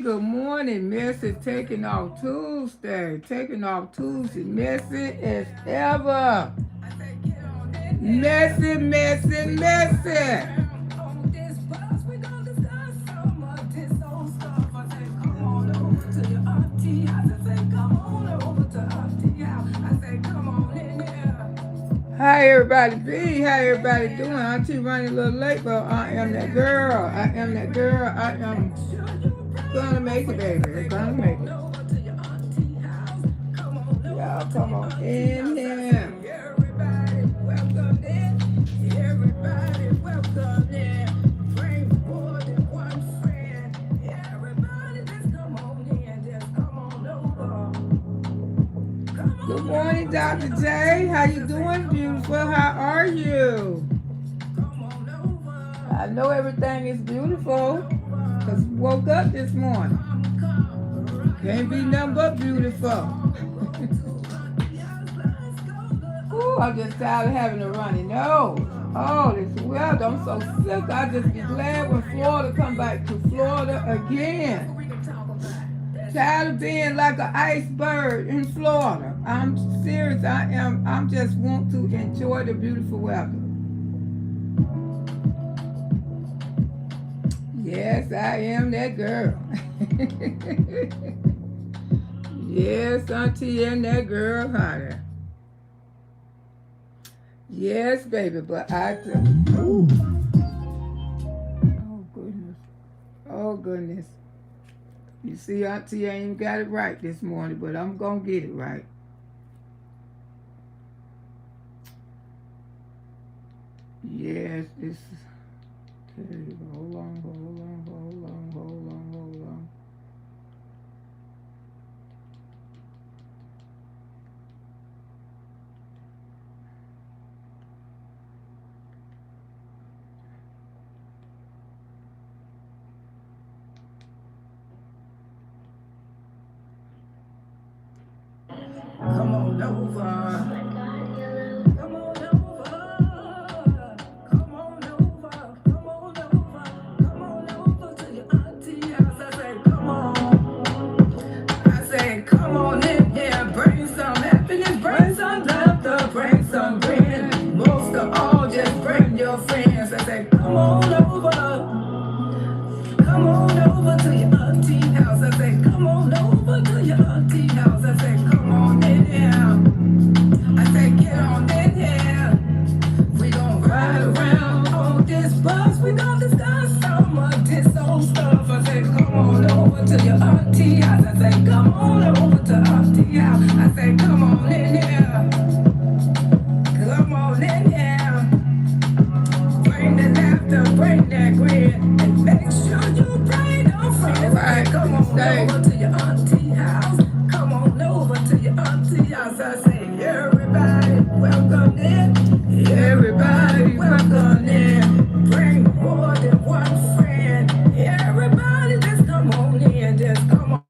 Good morning. Messy taking off Tuesday. Taking off Tuesday. Messy as ever. Messy, messy, messy. Hi everybody be, how everybody doing? Auntie running a little late, but I am that girl. I am that girl. I am gonna make it, baby. Gonna make it. Y'all come on in here. Everybody welcome in. Everybody welcome in. Bring more than one friend. Everybody just come on in. Just come on over. Good morning, Dr. J. How you doing, beautiful? How are you? I know everything is beautiful because we woke up this morning. Can't be nothing but beautiful. Ooh, I'm just tired of having a runny nose. Oh, this weather, I'm so sick. I just be glad when Florida come back to Florida again. Tired of being like an iceberg in Florida. I'm serious. I'm just want to enjoy the beautiful weather. Yes, I am that girl. Yes, Auntie and that girl, honey. Yes, baby, but ooh. Oh, goodness. Oh, goodness. You see, Auntie ain't even got it right this morning, but I'm going to get it right. Yes, this is... Hold on, hold on, hold on, hold on, hold on. Come on over. Come on over. Come on over. Come on over. Come on over to your auntie house. I say, come on. I say, come on in here. Bring some happiness. Bring some laughter. Bring some grin. Most of all, just bring your friends. I say, come on over. Come on over to your auntie house. I say, come on over to your auntie house. I say, come on in here. I say, get on in here. We gon' ride around on this bus. We gon' discuss some of this old stuff. I say, come on over to your auntie house. I say, come on over to auntie house. I say, come on in here. Come on in here. Bring the laughter, bring that grin, and make sure you bring no friends. Right. Come on over to your auntie house. Come on over to your auntie house. I say, everybody welcome in. Everybody welcome in. Bring more than one friend. Everybody just come on in. Just come on.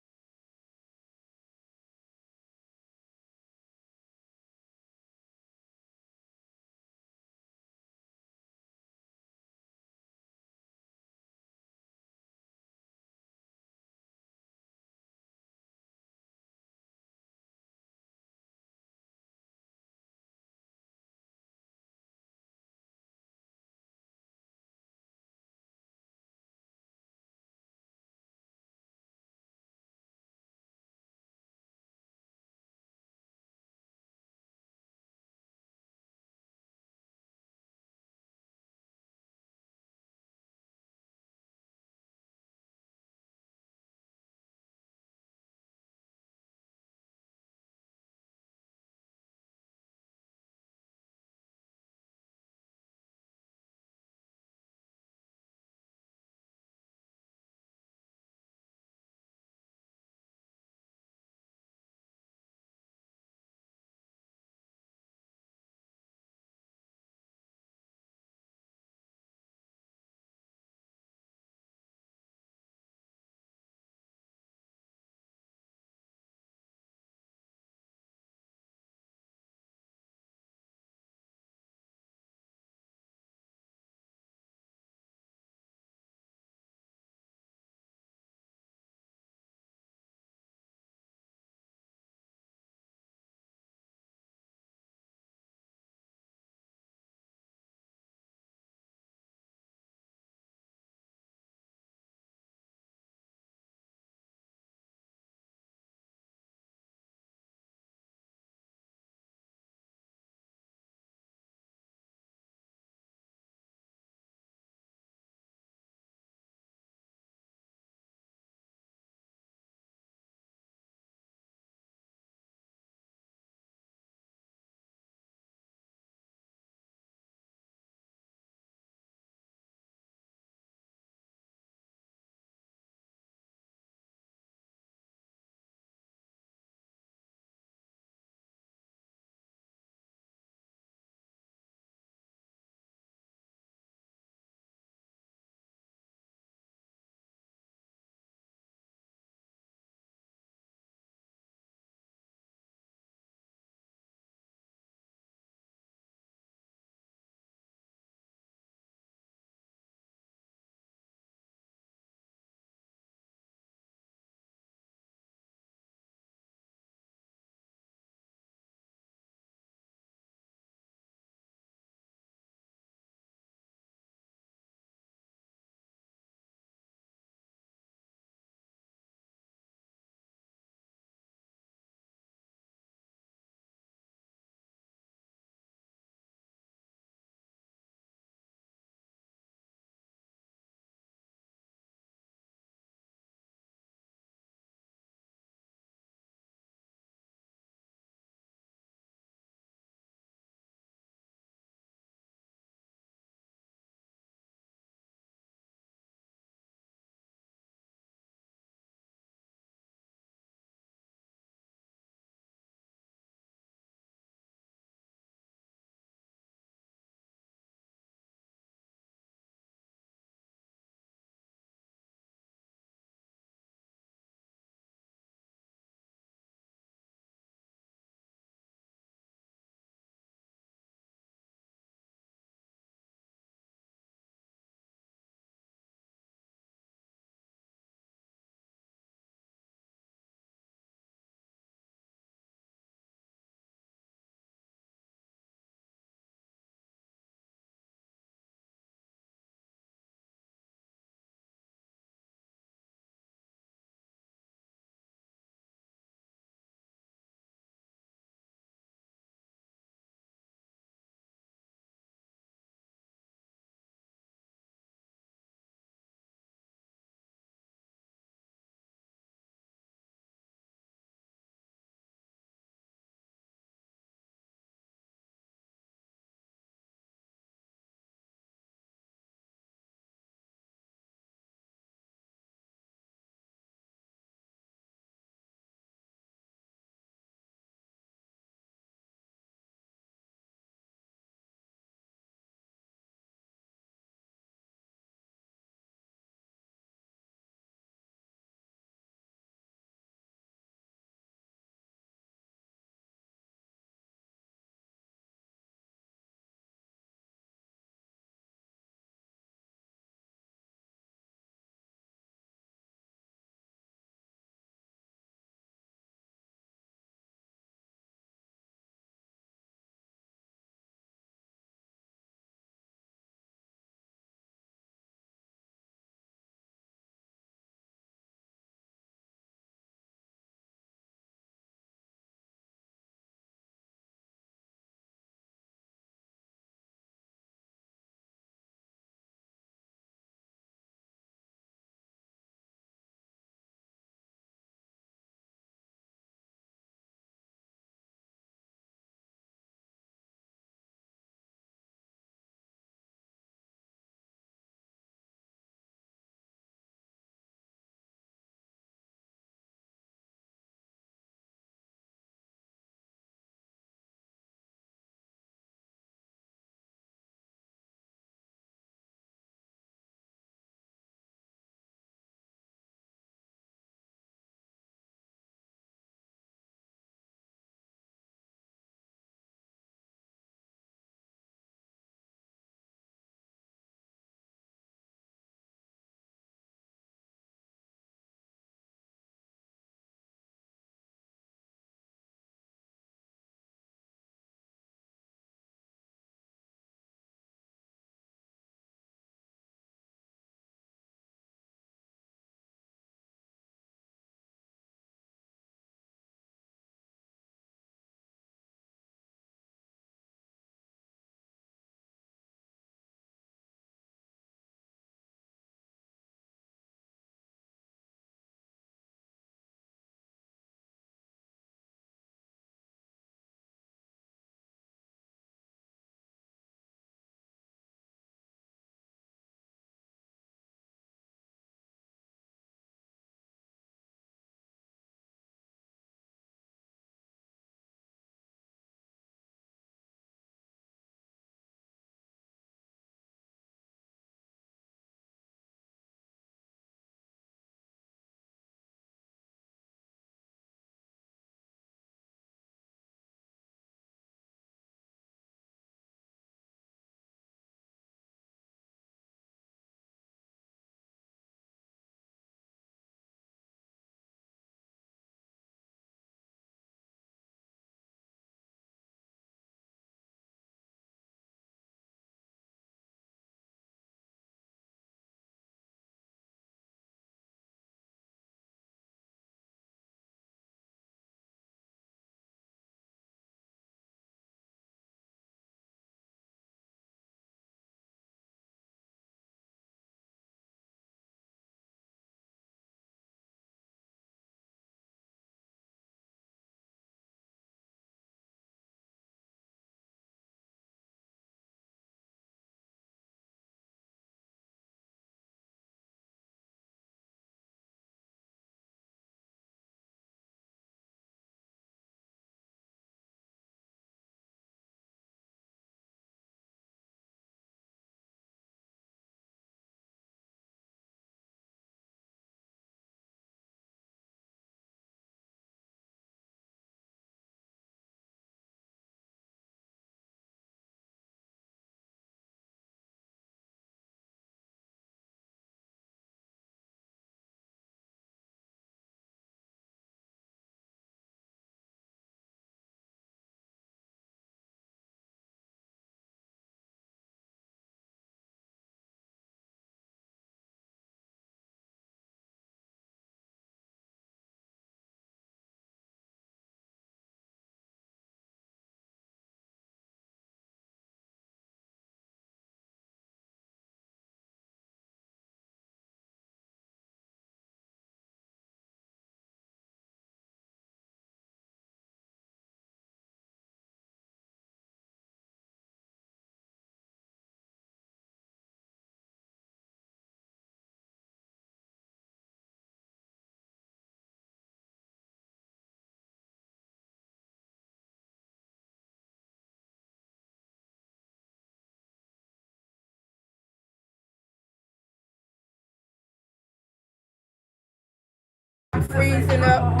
freezing up.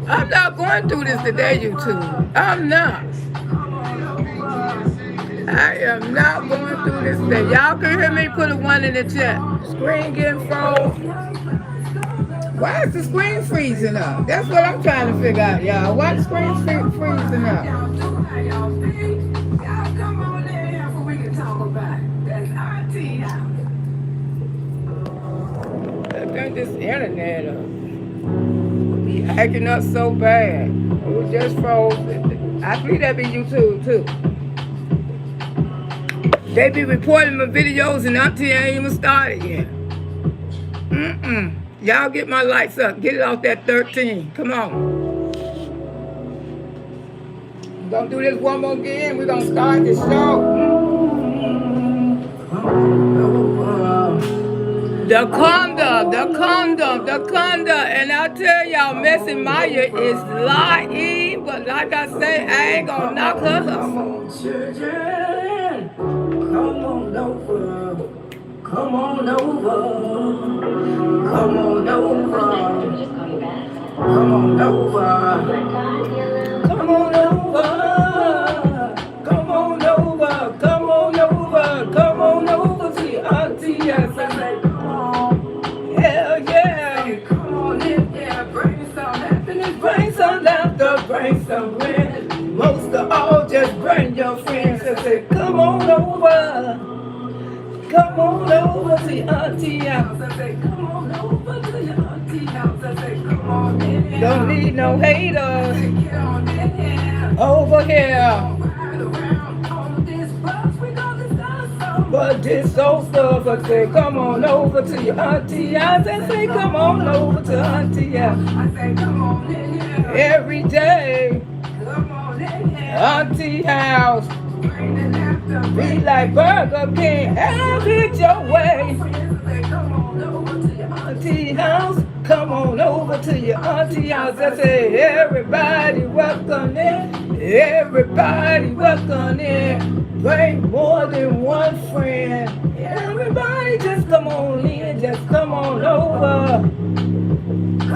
I'm not going through this today, YouTube. I'm not. I am not going through this today. Y'all can hear me? Put a 1 in the chat. Screen getting froze. Why is the screen freezing up? That's what I'm trying to figure out, y'all. Why the screen freezing up? I think this internet be acting up so bad. It was just froze. I believe that be YouTube too. They be reporting my videos and Auntie ain't even started yet. Y'all get my lights up. Get it off that 13. Come on. We're going to do this one more again. We're going to start the show. The condo. And I tell y'all, Messy Maya is lying. But like I say, I ain't going to knock her up. Come on over. Come on over. Come on over. Come on over. Come on over. Come on over. Come on over. Come on over to your auntie. Yes, I say, come on. Hell yeah. Come on in there. Bring some happiness. Bring some laughter. Bring some wind. Most of all, just bring your friends and say, come on over. Come on over to your auntie house. I say, come on over to your auntie house. I say, come on in here. Don't need no haters. Get on in here. Over here. Ride around on this bus. We gon' discuss some. But this old stuff. I say, come on over to your auntie house. I say, come on over to auntie house. I say, come on in here. Every day. Come on in here. Auntie house. Be like Burger King, have it your way. Come on over to your auntie house. Come on over to your auntie house. I say, everybody welcome in. Everybody welcome in. Bring more than one friend. Everybody just come on in. Just come on over.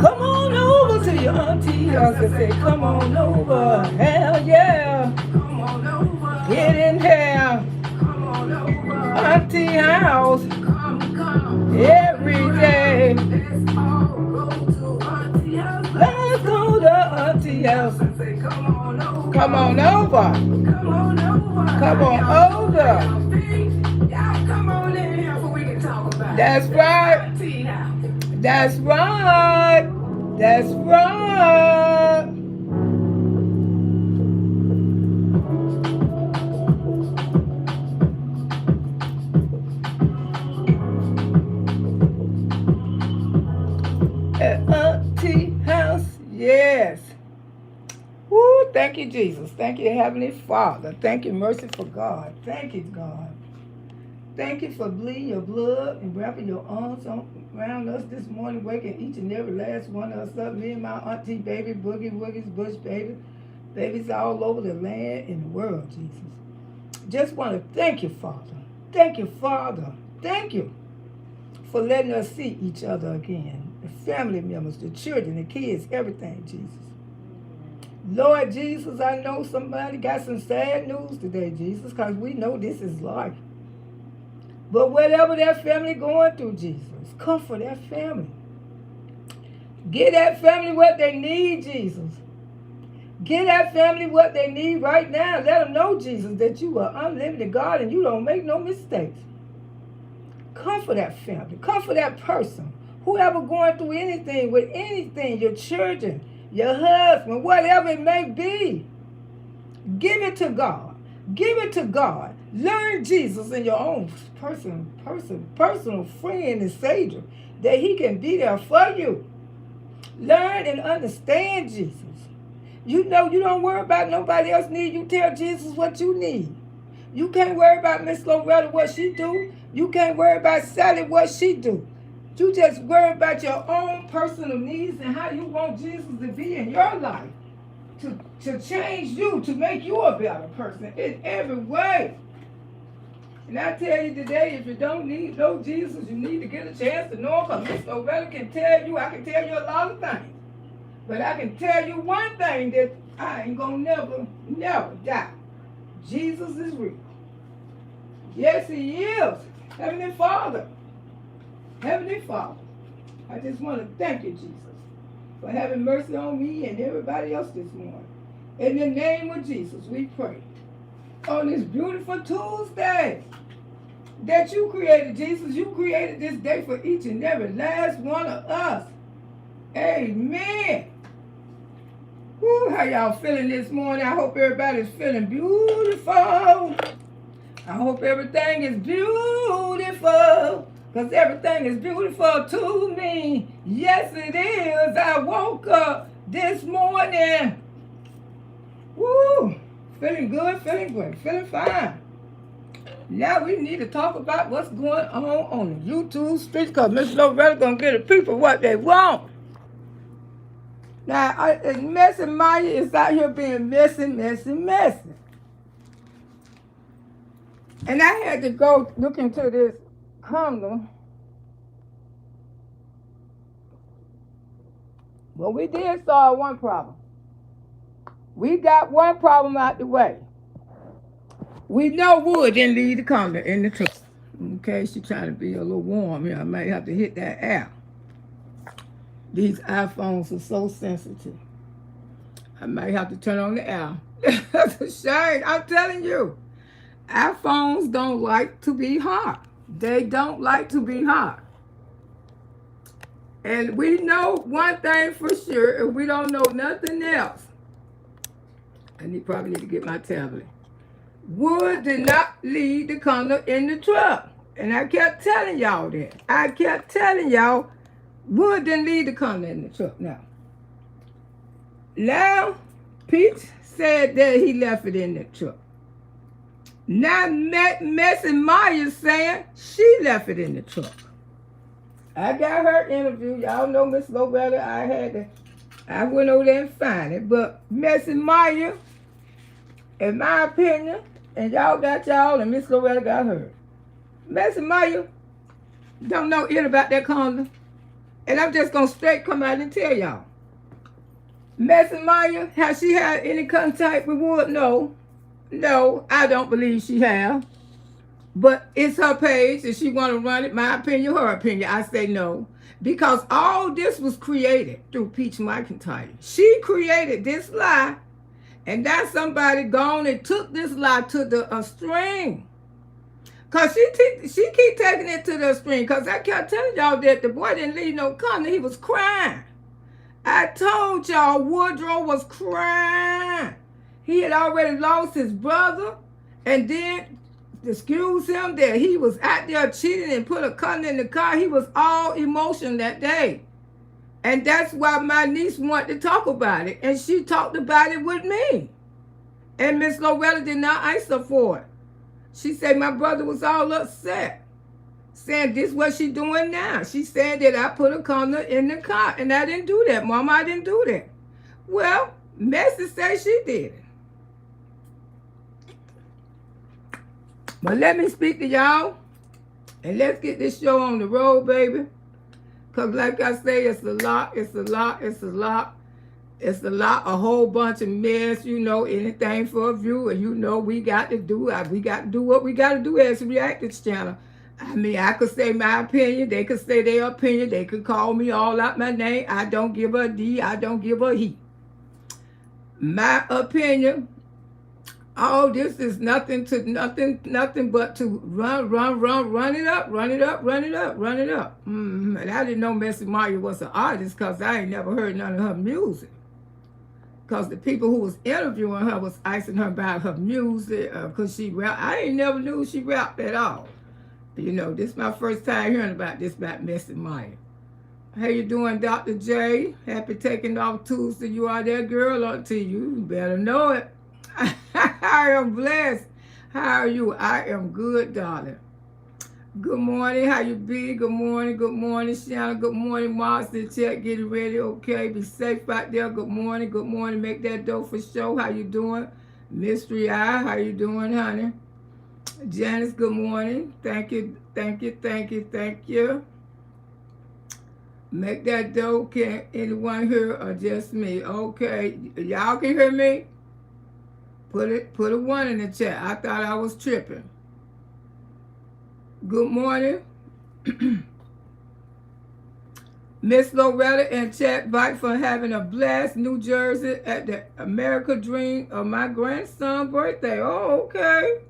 Come on over to your auntie house. I say, come on over. Hell yeah. Come on over. Get in here. Come on over. Auntie house. Come. Every day. Let's all go to auntie house. Let's go to auntie house. I say, come on over. Come on over. Come on over. Come on over. Y'all come on in here so we can talk about it. That's right. Auntie house. That's right. That's right. At auntie house, yes. Woo, thank you, Jesus. Thank you, Heavenly Father. Thank you, merciful God. Thank you, God. Thank you for bleeding your blood and wrapping your arms around us this morning, waking each and every last one of us up. Me and my auntie, baby, boogie, woogies, bush, baby. Babies all over the land and the world, Jesus. Just want to thank you, Father. Thank you, Father. Thank you for letting us see each other again. The family members, the children, the kids, everything, Jesus. Lord Jesus, I know somebody got some sad news today, Jesus, because we know this is life. But whatever that family going through, Jesus, comfort that family. Give that family what they need, Jesus. Give that family what they need right now. Let them know, Jesus, that you are unlimited God and you don't make no mistakes. Comfort that family. Comfort that person. Whoever going through anything with anything, your children, your husband, whatever it may be. Give it to God. Give it to God. Learn Jesus in your own personal friend and Savior, that he can be there for you. Learn and understand Jesus. You know you don't worry about nobody else need. You tell Jesus what you need. You can't worry about Miss Loretta what she do. You can't worry about Sally what she do. You just worry about your own personal needs and how you want Jesus to be in your life. To change you, to make you a better person in every way. And I tell you today, if you don't know Jesus, you need to get a chance to know him, because Miss Loretta can tell you, I can tell you a lot of things. But I can tell you one thing that I ain't gonna never die. Jesus is real. Yes, he is. Heavenly Father. Heavenly Father. I just want to thank you, Jesus, for having mercy on me and everybody else this morning. In the name of Jesus, we pray. On this beautiful Tuesday that you created, Jesus, you created this day for each and every last one of us. Amen. Woo, how y'all feeling this morning? I hope everybody's feeling beautiful. I hope everything is beautiful, because everything is beautiful to me. Yes, it is. I woke up this morning. Woo, feeling good, feeling great, feeling fine. Now we need to talk about what's going on the YouTube streets, because Miss Loretta gonna get the people what they want. Now, Messy Maya is out here being messy. And I had to go look into this condo. Well, we did solve one problem. We got one problem out the way. We know wood didn't leave the condo in the truck. Okay, she trying to be a little warm here. I might have to hit that air. These iPhones are so sensitive. I might have to turn on the air. That's a shame. I'm telling you. iPhones don't like to be hot. They don't like to be hot. And we know one thing for sure, if we don't know nothing else. Probably need to get my tablet. Wood did not leave the condo in the truck. And I kept telling y'all that. I kept telling y'all, wood didn't leave the condo in the truck. Now, Pete said that he left it in the truck. Now, Messy Maya saying she left it in the truck. I got her interview. Y'all know Miss Loretta. I went over there and found it. But Messy Maya, in my opinion, and y'all got y'all, and Miss Loretta got her. Messy Maya don't know anything about that condo. And I'm just going to straight come out and tell y'all. Messy Maya, has she had any contact with Wood? No. No, I don't believe she have. But it's her page. If she want to run it, my opinion, her opinion, I say no. Because all this was created through Peach McIntyre. She created this lie. And that's somebody gone and took this lie to the string. Because she keep taking it to the string. Because I kept telling y'all that the boy didn't leave no condo. He was crying. I told y'all Woodrow was crying. He had already lost his brother. And then, excuse him, that he was out there cheating and put a condo in the car. He was all emotion that day. And that's why my niece wanted to talk about it. And she talked about it with me. And Miss Loretta did not answer for it. She said my brother was all upset. Saying this what she doing now. She said that I put a condo in the car. And I didn't do that, Mama. I didn't do that. Well, Messy said she did it. But let me speak to y'all. And let's get this show on the road, baby. Because like I say, it's a lot, a whole bunch of mess, anything for a view. And we got to do what we got to do as a Reactors channel. I mean, I could say my opinion, they could say their opinion, they could call me all out my name. I don't give a D, I don't give a he. My opinion, all this is nothing but to run it up. And I didn't know Messy Maya was an artist because I ain't never heard none of her music. Because the people who was interviewing her was asking her about her music, because she rap. I ain't never knew she rapped at all. This is my first time hearing about Messy Maya. How you doing, Dr. J? Happy taking off Tuesday. You are that girl up to you. You better know it. I am blessed. How are you? I am good, darling. Good morning. How you be? Good morning. Good morning, Shanna. Good morning, Monster. Check. Getting ready. Okay. Be safe out there. Good morning. Good morning. Make that dough for show. How you doing? Mystery Eye. How you doing, honey? Janice, good morning. Thank you, thank you, thank you, thank you. Make that dough. Can anyone hear or just me? Okay, y'all can hear me. Put a one in the chat. I thought I was tripping. Good morning. Miss Loretta and chat bike for having a blast New Jersey at the America Dream of my grandson's birthday. Oh, okay.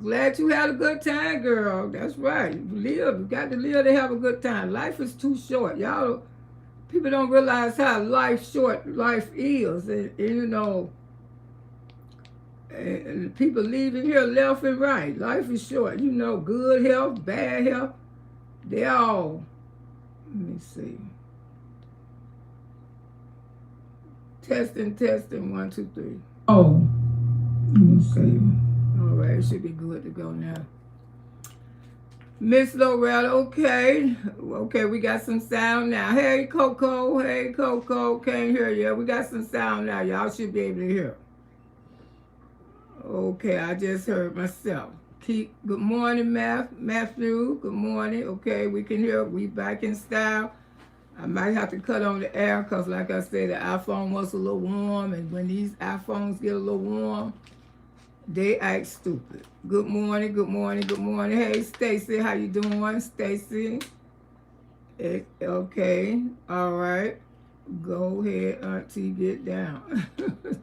Glad you had a good time, girl. That's right. Live. You got to live to have a good time. Life is too short. Y'all, people don't realize how short life is. And you know, and people leaving here left and right. Life is short. You know, good health, bad health. They all, let me see. Testing, 1, 2, 3. Oh, let me see. All right, it should be good to go now. Miss Loretta, okay. Okay, we got some sound now. Hey, Coco. Hey, Coco. Can't hear you. We got some sound now. Y'all should be able to hear. Okay, I just heard myself. Good morning, Matthew. Good morning. Okay, we can hear. We back in style. I might have to cut on the air because, like I said, the iPhone was a little warm. And when these iPhones get a little warm, they act stupid. Good morning, good morning, good morning. Hey, Stacy, how you doing, Stacy? Okay, all right. Go ahead, Auntie, get down.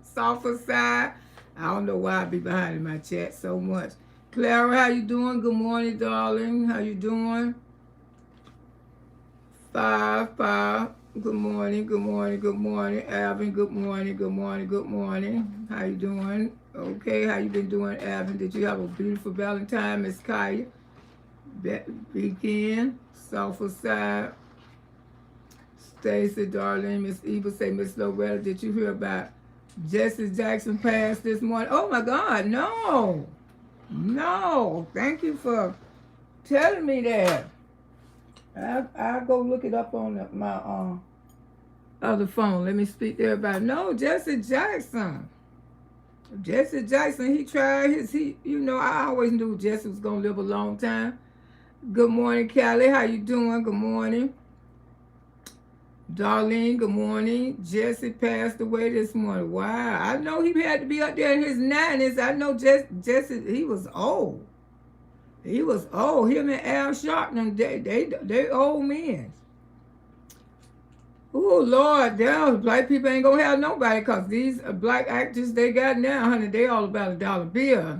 Softer side. I don't know why I be behind in my chat so much. Clara, how you doing? Good morning, darling. How you doing? 5. Good morning, good morning, good morning. Alvin, good morning, good morning, good morning. How you doing? Okay, how you been doing, Alvin? Did you have a beautiful Valentine, Miss Kaya? Weekend, Soulful Side. Stacy, darling, Miss Eva say, Miss Loretta, did you hear about Jesse Jackson passed this morning? Oh my God, no. No. Thank you for telling me that. I'll go look it up on my other phone. Let me speak to everybody. No, Jesse Jackson. Jesse Jackson, he tried I always knew Jesse was going to live a long time. Good morning, Callie. How you doing? Good morning. Darlene, good morning. Jesse passed away this morning. Wow. I know he had to be up there in his 90s. I know Jesse, he was old. He was old. Him and Al Sharpton, they old men. Oh, Lord, damn, black people ain't gonna have nobody because these black actors they got now, honey, they all about a dollar bill.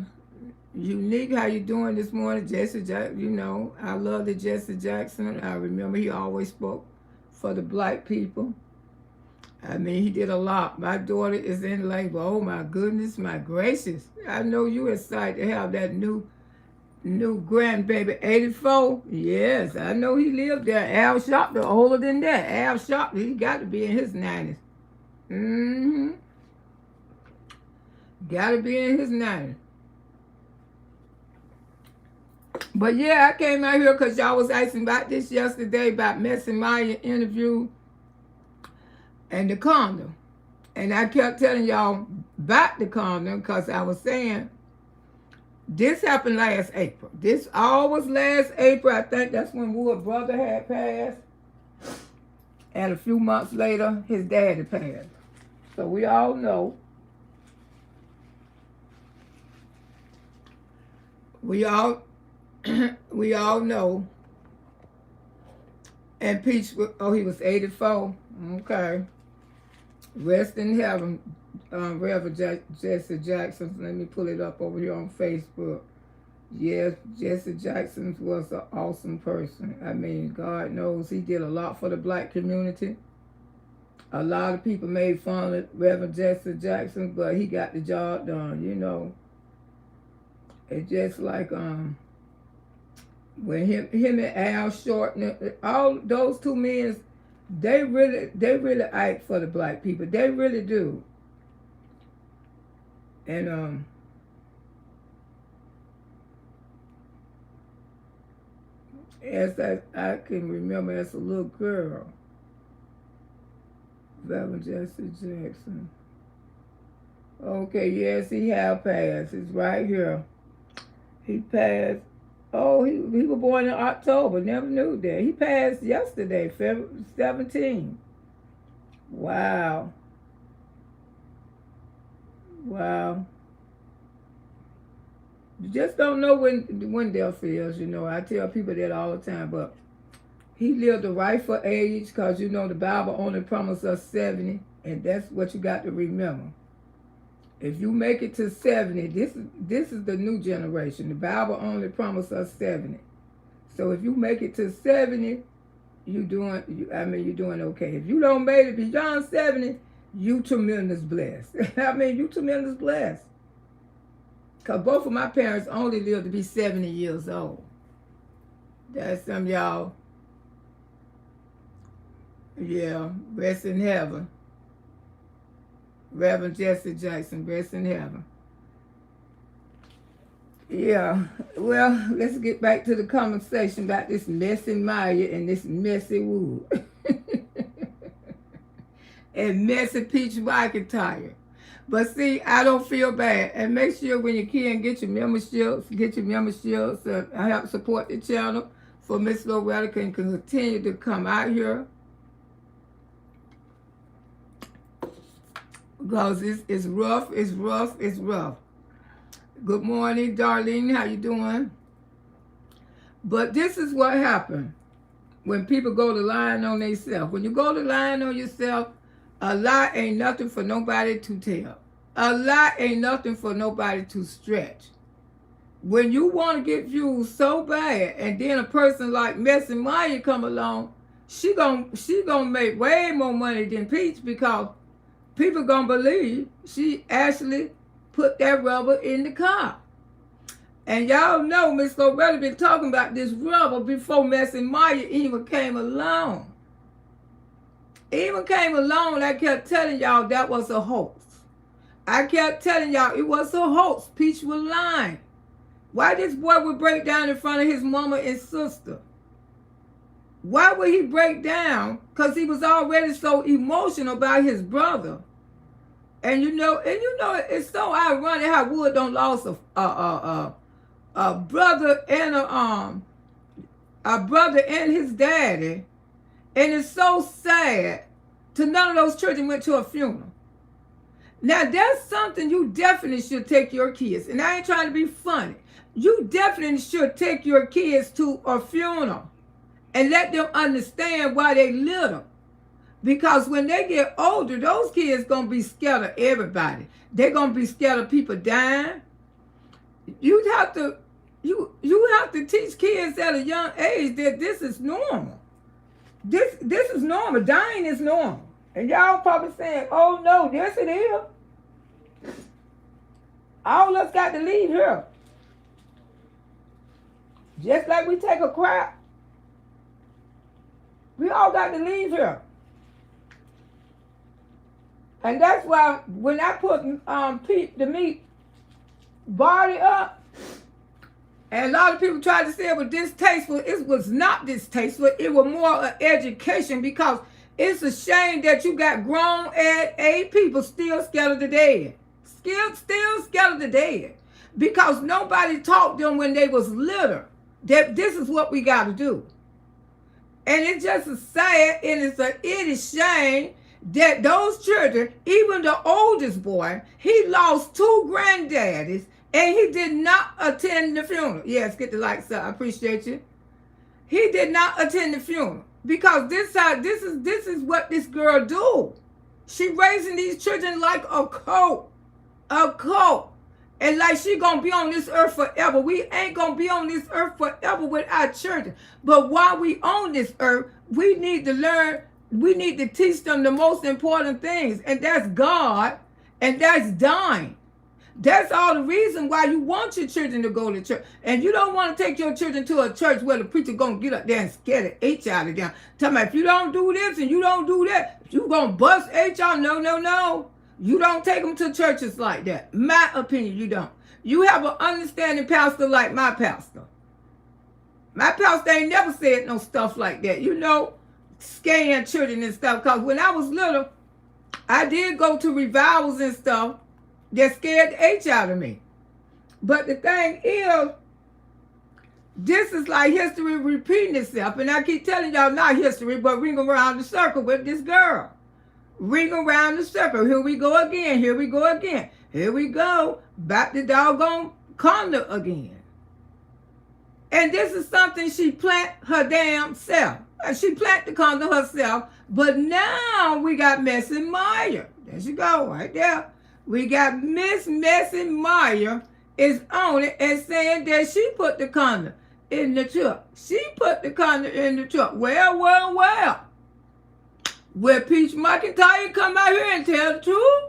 Unique, how you doing this morning? Jesse Jackson, I love the Jesse Jackson. I remember he always spoke for the black people. I mean, he did a lot. My daughter is in labor. Oh, my goodness, my gracious. I know you excited to have that new grandbaby, 84. Yes, I know he lived there. Al Sharpton, older than that. Al Sharpton, he got to be in his 90s. Got to be in his 90s. But yeah, I came out here because y'all was asking about this yesterday about Msqueenloretta interview and the condo. And I kept telling y'all about the condo because I was saying this happened last April. This all was last April. I think that's when Wood's brother had passed. And a few months later, his dad had passed. So we all know. We all know. And Peach, he was 84. Okay. Rest in heaven, Reverend Jesse Jackson. Let me pull it up over here on Facebook. Yes, Jesse Jackson was an awesome person. I mean, God knows he did a lot for the black community. A lot of people made fun of Reverend Jesse Jackson, but he got the job done, It's just like when him and Al Sharpton, all those two men, they really act for the black people. They really do. And as I can remember as a little girl, Reverend Jesse Jackson. Okay, yes, he have passed. It's right here. He passed. Oh, he was born in October. Never knew that. He passed yesterday, February 17. Wow. Wow. You just don't know when death is, you know. I tell people that all the time, but he lived the rightful age because, you know, the Bible only promised us 70, and that's what you got to remember. If you make it to 70, this is the new generation. The Bible only promised us 70. So if you make it to 70, you're doing okay. If you don't make it beyond 70, you tremendous blessed. You tremendous blessed. Because both of my parents only lived to be 70 years old. That's some of y'all. Yeah, rest in heaven. Reverend Jesse Jackson, rest in heaven. Yeah, well, let's get back to the conversation about this messy Maya and this messy Wood. And messy Peach McIntyre. But see, I don't feel bad. And make sure when you can, get your memberships, help support the channel for Miss Loretta can continue to come out here. Because it's rough. Good morning, Darlene. How you doing? But this is what happened when people go to lying on themselves. When you go to lying on yourself, a lie ain't nothing for nobody to tell. A lie ain't nothing for nobody to stretch. When you want to get views so bad, and then a person like Messy Maya come along, she gonna make way more money than Peach because people gonna believe she actually put that rubber in the car. And y'all know Miss Loretta been talking about this rubber before Messy Maya even came along. I kept telling y'all that was a hoax. I kept telling y'all it was a hoax. Peach was lying. Why this boy would break down in front of his mama and sister? Why would he break down? Because he was already so emotional about his brother. And you know, it's so ironic how Wood don't lost a brother and a brother and his daddy, and it's so sad to none of those children went to a funeral. Now that's something you definitely should take your kids, and I ain't trying to be funny. You definitely should take your kids to a funeral and let them understand why they little. Because when they get older, those kids gonna be scared of everybody. They're gonna be scared of people dying. You have to teach kids at a young age that this is normal. This is normal. Dying is normal. And y'all probably saying, "Oh no, yes it is." All of us got to leave here. Just like we take a crap, we all got to leave here. And that's why when I put the meat body up, and a lot of people tried to say it was distasteful, it was not distasteful. It was more an education, because it's a shame that you got grown age people still scared of the dead. Still scared of the dead. Because nobody taught them when they was little that this is what we got to do. And it's just a sad, and it is shame that those children, even the oldest boy, he lost 2 granddaddies, and he did not attend the funeral. Yes, get the likes up. I appreciate you. He did not attend the funeral because this is what this girl do. She raising these children like a cult, and like she gonna be on this earth forever. We ain't gonna be on this earth forever with our children. But while we on this earth, we need to learn. We need to teach them the most important things, and that's God, and that's dying. That's all the reason why you want your children to go to church. And you don't want to take your children to a church where the preacher going to get up there and scare the H out of them. Tell me, if you don't do this and you don't do that, you going to bust H out. No. You don't take them to churches like that. My opinion, you don't. You have an understanding pastor like my pastor. My pastor ain't never said no stuff like that. You know, scaring children and stuff. Because when I was little, I did go to revivals and stuff that scared the H out of me. But the thing is, This is like history repeating itself. And I keep telling y'all not history, but ring around the circle with this girl. Ring around the circle. Here we go again. Here we go again. Here we go. Back to doggone condo again. And this is something she planned her damn self. She planned the condo herself. But now we got Messy Meyer. There she go, right there. We got Miss Messy Meyer is on it and saying that she put the condo in the truck. She put the condo in the truck. Well. Will Peach McIntyre come out here and tell the truth?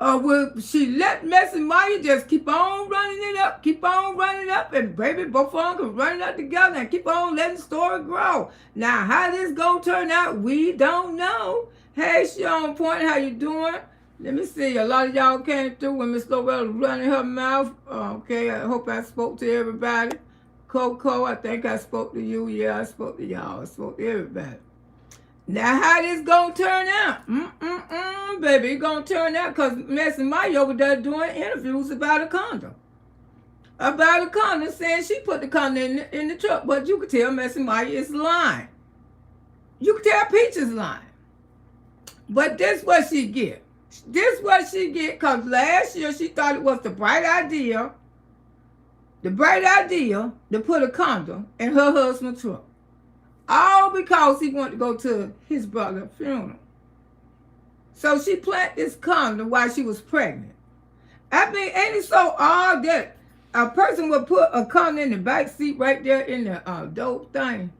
Or will she let Messy Meyer just keep on running it up, and baby, both of them can run it up together and keep on letting the story grow. Now, how this gonna turn out, we don't know. Hey, she on point, how you doing? Let me see, a lot of y'all came through when Miss Loretta was running her mouth. Okay, I hope I spoke to everybody. Coco, I think I spoke to you. Yeah, I spoke to y'all. I spoke to everybody. Now, how this gonna turn out? Baby, it's gonna turn out because Messy Meyer over there doing interviews about a condo. About a condo, saying she put the condo in the truck. But you could tell Messy Meyer is lying. You could tell Peach is lying. But this what she get. This what she get because last year she thought it was the bright idea to put a condo in her husband's truck. All because he wanted to go to his brother's funeral. So she planted this condo while she was pregnant. I mean, ain't it so odd that a person would put a condo in the back seat right there in the dope thing?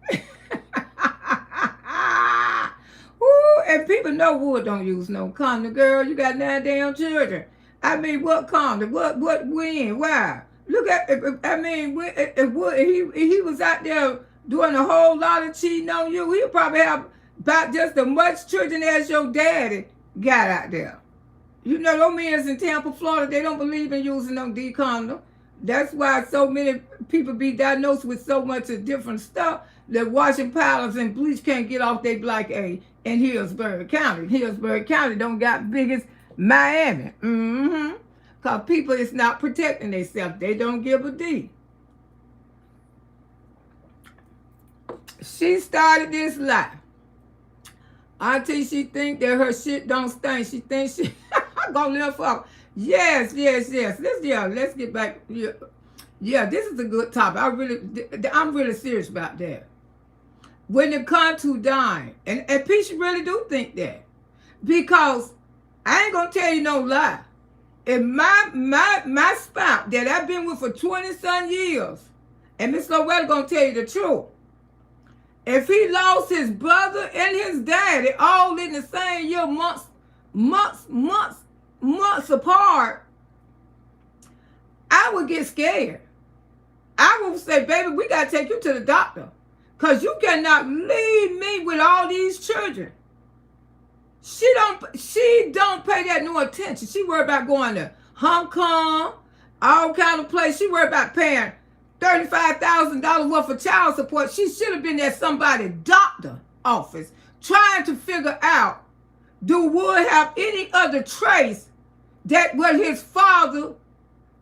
Ooh, and people know Wood don't use no condo, girl. You got 9 damn children. I mean, what condo? What, when, why? Look at, I mean, if Wood, he was out there doing a whole lot of cheating on you, he'll probably have about just as much children as your daddy got out there. You know, those men in Tampa, Florida, they don't believe in using no D-condom. That's why so many people be diagnosed with so much of different stuff that washing powders and bleach can't get off their black A in Hillsborough County. Hillsborough County don't got big as Miami. Because people is not protecting themselves. They don't give a D. She started this lie. Auntie, she think that her shit don't stink. She thinks she gonna live forever. Yes. Let's get back. Yeah, this is a good topic. I'm really serious about that. When it comes to dying, and Peach really do think that, because I ain't gonna tell you no lie. If my spouse that I've been with for 20-some years, and Miss Loretta gonna tell you the truth. If he lost his brother and his daddy all in the same year, months apart, I would get scared. I would say, baby, we got to take you to the doctor because you cannot leave me with all these children. She don't pay that no attention. She worried about going to Hong Kong, all kind of places. She worried about paying $35,000 worth of child support. She should have been at somebody's doctor office trying to figure out, do Wood have any other trace that what his father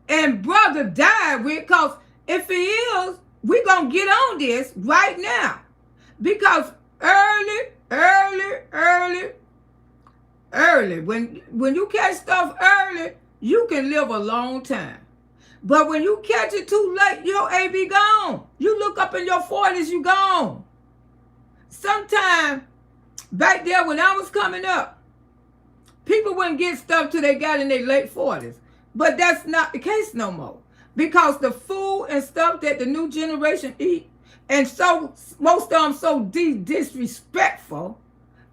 and brother died with? Because if he is, we're going to get on this right now. Because early, when you catch stuff early, you can live a long time. But when you catch it too late, your A be gone. You look up in your 40s, you gone. Sometime back there when I was coming up, people wouldn't get stuff till they got in their late 40s. But that's not the case no more. Because the food and stuff that the new generation eat, and so most of them so disrespectful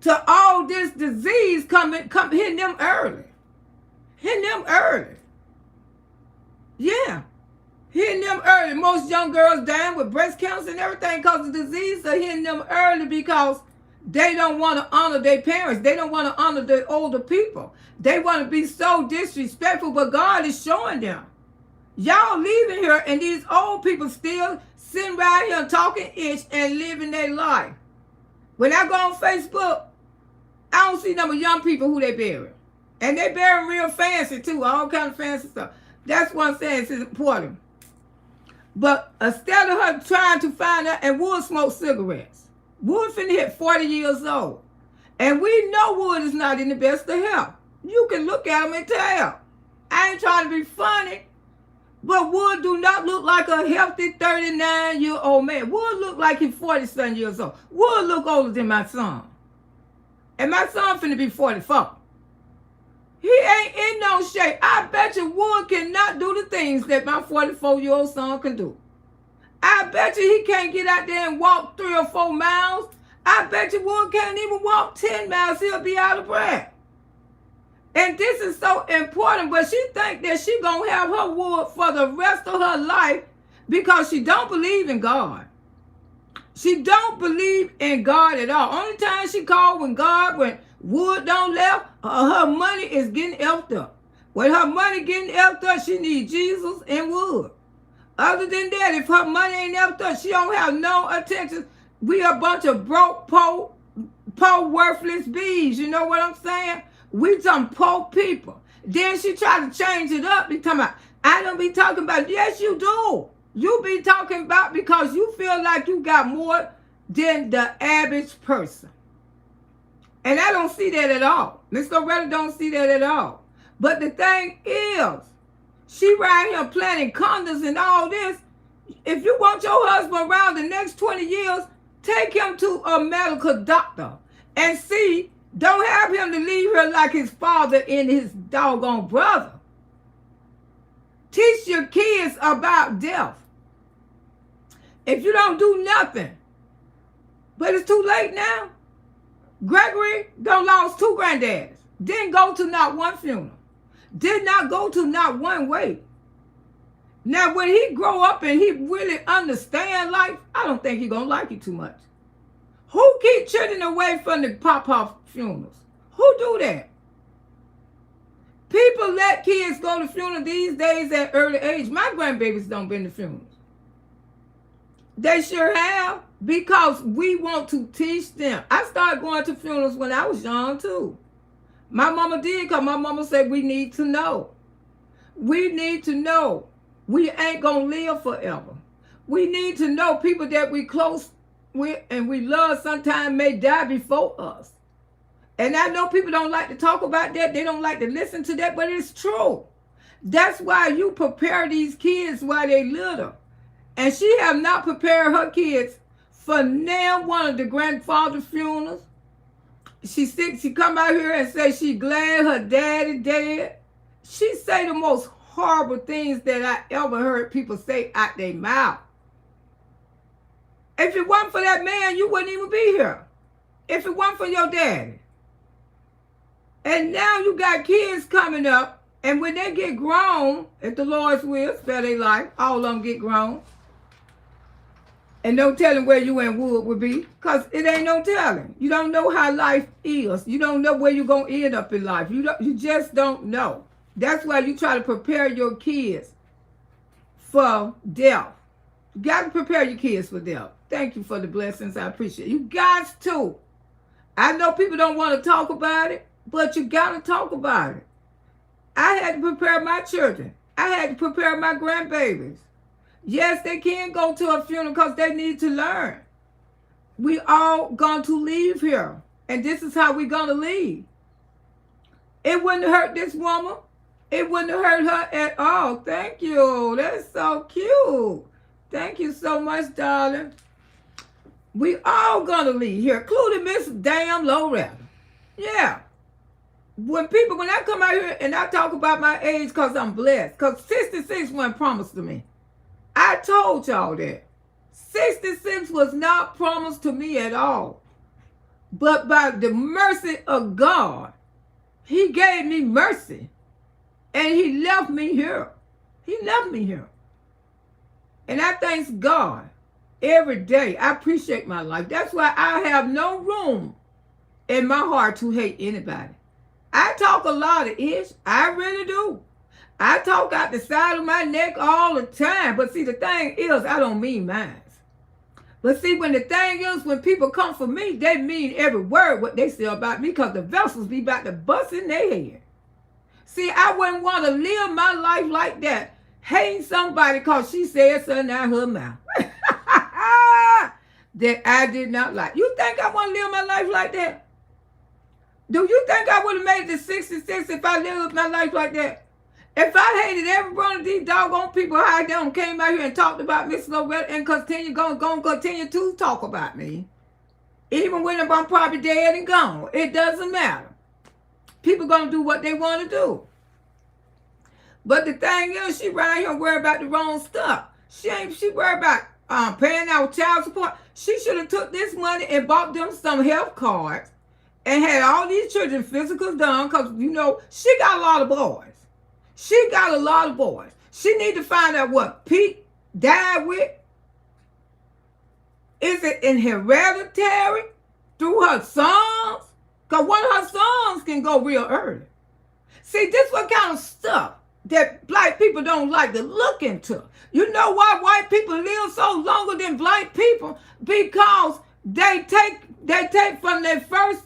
to all this disease hitting them early. Yeah, hitting them early. Most young girls dying with breast cancer and everything because the disease are hitting them early because they don't want to honor their parents. They don't want to honor the older people. They want to be so disrespectful, but God is showing them. Y'all leaving here and these old people still sitting right here talking ish and living their life. When I go on Facebook, I don't see number of young people who they bury. And they bury real fancy too, all kind of fancy stuff. That's what I'm saying. It's important. But instead of her trying to find out, and Wood smoked cigarettes. Wood finna hit 40 years old. And we know Wood is not in the best of health. You can look at him and tell. I ain't trying to be funny, but Wood do not look like a healthy 39-year-old man. Wood look like he's 47 years old. Wood look older than my son. And my son finna be 44. He ain't in no shape. I bet you Wood cannot do the things that my 44-year-old son can do. I bet you he can't get out there and walk 3 or 4 miles. I bet you Wood can't even walk 10 miles. He'll be out of breath. And this is so important, but she think that she gonna have her Wood for the rest of her life because she don't believe in God. She don't believe in God at all. Only time she called when Wood don't left, her money is getting effed up. When her money getting effed up, she need Jesus and Wood. Other than that, if her money ain't effed up, she don't have no attention. We a bunch of broke, poor, worthless bees. You know what I'm saying? We some poor people. Then she try to change it up. Be talking about, I don't be talking about, yes, you do. You be talking about because you feel like you got more than the average person. And I don't see that at all. Miss Loretta don't see that at all. But the thing is, she right here planning condos and all this. If you want your husband around the next 20 years, take him to a medical doctor and see. Don't have him to leave her like his father and his doggone brother. Teach your kids about death. If you don't do nothing, but it's too late now. Gregory done lost 2 granddads. Didn't go to not one funeral. Did not go to not one wake. Now, when he grow up and he really understand life, I don't think he gonna like it too much. Who keep children away from the pop-off funerals? Who do that? People let kids go to funerals these days at early age. My grandbabies don't been to funerals. They sure have, because we want to teach them. I started going to funerals when I was young too. My mama did, because my mama said we need to know. We need to know. We ain't gonna live forever. We need to know people that we close with and we love sometimes may die before us. And I know people don't like to talk about that. They don't like to listen to that, but it's true. That's why you prepare these kids while they little. And she have not prepared her kids for now one of the grandfather funerals. She come out here and say she glad her daddy dead. She say the most horrible things that I ever heard people say out their mouth. If it wasn't for that man, you wouldn't even be here. If it wasn't for your daddy. And now you got kids coming up, and when they get grown, if the Lord's will, spare their life, all of them get grown. And no telling where you and Wood would be, because it ain't no telling. You don't know how life is. You don't know where you're going to end up in life. You just don't know. That's why you try to prepare your kids for death. You got to prepare your kids for death. Thank you for the blessings. I appreciate it. You guys too. I know people don't want to talk about it, but you got to talk about it. I had to prepare my children. I had to prepare my grandbabies. Yes, they can go to a funeral because they need to learn. We all going to leave here. And this is how we're going to leave. It wouldn't hurt this woman. It wouldn't hurt her at all. Thank you. That's so cute. Thank you so much, darling. We all going to leave here, including Miss Damn Loretta. Yeah. When I come out here and I talk about my age because I'm blessed, because 66 wasn't promised to me. I told y'all that. 66 was not promised to me at all. But by the mercy of God, he gave me mercy. And he left me here. He left me here. And I thank God every day. I appreciate my life. That's why I have no room in my heart to hate anybody. I talk a lot of ish. I really do. I talk out the side of my neck all the time. But see, the thing is, I don't mean mine. But see, when the thing is, when people come for me, they mean every word what they say about me, because the vessels be about to bust in their head. See, I wouldn't want to live my life like that, hating somebody because she said something out her mouth that I did not like. You think I want to live my life like that? Do you think I would have made it to 66 if I lived my life like that? If I hated every one of these doggone people, how they done came out here and talked about Miss Loretta and gonna continue to talk about me, even when I'm probably dead and gone, it doesn't matter. People gonna do what they want to do. But the thing is, she right here worried about the wrong stuff. She worried about paying out child support. She should have took this money and bought them some health cards and had all these children physicals done, because, you know, she got a lot of boys. She got a lot of boys. She need to find out what Pete died with. Is it in hereditary through her sons? Because one of her sons can go real early. See, this what kind of stuff that black people don't like to look into. You know why white people live so longer than black people? Because they take from their first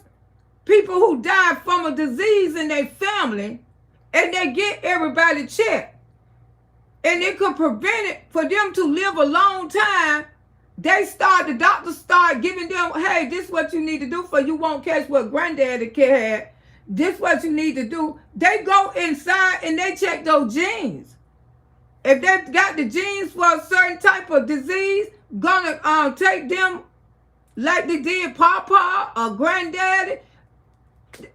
people who died from a disease in their family, and they get everybody checked. And it could prevent it for them to live a long time. The doctors start giving them, hey, this is what you need to do for you won't catch what granddaddy had. This is what you need to do. They go inside and they check those genes. If they've got the genes for a certain type of disease, gonna take them like they did Papa or Granddaddy,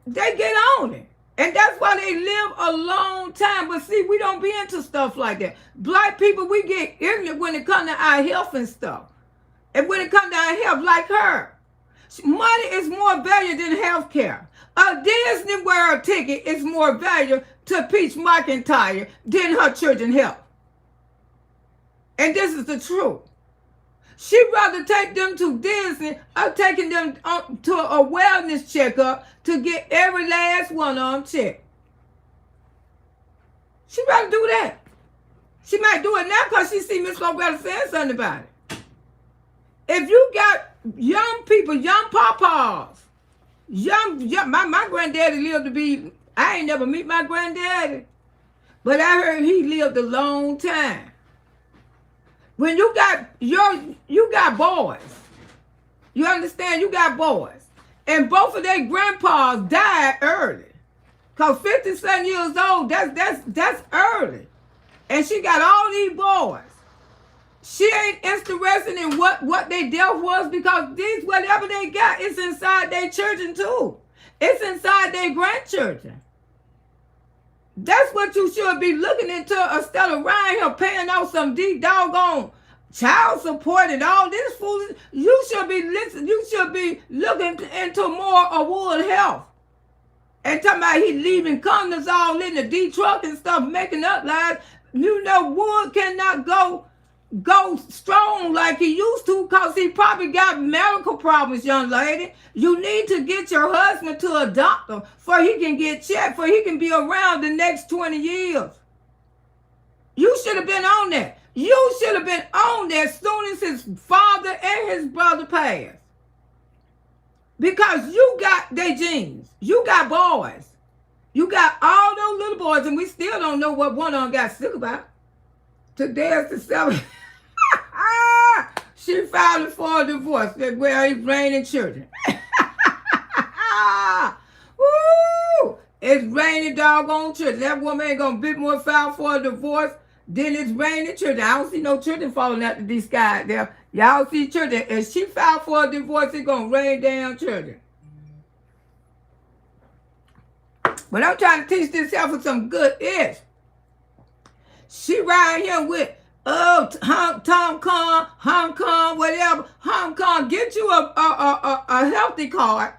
they get on it. And that's why they live a long time. But see, we don't be into stuff like that. Black people, we get ignorant when it comes to our health and stuff. And when it comes to our health, like her, money is more valuable than health care. A Disney World ticket is more valuable to Peach McIntyre than her children's health. And this is the truth. She'd rather take them to Disney or taking them to a wellness checkup to get every last one of them checked. She'd rather do that. She might do it now because she see Miss Loretta saying something about it. If you got young people, young papas, my granddaddy lived to be, I ain't never meet my granddaddy, but I heard he lived a long time. When you got boys, you understand, you got boys, and both of their grandpas died early, cause 57 years old, that's early, and she got all these boys. She ain't interested in what their death was, because these, whatever they got, it's inside their children too. It's inside their grandchildren. That's what you should be looking into instead of around here paying out some deep doggone child support and all this foolishness. You should be listening. You should be looking into more of Wood Health. And talking about he leaving condoms all in the D truck and stuff, making up lies. You know, Wood cannot go strong like he used to, because he probably got medical problems, young lady. You need to get your husband to a doctor for he can get checked, for he can be around the next 20 years. You should have been on that. You should have been on that as soon as his father and his brother passed. Because you got their genes. You got boys. You got all those little boys, and we still don't know what one of them got sick about. Today's the 7th. She filed for a divorce. Well, he's raining children. Woo! It's raining doggone children. That woman ain't gonna bit more file for a divorce than it's raining children. I don't see no children falling out of the sky there. Y'all see children. If she filed for a divorce, it's gonna rain down children. But I'm trying to teach this here for some good ish. She right here with Hong Kong, whatever. Hong Kong, get you a healthy card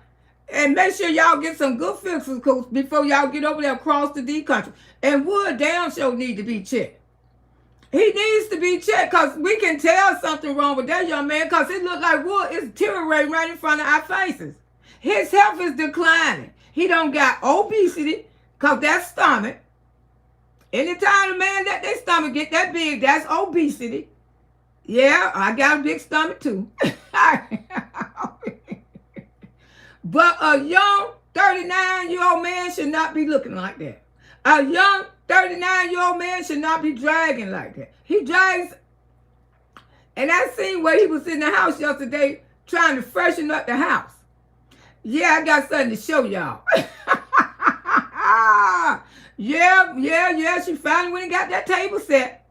and make sure y'all get some good physicals before y'all get over there across the D country. And Wood damn sure need to be checked. He needs to be checked, because we can tell something wrong with that young man, because it looks like Wood is deteriorating right in front of our faces. His health is declining. He don't got obesity, because that's stomach. Anytime a man let their stomach get that big, that's obesity. Yeah, I got a big stomach too. But a young 39-year-old man should not be looking like that. A young 39-year-old man should not be dragging like that. He drags, and I seen where he was in the house yesterday trying to freshen up the house. Yeah, I got something to show y'all. Yeah, she finally went and got that table set.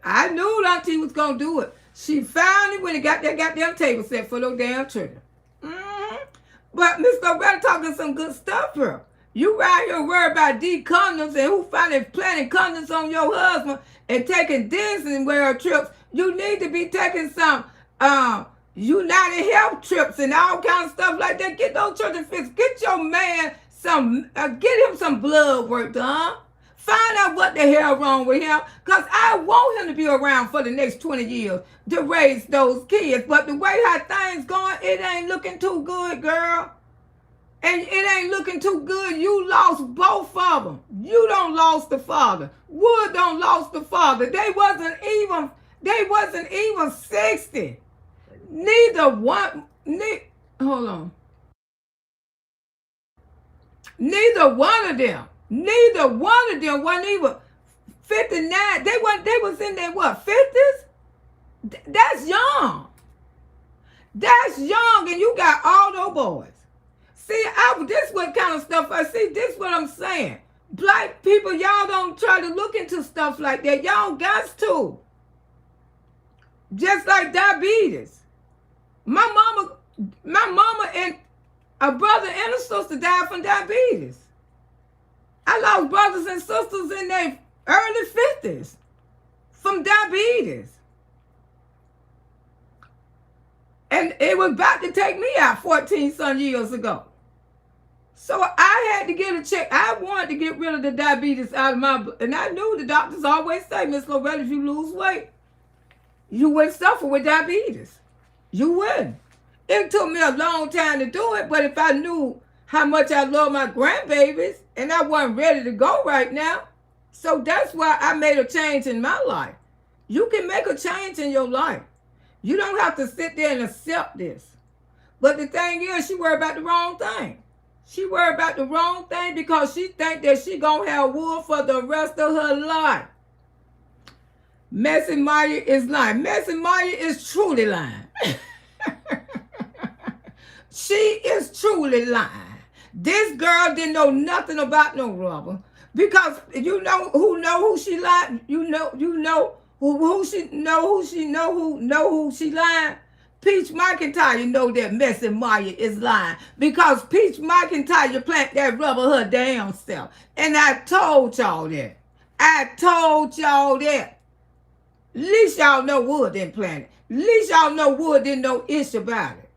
I knew Auntie was going to do it. She finally went and got that goddamn table set for those damn children. But Miss Loretta talking some good stuff here. You right here worried about these condoms and who finally planting condoms on your husband and taking Disney World trips. You need to be taking some United Health trips and all kinds of stuff like that. Get those children fixed. Get your man some, get him some blood work done. Find out what the hell wrong with him, because I want him to be around for the next 20 years to raise those kids. But the way how things going, it ain't looking too good, girl. And it ain't looking too good. You lost both of them. You don't lost the father. Wood don't lost the father. They wasn't even 60. Hold on. Neither one of them wasn't even 59. They was in their what, 50s? That's young. That's young, and you got all those boys. See, this what kind of stuff I see. This what I'm saying. Black people, y'all don't try to look into stuff like that. Y'all got to. Just like diabetes. My mama and a brother and a sister died from diabetes. I lost brothers and sisters in their early 50s from diabetes. And it was about to take me out 14 some years ago. So I had to get a check. I wanted to get rid of the diabetes out of my, and I knew the doctors always say, Miss Loretta, if you lose weight, you wouldn't suffer with diabetes. You wouldn't. It took me a long time to do it, but if I knew how much I love my grandbabies, and I wasn't ready to go right now, so that's why I made a change in my life. You can make a change in your life. You don't have to sit there and accept this. But the thing is, she worried about the wrong thing. She worried about the wrong thing because she think that she gonna have wood for the rest of her life. Msqueenloretta is lying. Msqueenloretta is truly lying. She is truly lying. This girl didn't know nothing about no rubber, because you know who she lied. You know who she lying. Peach McIntyre know that Msqueenloretta is lying, because Peach McIntyre plant that rubber her damn self. And I told y'all that. At least y'all know Wood didn't plant it. At least y'all know Wood didn't know ish about it.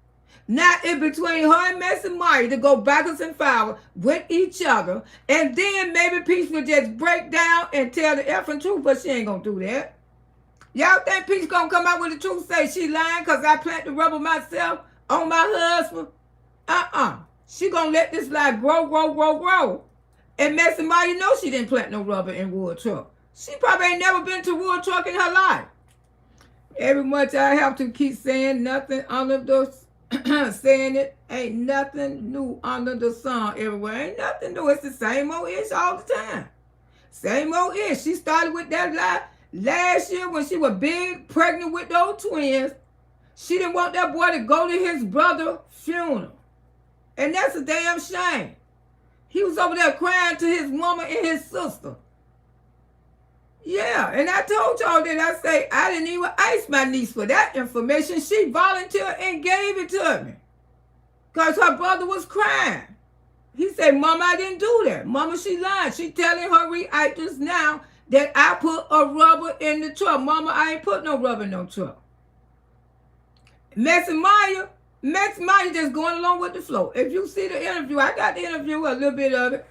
Now, in between her and Msqueenloretta to go backwards and forwards with each other, and then maybe Peach will just break down and tell the effing truth, but she ain't gonna do that. Y'all think Peach gonna come out with the truth, say she lying because I plant the rubber myself on my husband? She gonna let this lie grow. And Msqueenloretta know she didn't plant no rubber in Wood Truck. She probably ain't never been to Wood Truck in her life. Every much I have to keep saying nothing under the saying it, ain't nothing new under the sun everywhere. Ain't nothing new. It's the same old ish all the time. Same old ish. She started with that lie last year when she was big, pregnant with those twins. She didn't want that boy to go to his brother's funeral. And that's a damn shame. He was over there crying to his mama and his sister. Yeah, and I told y'all that. I say I didn't even ask my niece for that information. She volunteered and gave it to me because her brother was crying. He said, Mama, I didn't do that. Mama, she lied. She telling her reactors now that I put a rubber in the truck. Mama, I ain't put no rubber in no truck. Msqueenloretta just going along with the flow. If you see the interview, I got the interview, a little bit of it.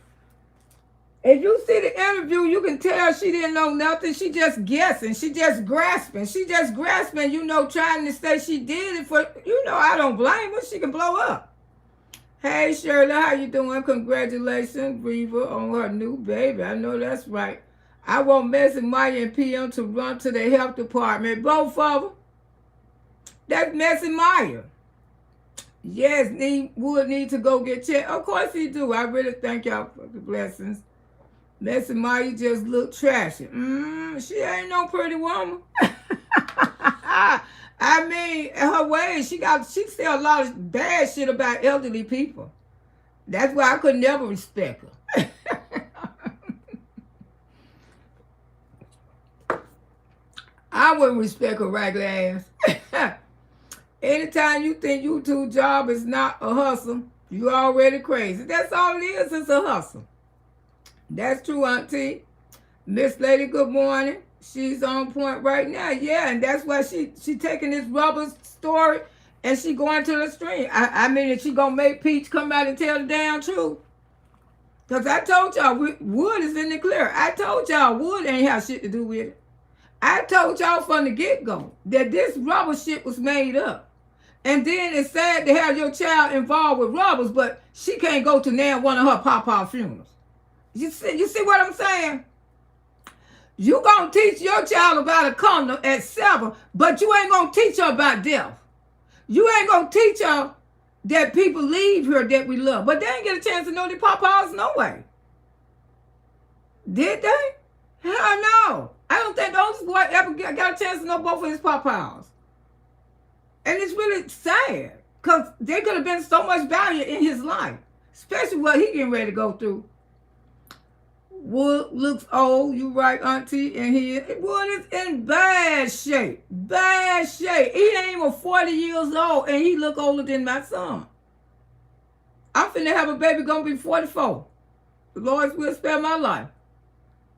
If you see the interview, you can tell she didn't know nothing. She just guessing. She just grasping. Trying to say she did it for, I don't blame her. She can blow up. Hey, Shirley, how you doing? Congratulations, Reva, on her new baby. I know that's right. I want Msqueenloretta and PM to run to the health department. Both of them. That's Msqueenloretta. Yes, would need to go get checked. Of course he do. I really thank y'all for the blessings. Messy Ma, you just look trashy. She ain't no pretty woman. I mean, in her way, she say a lot of bad shit about elderly people. That's why I could never respect her. I wouldn't respect her regular ass. Anytime you think YouTube job is not a hustle, you already crazy. That's all it is. It's a hustle. That's true, Auntie. Miss Lady, good morning. She's on point right now. Yeah, and that's why she taking this rubber story and she going to the stream. I mean, is she going to make Peach come out and tell the damn truth? Because I told y'all, wood is in the clear. I told y'all wood ain't have shit to do with it. I told y'all from the get-go that this rubber shit was made up. And then it's sad to have your child involved with robbers, but she can't go to now one of her papa funerals. You see what I'm saying? You gonna teach your child about a condo at 7, but you ain't gonna teach her about death. You ain't gonna teach her that people leave here that we love. But they ain't get a chance to know their papas no way. Did they? Hell no. I don't think the oldest boy ever got a chance to know both of his papas. And it's really sad, because there could have been so much value in his life, especially what he getting ready to go through. Wood looks old, you right, Auntie, and Wood is in bad shape. Bad shape. He ain't even 40 years old, and he look older than my son. I'm finna have a baby gonna be 44. The Lord will spare my life.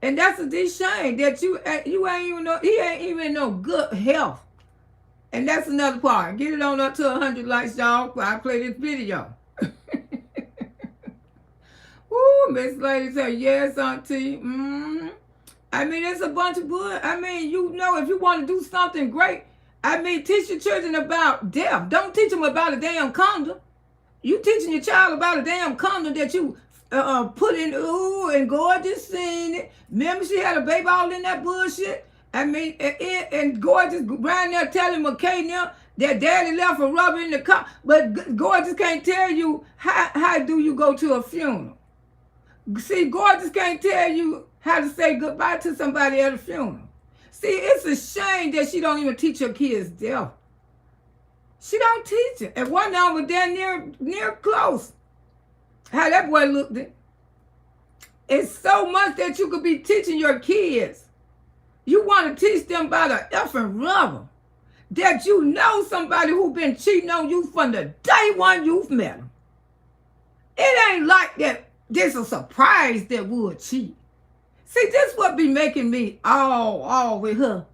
And that's a deep shame that you ain't even know, he ain't even no good health. And that's another part. Get it on up to 100 likes, y'all, while I play this video. Woo, Miss Lady said, yes, Auntie. I mean, it's a bunch of good. I mean, you know, if you want to do something great, I mean, teach your children about death. Don't teach them about a damn condom. You teaching your child about a damn condom that you put in, ooh, and gorgeous seen it. Remember she had a baby all in that bullshit? I mean, and Gorgeous around there telling McKay now that daddy left a rubber in the car. But Gorgeous can't tell you how do you go to a funeral. See, Gorgeous can't tell you how to say goodbye to somebody at a funeral. See, it's a shame that she don't even teach her kids death. She don't teach it. And one night was down near close. How that boy looked at. It's so much that you could be teaching your kids. You want to teach them about an effing rubber. That you know somebody who been cheating on you from the day one you've met them. It ain't like that. This a surprise that would cheat. See, this what be making me all with her.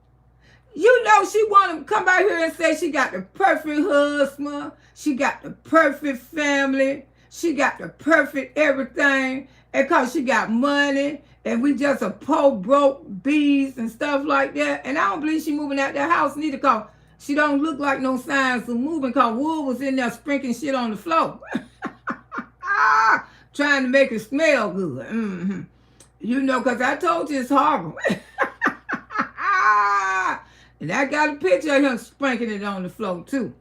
You know she want to come out here and say she got the perfect husband. She got the perfect family. She got the perfect everything. And because she got money. And we just a poor, broke bees and stuff like that. And I don't believe she moving out that house neither, because she don't look like no signs of moving, because Wood was in there sprinkling shit on the floor. Trying to make it smell good. You know, because I told you it's horrible. And I got a picture of him sprinkling it on the floor, too.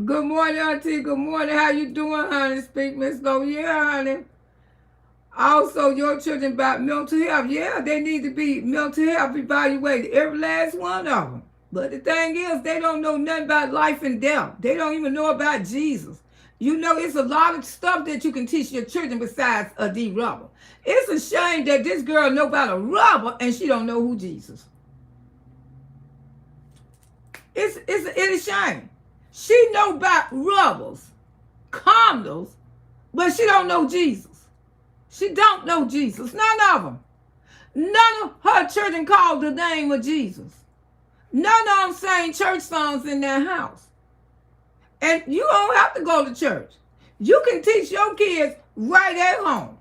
Good morning, Auntie. Good morning. How you doing, honey? Speak, Miss Lowe. Yeah, honey. Also, your children about mental health. Yeah, they need to be mental health evaluated. Every last one of them. But the thing is, they don't know nothing about life and death. They don't even know about Jesus. You know, it's a lot of stuff that you can teach your children besides a D-rubber. It's a shame that this girl know about a rubber and she don't know who Jesus. It's a shame. She know about rubbers, condoms, but she don't know Jesus. She don't know Jesus. None of them. None of her children called the name of Jesus. None of them sang church songs in their house. And you don't have to go to church. You can teach your kids right at home.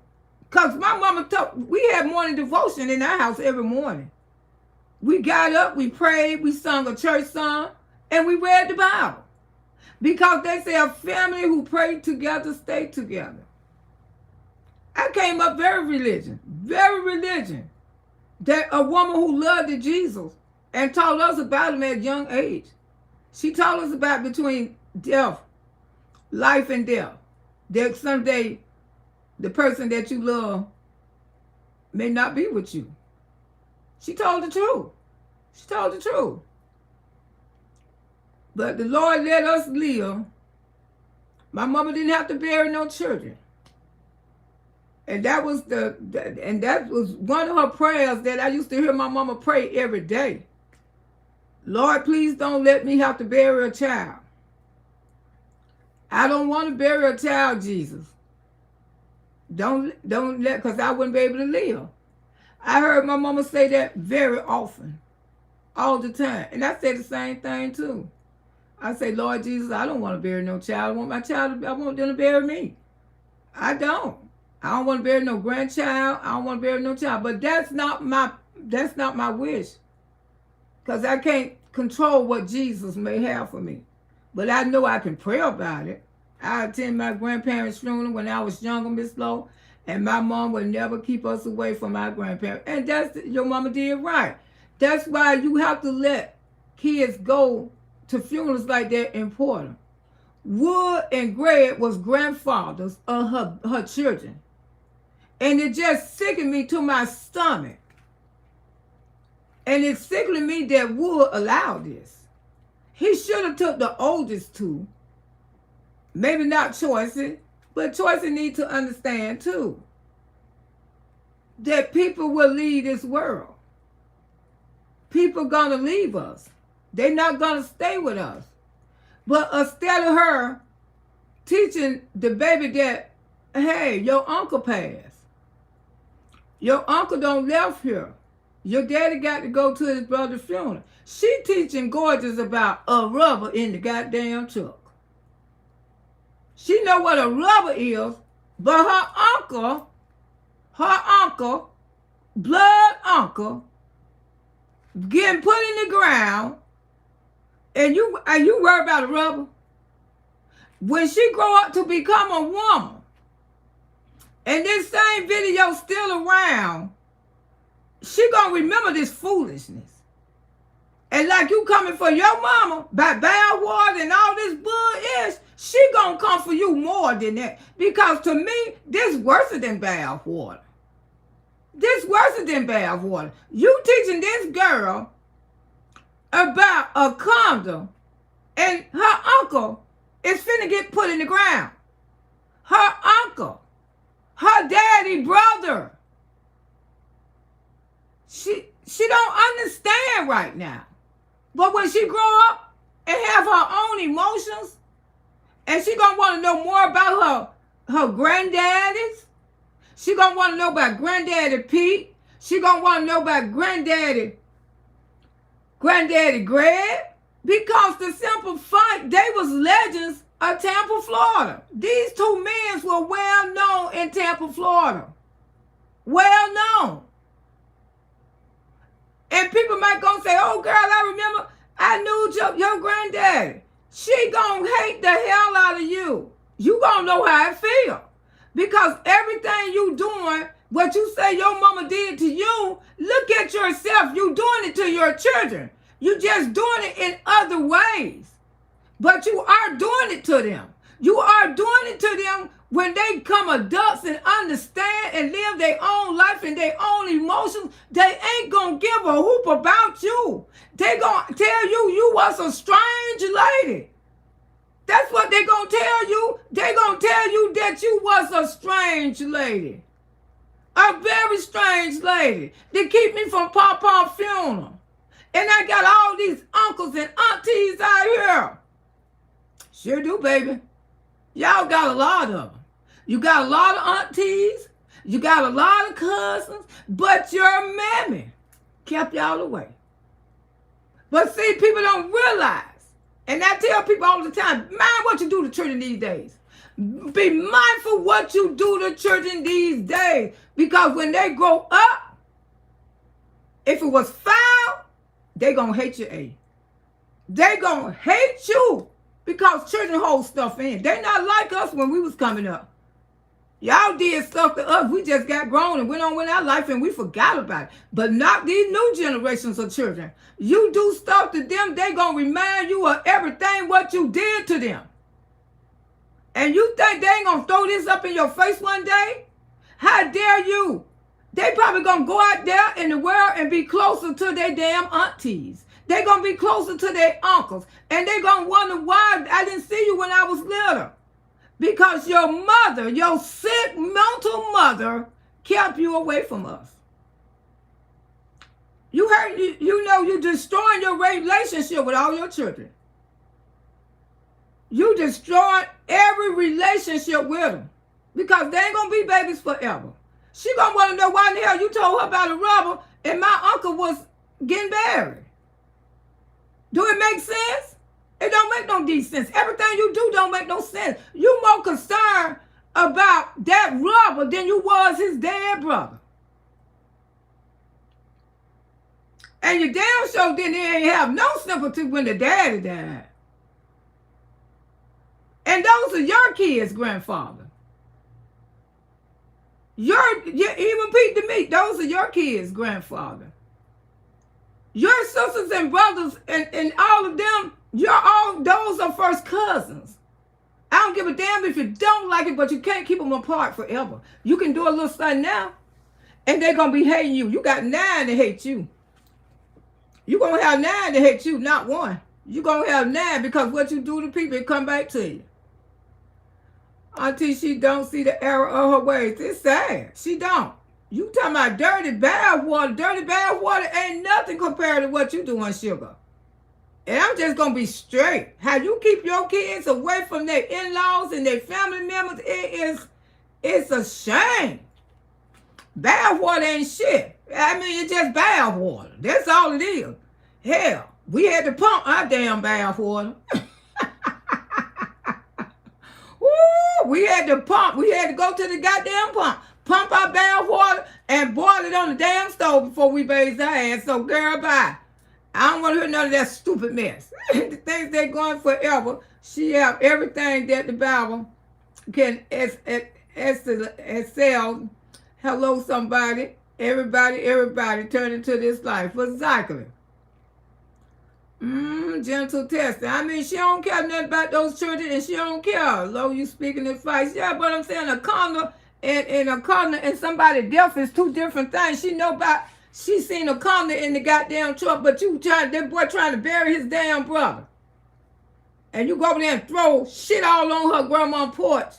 Because my mama we had morning devotion in our house every morning. We got up, we prayed, we sung a church song, and we read the Bible. Because they say a family who pray together stay together. I came up very religion. That a woman who loved Jesus and taught us about him at a young age. She taught us about between death, life and death. That someday the person that you love may not be with you. She told the truth. She told the truth. But the Lord let us live. My mama didn't have to bury no children. And that was one of her prayers that I used to hear my mama pray every day. Lord, please don't let me have to bury a child. I don't want to bury a child, Jesus. Don't let, because I wouldn't be able to live. I heard my mama say that very often, all the time. And I say the same thing too. I say, Lord Jesus, I don't want to bury no child. I want them to bury me. I don't want to bury no grandchild. I don't want to bury no child. But that's not my wish. Because I can't control what Jesus may have for me. But I know I can pray about it. I attended my grandparents' funeral when I was younger, Miss Lowe, and my mom would never keep us away from our grandparents. And your mama did right. That's why you have to let kids go to funerals like that important. Wood and Greg was grandfathers of her children. And it just sickened me to my stomach. And it sickened me that Wood allowed this. He should have took the oldest two. Maybe not Choicy, but Choicy need to understand too that people will leave this world. People gonna leave us. They're not gonna stay with us. But instead of her teaching the baby that, hey, your uncle passed. Your uncle don't left here. Your daddy got to go to his brother's funeral. She teaching Gorgeous about a rubber in the goddamn truck. She know what a rubber is, but her uncle, blood uncle, getting put in the ground, and you worry about a rubber? When she grow up to become a woman, and this same video still around, she gonna remember this foolishness. And like you coming for your mama by bad water and all this bull-ish, she gonna come for you more than that. Because to me, this worse than bad water. This worse than bad water. You teaching this girl about a condo, and her uncle is finna get put in the ground. Her uncle, her daddy brother. She don't understand right now. But when she grow up and have her own emotions, and she gonna want to know more about her granddaddies, she gonna want to know about Granddaddy Pete, she gonna want to know about Granddaddy Greg, because the simple fact, they was legends of Tampa, Florida. These two men were well known in Tampa, Florida. Well known. And people might go say, oh, girl, I remember I knew your granddaddy. She gonna hate the hell out of you. You gonna know how it feel. Because everything you doing, what you say your mama did to you, look at yourself. You doing it to your children. You just doing it in other ways. But you are doing it to them. You are doing it to them when they come adults and understand and live their own life and their own emotions. They ain't gonna give a hoop about you. They gonna tell you was a strange lady. That's what they gonna tell you. They gonna tell you that you was a strange lady. A very strange lady. They keep me from Papa's funeral. And I got all these uncles and aunties out here. Sure do, baby. Y'all got a lot of them. You got a lot of aunties. You got a lot of cousins. But your mammy kept y'all away. But see, people don't realize. And I tell people all the time, mind what you do to children these days. Be mindful what you do to children these days. Because when they grow up, if it was foul, they gonna hate you, A. They gonna hate you. Because children hold stuff in. They not like us when we was coming up. Y'all did stuff to us. We just got grown and went on with our life and we forgot about it. But not these new generations of children. You do stuff to them, they gonna remind you of everything what you did to them. And you think they ain't gonna throw this up in your face one day? How dare you They probably going to go out there in the world and be closer to their damn aunties. They're going to be closer to their uncles. And they're going to wonder why I didn't see you when I was little. Because your mother, your sick mental mother, kept you away from us. You heard, you know you're destroying your relationship with all your children. You destroying every relationship with them. Because they ain't going to be babies forever. She going to want to know why in the hell you told her about a rubber and my uncle was getting married. Do it make sense? It don't make no decent sense. Everything you do don't make no sense. You more concerned about that rubber than you was his dead brother. And you damn sure didn't even have no sympathy when the daddy died. And those are your kids' grandfather. Even Pete to me, those are your kids' grandfather. Your sisters and brothers and all of them, those are first cousins. I don't give a damn if you don't like it, but you can't keep them apart forever. You can do a little something now, and they're going to be hating you. You got 9 to hate you. You're going to have 9 to hate you, not 1. You're going to have 9 because what you do to people, it come back to you. Auntie, she don't see the error of her ways. It's sad. She don't. You talking about dirty bad water. Dirty bad water ain't nothing compared to what you doing, sugar. And I'm just going to be straight. How you keep your kids away from their in-laws and their family members, it's a shame. Bad water ain't shit. I mean, it's just bad water. That's all it is. Hell, we had to pump our damn bad water. Woo, we had to pump. We had to go to the goddamn pump our bath water and boil it on the damn stove before we bathe our ass. So, girl, bye. I don't want to hear none of that stupid mess. The things they're going forever. She have everything that the Bible can excel. Hello, somebody. Everybody turn into this life. Exactly. Gentle testing. I mean, she don't care nothing about those children, and she don't care. Lo, you speaking in fights. Yeah, but I'm saying a condo and somebody deaf is 2 different things. She seen a condo in the goddamn truck, but that boy trying to bury his damn brother. And you go over there and throw shit all on her grandma's porch,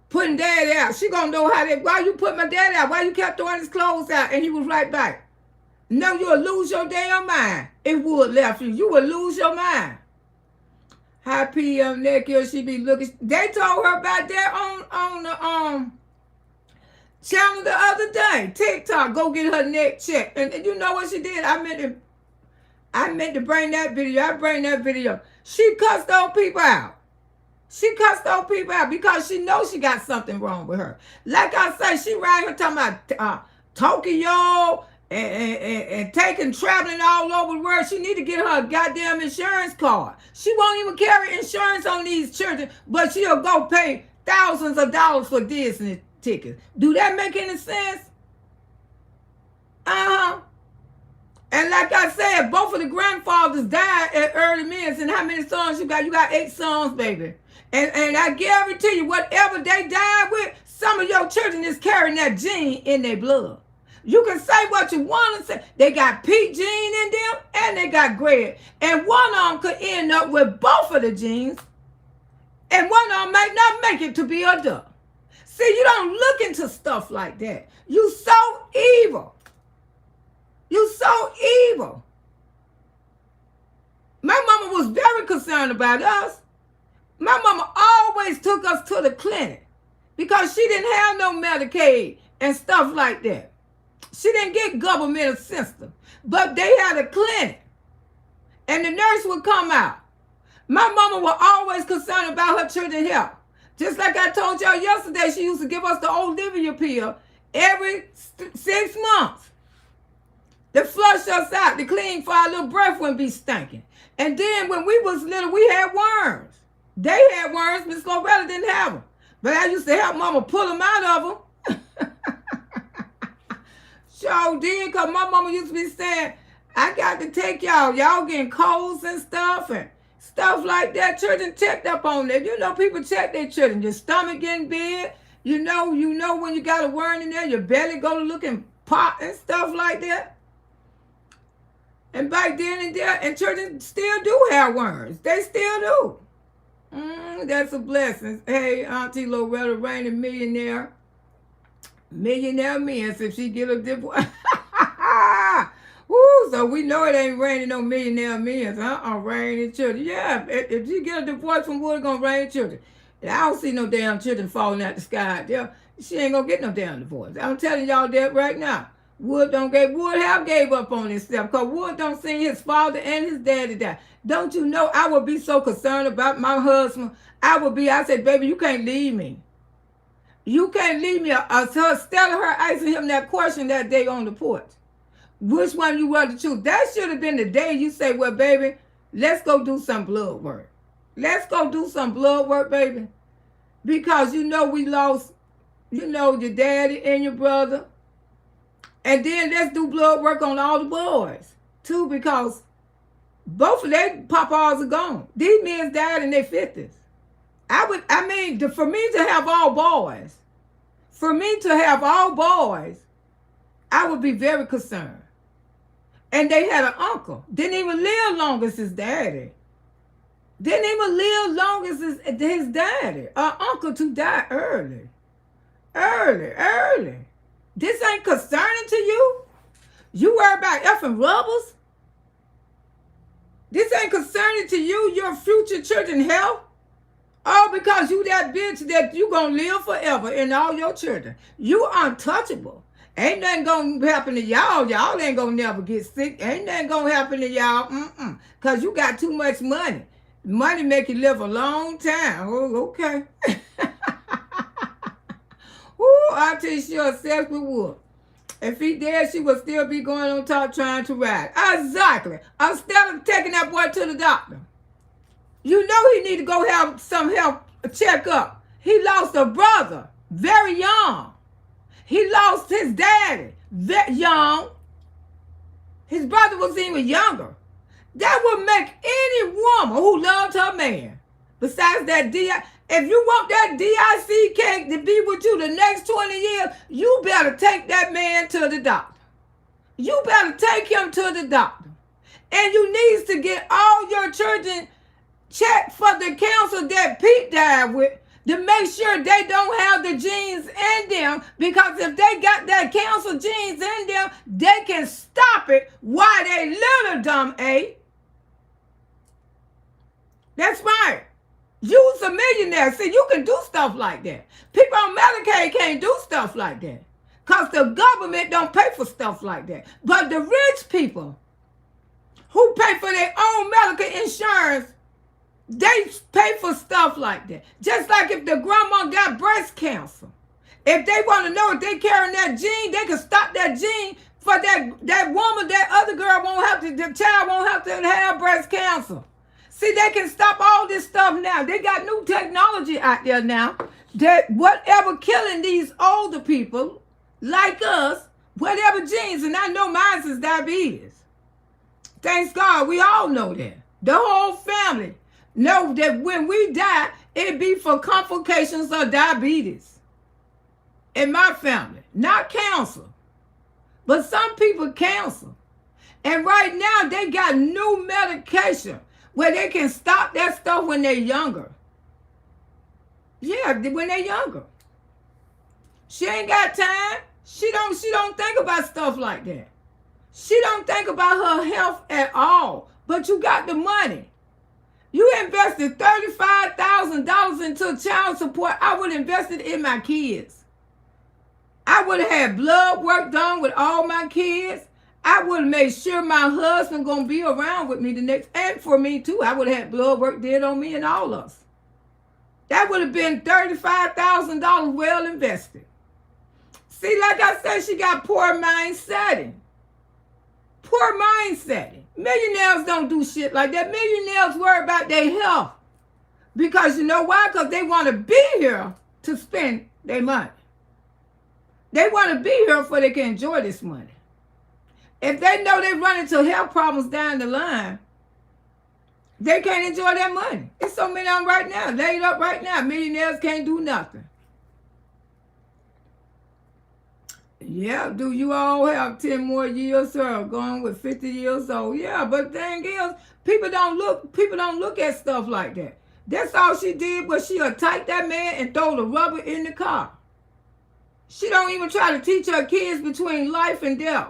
putting daddy out. She gonna know why you put my daddy out? Why you kept throwing his clothes out? And he was right back. No, you'll lose your damn mind. It would left you. You would lose your mind. High PM neck here, she be looking. They told her about that on the channel the other day. TikTok, go get her neck checked. And you know what she did? I meant to bring that video. I bring that video. She cussed those people out. She cussed those people out because she knows she got something wrong with her. Like I say, she right here talking about Tokyo and traveling all over the world. She need to get her a goddamn insurance card. She won't even carry insurance on these children, but she'll go pay thousands of dollars for Disney tickets. Do that make any sense? And like I said, both of the grandfathers died at early years. And how many sons you got? You got 8 sons, baby. And I guarantee you, whatever they died with, some of your children is carrying that gene in their blood. You can say what you want to say. They got Pete gene in them, and they got Greg. And one of them could end up with both of the genes, and one of them might not make it to be a duck. See, you don't look into stuff like that. You so evil. You so evil. My mama was very concerned about us. My mama always took us to the clinic because she didn't have no Medicaid and stuff like that. She didn't get government assistance, but they had a clinic, and the nurse would come out. My mama was always concerned about her children's health. Just like I told y'all yesterday, she used to give us the Olivia pill every 6 months to flush us out, to clean for our little breath wouldn't be stinking. And then when we was little, we had worms. They had worms. Msqueenloretta didn't have them. But I used to help mama pull them out of them. Sure did, because my mama used to be saying, I got to take y'all. Y'all getting colds and stuff like that. Children checked up on them. You know, people check their children. Your stomach getting big. You know when you got a worm in there, your belly go looking pot and stuff like that. And back then and churches still do have worms. They still do. That's a blessing. Hey, Auntie Loretta reigning millionaire men. So if she get a divorce. Woo, so we know it ain't raining no millionaire men. Raining children. Yeah, if she get a divorce from Wood, gonna rain children. And I don't see no damn children falling out the sky there. She ain't gonna get no damn divorce. I'm telling y'all that right now. Wood have gave up on himself because Wood don't see his father and his daddy die. Don't you know I would be so concerned about my husband? I said, baby, you can't leave me. You can't leave me. Stella her asking him that question that day on the porch. Which one you rather choose? That should have been the day you say, well, baby, let's go do some blood work. Let's go do some blood work, baby. Because you know we lost, your daddy and your brother. And then let's do blood work on all the boys, too, because both of their papas are gone. These men died in their 50s. For me to have all boys, I would be very concerned. And they had an uncle. Didn't even live long as his daddy. Didn't even live long as his daddy. An uncle to die early. Early. This ain't concerning to you? You worry about effing rubbers? This ain't concerning to you, your future children's health? Oh, because you that bitch that you gonna live forever in all your children. You untouchable. Ain't nothing gonna happen to y'all. Y'all ain't gonna never get sick. Ain't nothing gonna happen to y'all. Because you got too much money. Money make you live a long time. Oh, okay. Ooh, I tell you, she obsessed with Wood. If he dead, she would still be going on top trying to ride. Exactly. Instead of taking that boy to the doctor. You know he need to go have some health checkup. He lost a brother very young. He lost his daddy very young. His brother was even younger. That would make any woman who loved her man, besides that if you want that DIC cake to be with you the next 20 years, you better take that man to the doctor. You better take him to the doctor. And you need to get all your children checked for the cancer that Pete died with to make sure they don't have the genes in them, because if they got that cancer genes in them, they can stop it while they little dumb A. That's right. You's a millionaire. See, you can do stuff like that. People on Medicaid can't do stuff like that because the government don't pay for stuff like that. But the rich people who pay for their own medical insurance, they pay for stuff like that. Just like if the grandma got breast cancer. If they want to know if they carrying that gene, they can stop that gene for that woman, that other girl the child won't have to have breast cancer. See, they can stop all this stuff now. They got new technology out there now that whatever killing these older people like us, whatever genes, and I know mine is diabetes. Thanks God, we all know that. The whole family know that when we die, it be for complications of diabetes. In my family, not cancer, but some people cancer. And right now, they got new medication where they can stop that stuff when they're younger. Yeah, when they're younger. She ain't got time. She don't think about stuff like that. She don't think about her health at all. But you got the money. You invested $35,000 into child support. I would have invested in my kids. I would have had blood work done with all my kids. I would have made sure my husband going to be around with me the next, and for me too. I would have had blood work did on me and all of us. That would have been $35,000 well invested. See, like I said, she got poor mindsetting. Poor mindsetting. Millionaires don't do shit like that. Millionaires worry about their health. Because you know why? Because they want to be here to spend their money. They want to be here so they can enjoy this money. If they know they run into health problems down the line, they can't enjoy that money. It's so many of them right now, laid up right now. Millionaires can't do nothing. Yeah, do you all have 10 more years, sir? Going with 50 years old. Yeah, but the thing is, people don't look at stuff like that. That's all she did was she attacked that man and throw the rubber in the car. She don't even try to teach her kids between life and death.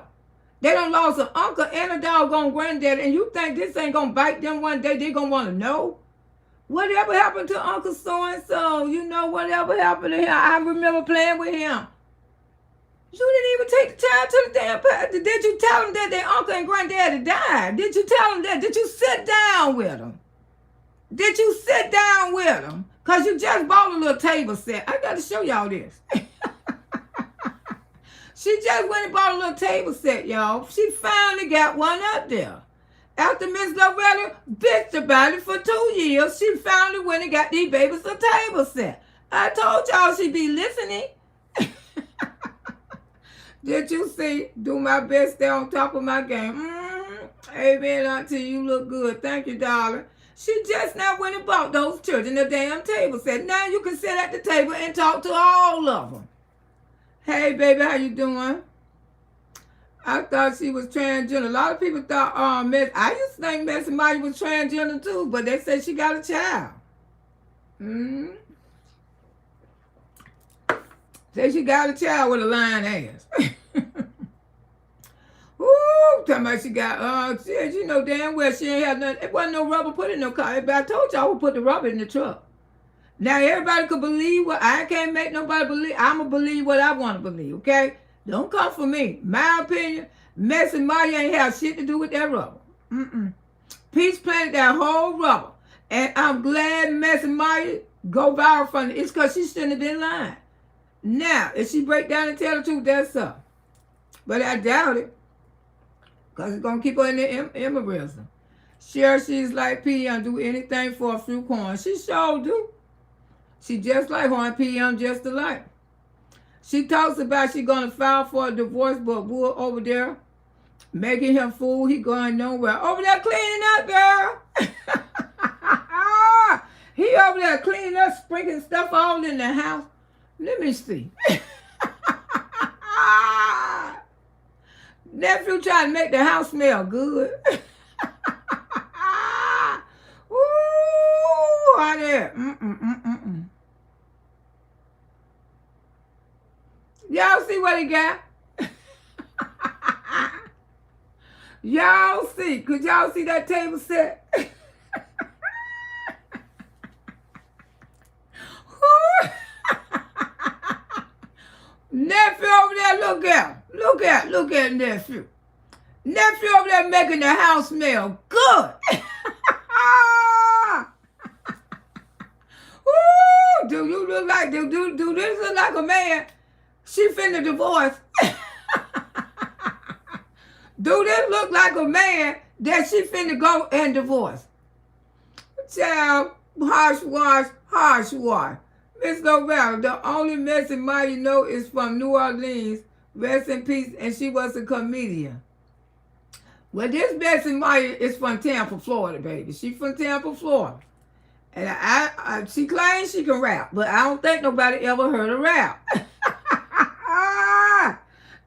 They done lost an uncle and a doggone granddad, and you think this ain't gonna bite them one day? They gonna wanna know? Whatever happened to Uncle so-and-so? You know, whatever happened to him? I remember playing with him. You didn't even take the time to the damn pastor. Did you tell them that their uncle and granddaddy died? Did you tell them that? Did you sit down with them? Did you sit down with them? Because you just bought a little table set. I got to show y'all this. She just went and bought a little table set, y'all. She finally got one up there. After Miss Loretta bitched about it for 2 years, she finally went and got these babies a table set. I told y'all she'd be listening. Did you see? Do my best, stay on top of my game. Amen, auntie, you look good. Thank you, darling. She just now went and bought those children a damn table set. Now you can sit at the table and talk to all of them. Hey, baby, how you doing? I thought she was transgender. A lot of people thought, I used to think Miss Maya was transgender too, but they said she got a child. Say she got a child with a lying ass. Ooh, talking about she got, shit, you know damn well she ain't had nothing. It wasn't no rubber put in no car. But I told y'all I would put the rubber in the truck. Now everybody could believe what, I can't make nobody believe. I'm going to believe what I want to believe, okay? Don't come for me. My opinion, Miss Maya ain't have shit to do with that rubber. Peace planted that whole rubber. And I'm glad Miss Maya go viral from it. It's because she shouldn't have been lying. Now, if she break down and tell the truth, that's up. But I doubt it. Because it's going to keep her in the embolism. Sure, she's like PM, do anything for a few coins. She sure do. She just like her and PM just alike. She talks about she going to file for a divorce, but Wood over there making him fool. He going nowhere. Over there cleaning up, girl. He over there cleaning up, sprinkling stuff all in the house. Let me see. Nephew trying to make the house smell good. Ooh, out there. Y'all see what he got? Y'all see? Could y'all see that table set? Nephew over there, look at nephew. Nephew over there making the house smell good. Ooh, do you look like, do this look like a man? She finna divorce. Do this look like a man that she finna go and divorce? Child, harsh wash. Miss Loretta, the only Miss Maya you know is from New Orleans. Rest in peace, and she was a comedian. Well, this Miss Maya is from Tampa, Florida, baby. She from Tampa, Florida. And she claims she can rap, but I don't think nobody ever heard her rap.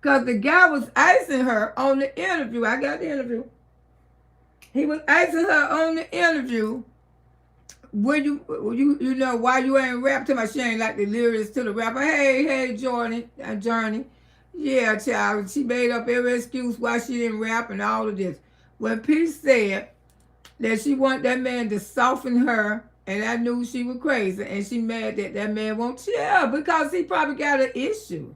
Because the guy was icing her on the interview. I got the interview. He was icing her on the interview. When you know why you ain't rap to my, she ain't like the lyrics to the rapper. Hey, Journey. Yeah, child. She made up every excuse why she didn't rap and all of this. When Peace said that she want that man to soften her, and I knew she was crazy, and she mad that man won't chill because he probably got an issue.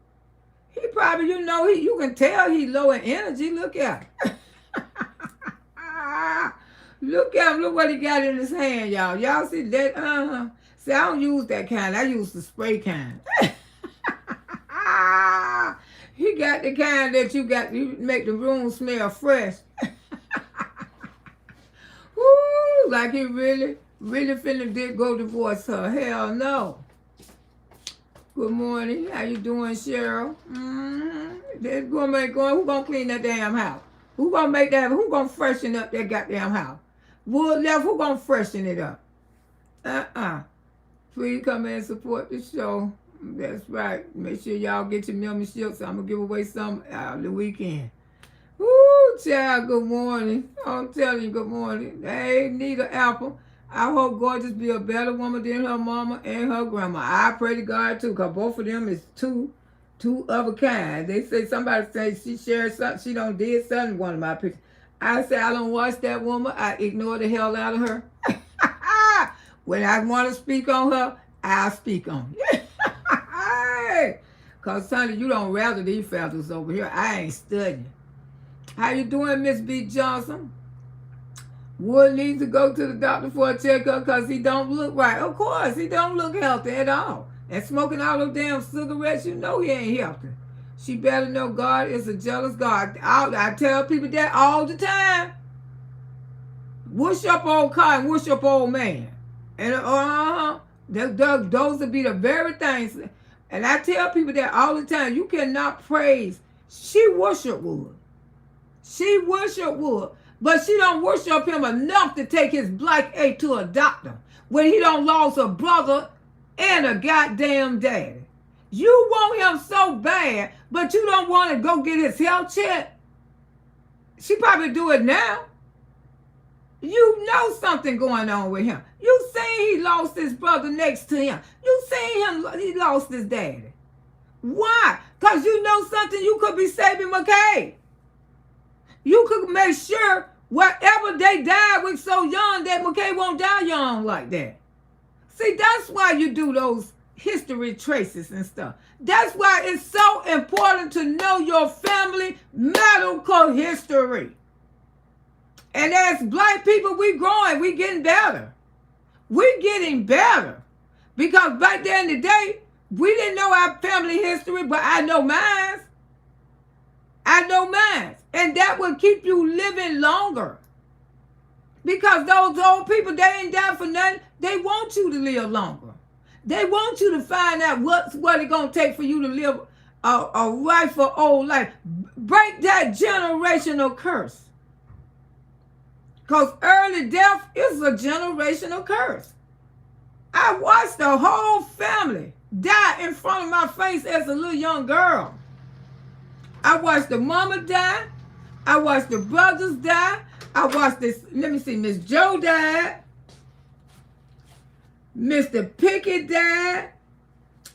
He probably, you can tell he low in energy. Look at him. Look at him. Look what he got in his hand, y'all. Y'all see that? See, I don't use that kind. I use the spray kind. He got the kind that you make the room smell fresh. Woo, like he really finna go divorce her. Hell no. Good morning. How you doing, Cheryl? Who gonna clean that damn house? Who gonna freshen up that goddamn house? Wood left, who gonna freshen it up? Please come in and support the show. That's right. Make sure y'all get your memberships. I'm gonna give away some the weekend. Woo, child, good morning. I'm telling you, good morning. Hey, Nita Apple. I hope Gorgeous be a better woman than her mama and her grandma. I pray to God too, because both of them is two of a kind. They say somebody say she shared something, she don't did something in one of my pictures. I say I don't watch that woman. I ignore the hell out of her. When I want to speak on her, I'll speak on it. Because, honey, you don't rather these feathers over here. I ain't studying. How you doing, Miss B. Johnson? Wood needs to go to the doctor for a checkup because he don't look right. Of course, he don't look healthy at all. And smoking all those damn cigarettes, you know he ain't healthy. She better know God is a jealous God. I tell people that all the time. What's up, old car, and what's up, old man? And those would be the very things. And I tell people that all the time. You cannot praise. She worship Wood. She worship Wood. But she don't worship him enough to take his black A to a doctor when he don't lost a brother and a goddamn daddy. You want him so bad, but you don't want to go get his health check. She probably do it now. You know something going on with him. You seen he lost his brother next to him. You seen him, he lost his daddy. Why? Because you know something, you could be saving McKay. You could make sure whatever they died with so young that McKay won't die young like that. See, that's why you do those history traces and stuff. That's why it's so important to know your family medical history. And as black people, we growing, we getting better. We getting better. Because back then in the day, we didn't know our family history, but I know mine. I know mine. And that will keep you living longer. Because those old people, they ain't died for nothing. They want you to live longer. They want you to find out what it's going to take for you to live a rightful old life. Break that generational curse. Because early death is a generational curse. I watched the whole family die in front of my face as a little young girl. I watched the mama die. I watched the brothers die. I watched this, let me see, Miss Joe died. Mr. Pickett died.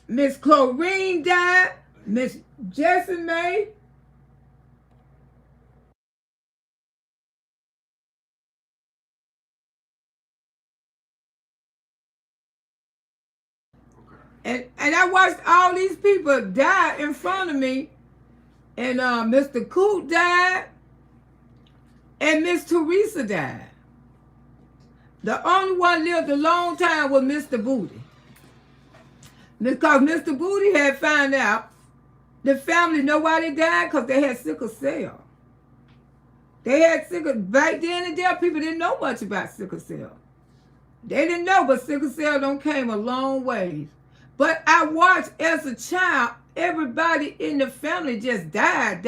Miss Chlorine died. Miss Jessie May. And I watched all these people die in front of me. And Mr. Coot died. And Miss Teresa died. The only one lived a long time was Mr. Booty. Because Mr. Booty had found out the family know why they died, because they had sickle cell. They had sickle, back then and there, people didn't know much about sickle cell. They didn't know, but sickle cell don't came a long ways. But I watched as a child, everybody in the family just died.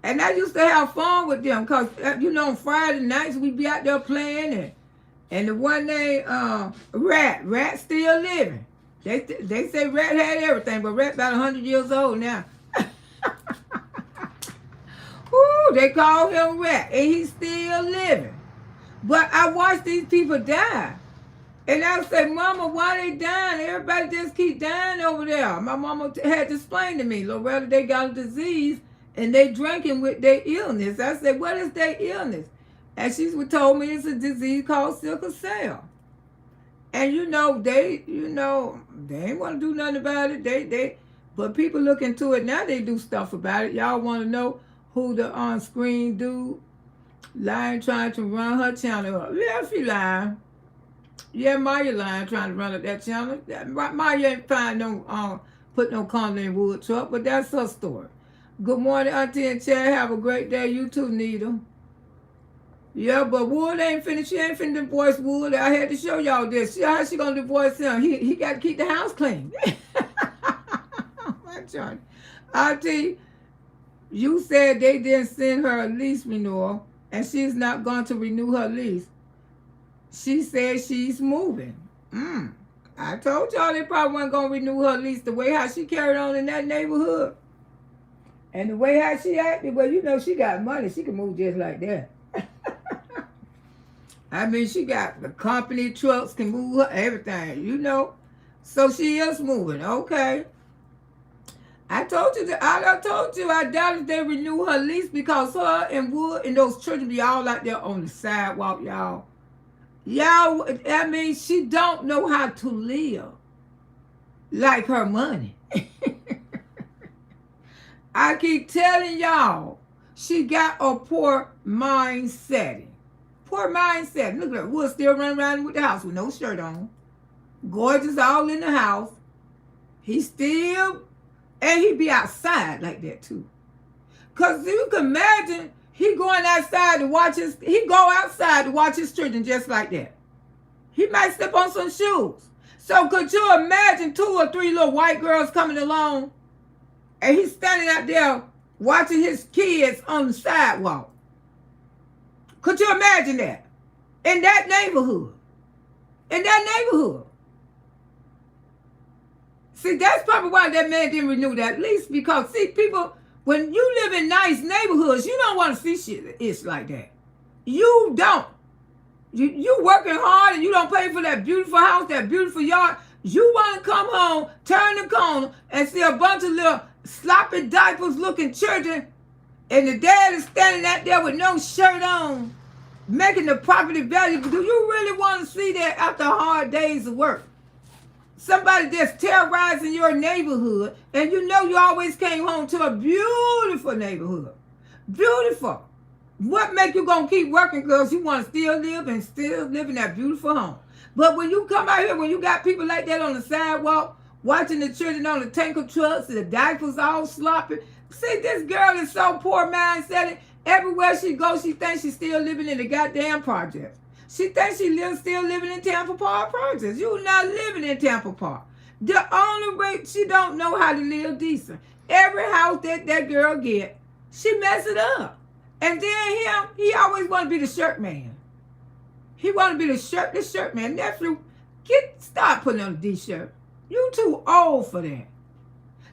And I used to have fun with them because, you know, on Friday nights we'd be out there playing. And the one named Rat still living. They say Rat had everything, but Rat about 100 years old now. Ooh, they call him Rat, and he's still living. But I watched these people die. And I would say, Mama, why they dying? Everybody just keep dying over there. My mama had to explain to me, Loretta, they got a disease and they drinking with their illness. I said, what is their illness? And she told me it's a disease called sickle cell. And they ain't want to do nothing about it. But people look into it now, they do stuff about it. Y'all want to know who the on-screen dude lying trying to run her channel up? Yeah, she lying. Yeah, Maya lying trying to run up that channel. Maya ain't put no condo in wood truck, but that's her story. Good morning, Auntie and Chad. Have a great day. You too, Nita. Yeah, but Wood ain't finished. She ain't finna divorce Wood. I had to show y'all this. See how she gonna divorce him? He got to keep the house clean. Auntie, you said they didn't send her a lease renewal, and she's not going to renew her lease. She said she's moving. I told y'all they probably wasn't going to renew her lease the way how she carried on in that neighborhood. And the way how she acted, well, you know, she got money. She can move just like that. I mean, she got the company trucks can move her, everything, you know. So she is moving, okay. I told you, I doubt if they renew her lease because her and Wood and those children be all out there on the sidewalk, y'all. Y'all, I mean, she don't know how to live like her money. I keep telling y'all, she got a poor mindset. Poor mindset. Look at her. Wood still running around with the house with no shirt on. Gorgeous all in the house. He still, and he be outside like that too. Because you can imagine, he going outside to watch he go outside to watch his children just like that. He might step on some shoes. So could you imagine 2 or 3 little white girls coming along and he's standing out there watching his kids on the sidewalk? Could you imagine that? In that neighborhood. In that neighborhood. See, that's probably why that man didn't renew that lease. Because, see, people, when you live in nice neighborhoods, you don't want to see shit it's like that. You don't. You working hard and you don't pay for that beautiful house, that beautiful yard. You want to come home, turn the corner, and see a bunch of little sloppy diapers looking children, and the dad is standing out there with no shirt on, making the property value. Do you really want to see that after hard days of work? Somebody that's terrorizing your neighborhood, and you know you always came home to a beautiful neighborhood. Beautiful. What make you gonna keep working? Because you want to still live in that beautiful home. But when you come out here, when you got people like that on the sidewalk, watching the children on the tanker trucks, and the diapers all sloppy. See, this girl is so poor mindset. Everywhere she goes, she thinks she's still living in the goddamn project. She thinks still living in Tampa Park projects. You're not living in Tampa Park. The only way she don't know how to live decent. Every house that girl get, she mess it up. And then he always want to be the shirt man. He want to be the shirt man. Nephew, stop putting on a D-shirt. You too old for that.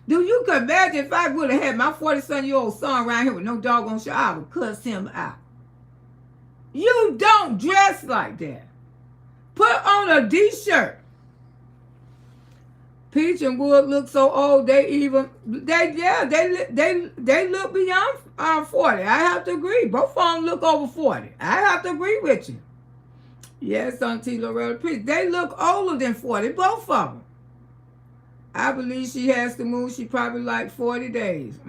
Do you can imagine if I would have had my 47-year-old son around here with no doggone shirt, I would cuss him out. You don't dress like that. Put on a D-shirt. Peach and Wood look so old, they look beyond 40. I have to agree. Both of them look over 40. I have to agree with you. Yes, Auntie Loretta, Peach. They look older than 40, both of them. I believe she has to move. She probably like 40 days.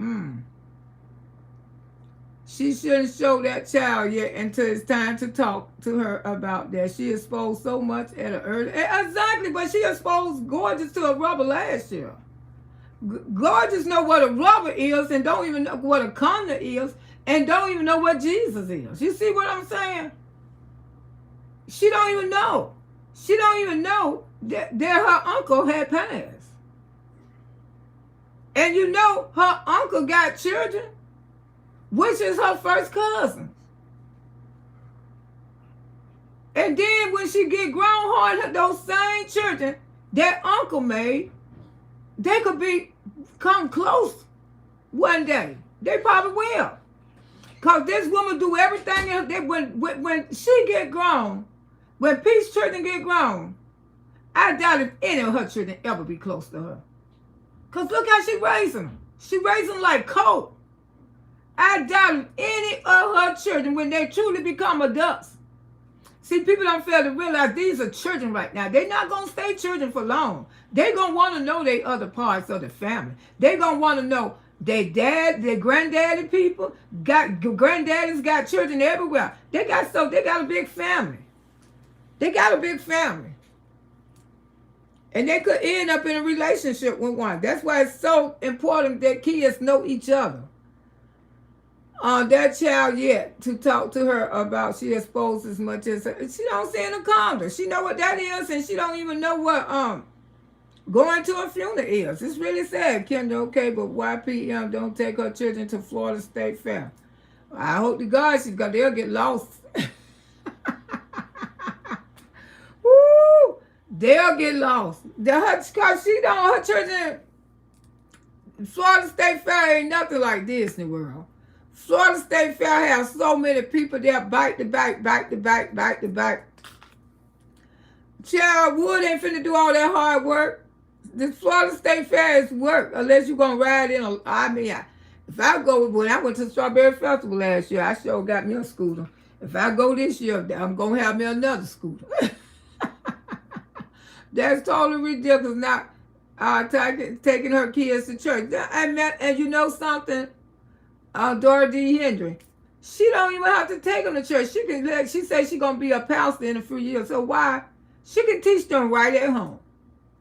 She shouldn't show that child yet until it's time to talk to her about that. She exposed so much at an early... Exactly, but she exposed Gorgeous to a rubber last year. Gorgeous know what a rubber is and don't even know what a condo is and don't even know what Jesus is. You see what I'm saying? She don't even know. She don't even know that her uncle had passed. And you know her uncle got children, which is her first cousin. And then when she get grown, those same children that uncle made, they could come close one day. They probably will. Because this woman do everything else. When she get grown, when Peace children get grown, I doubt if any of her children ever be close to her. Because look how she raising them. She raising them like coke. I doubt if any of her children, when they truly become adults. See, people don't fail to realize these are children right now. They're not going to stay children for long. They're going to want to know their other parts of the family. They're going to want to know their dad, their granddaddy people, granddaddies got children everywhere. They got a big family. They got a big family. And they could end up in a relationship with one. That's why it's so important that kids know each other. That child yet to talk to her about she exposed as much as her. She don't see in a condo. She know what that is, and she don't even know what going to a funeral is. It's really sad, Kendra. Okay, but YPM don't take her children to Florida State Fair. I hope to God they'll get lost. Woo! They'll get lost. Cause she don't, her church in Florida State Fair ain't nothing like this in the world. Florida State Fair has so many people there, bike to bike, bike to bike, bike to bike. Child, Wood ain't finna do all that hard work. The Florida State Fair is work, unless you're gonna ride in a, if I go, when I went to the Strawberry Festival last year, I sure got me a scooter. If I go this year, I'm gonna have me another scooter. That's totally ridiculous. Not taking her kids to church. And you know something? Dora D. Hendry, she don't even have to take them to church. She says she's gonna be a pastor in a few years. So why? She can teach them right at home.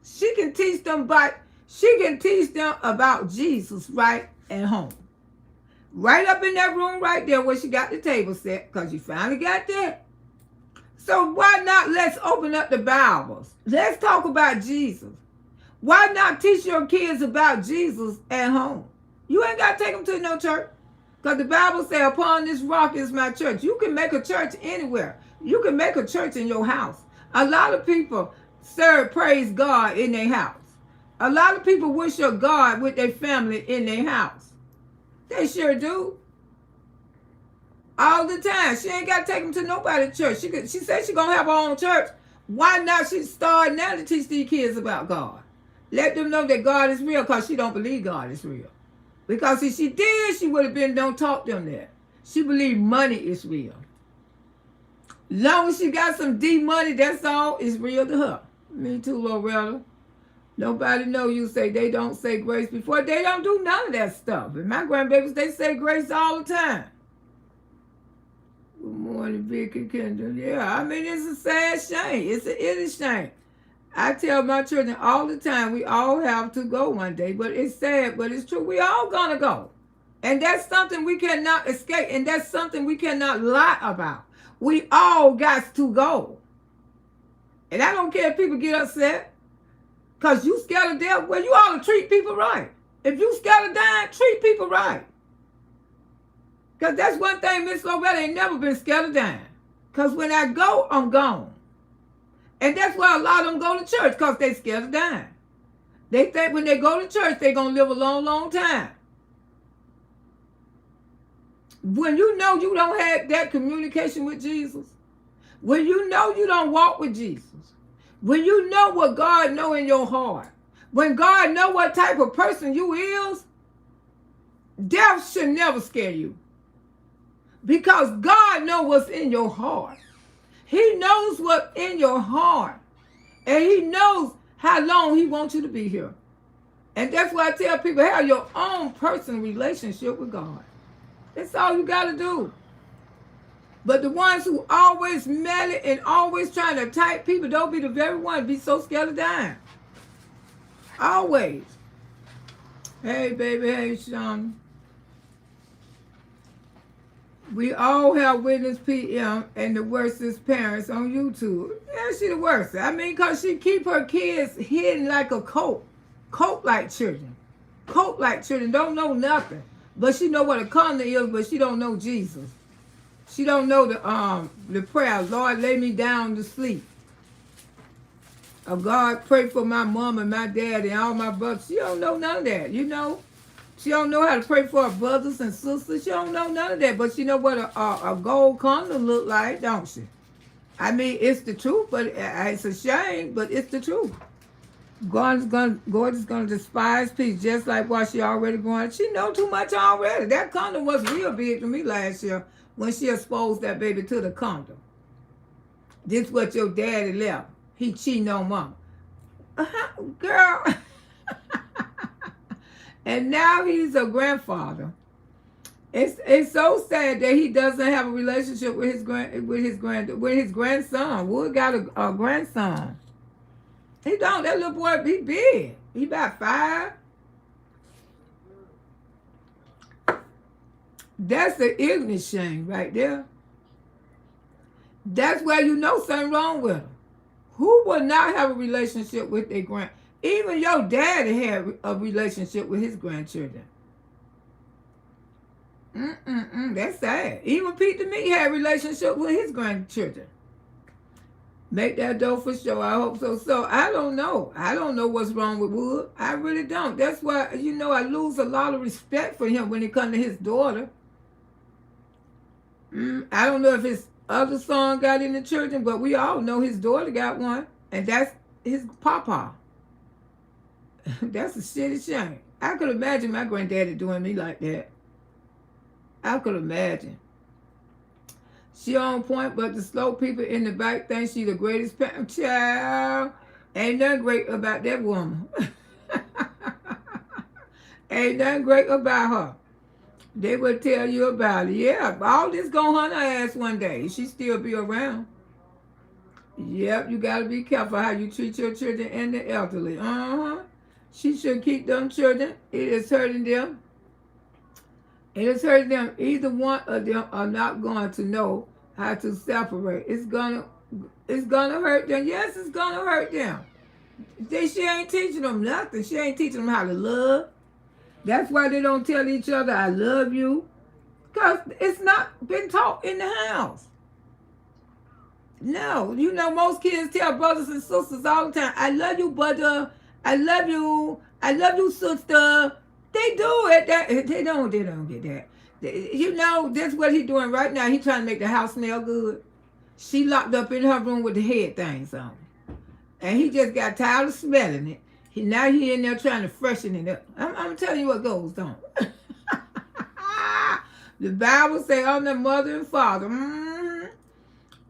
She can teach them about Jesus right at home. Right up in that room right there where she got the table set, because you finally got that. So why not let's open up the Bibles? Let's talk about Jesus. Why not teach your kids about Jesus at home? You ain't got to take them to no church. Because the Bible says, upon this rock is my church. You can make a church anywhere. You can make a church in your house. A lot of people praise God in their house. A lot of people worship God with their family in their house. They sure do. All the time. She ain't got to take them to nobody's church. She said she's going to have her own church. Why not she start now to teach these kids about God? Let them know that God is real, because she don't believe God is real. Because if she did, she would have been, don't talk them that. She believe money is real. Long as she got some D money, that's all is real to her. Me too, Loretta. Nobody know you say they don't say grace before. They don't do none of that stuff. And my grandbabies, they say grace all the time. Good morning, Vicky Kendall. Yeah, I mean, it's a sad shame. It is shame. I tell my children all the time, we all have to go one day. But it's sad, but it's true. We all gonna go. And that's something we cannot escape. And that's something we cannot lie about. We all got to go. And I don't care if people get upset. Because you scared of death. Well, you ought to treat people right. If you scared of dying, treat people right. Because that's one thing Miss Loretta ain't never been scared of dying. Because when I go, I'm gone. And that's why a lot of them go to church, because they scared of dying. They think when they go to church, they're going to live a long, long time. When you know you don't have that communication with Jesus, when you know you don't walk with Jesus, when you know what God know in your heart, when God know what type of person you is, death should never scare you. Because God knows what's in your heart. He knows what's in your heart. And he knows how long he wants you to be here. And that's why I tell people, have your own personal relationship with God. That's all you got to do. But the ones who always meddle and always trying to attack people, don't be the very one be so scared of dying. Always. Hey, baby. Hey, Sean. We all have witness PM and the worstest parents on YouTube. Yeah, she the worst. I mean, because she keep her kids hidden like a coat. Coat-like children. Coat-like children. Don't know nothing. But she know what a condo is, but she don't know Jesus. She don't know the prayer, Lord, lay me down to sleep. Or God, pray for my mom and my dad and all my brothers. She don't know none of that, you know. She don't know how to pray for her brothers and sisters. She don't know none of that. But she know what a gold condo look like, don't she? I mean, it's the truth, but it's a shame, but it's the truth. God is going to despise peace just like what she already going. She know too much already. That condo was real big to me last year when she exposed that baby to the condo. This what your daddy left. He cheating on mama. Girl. And now he's a grandfather. It's so sad that he doesn't have a relationship with his grandson. Wood got a grandson. He don't. That little boy, he big. He about 5. That's the ignorant shame right there. That's where you know something wrong with them. Who would not have a relationship with their even your daddy had a relationship with his grandchildren. That's sad. Even Pete the Meat had a relationship with his grandchildren. Make that dough for sure. I hope so. So I don't know. I don't know what's wrong with Wood. I really don't. That's why, I lose a lot of respect for him when it comes to his daughter. I don't know if his other son got into children, but we all know his daughter got one. And that's his papa. That's a shitty shame. I could imagine my granddaddy doing me like that. I could imagine. She on point, but the slow people in the back think she the greatest child. Ain't nothing great about that woman. Ain't nothing great about her. They will tell you about it. Yeah, all this gonna hunt her ass one day. She still be around. Yep, you gotta be careful how you treat your children and the elderly. She should keep them children. It is hurting them. It is hurting them. Either one of them are not going to know how to separate. It's gonna hurt them. Yes, it's gonna hurt them. She ain't teaching them nothing. She ain't teaching them how to love. That's why they don't tell each other, I love you. Because it's not been taught in the house. No, most kids tell brothers and sisters all the time, I love you, brother. I love you. I love you, sister. They do it. They don't get that. That's what he's doing right now. He trying to make the house smell good. She locked up in her room with the head things on. And he just got tired of smelling it. Now he in there trying to freshen it up. I'm telling you what goes on. The Bible say, I'm the mother and father.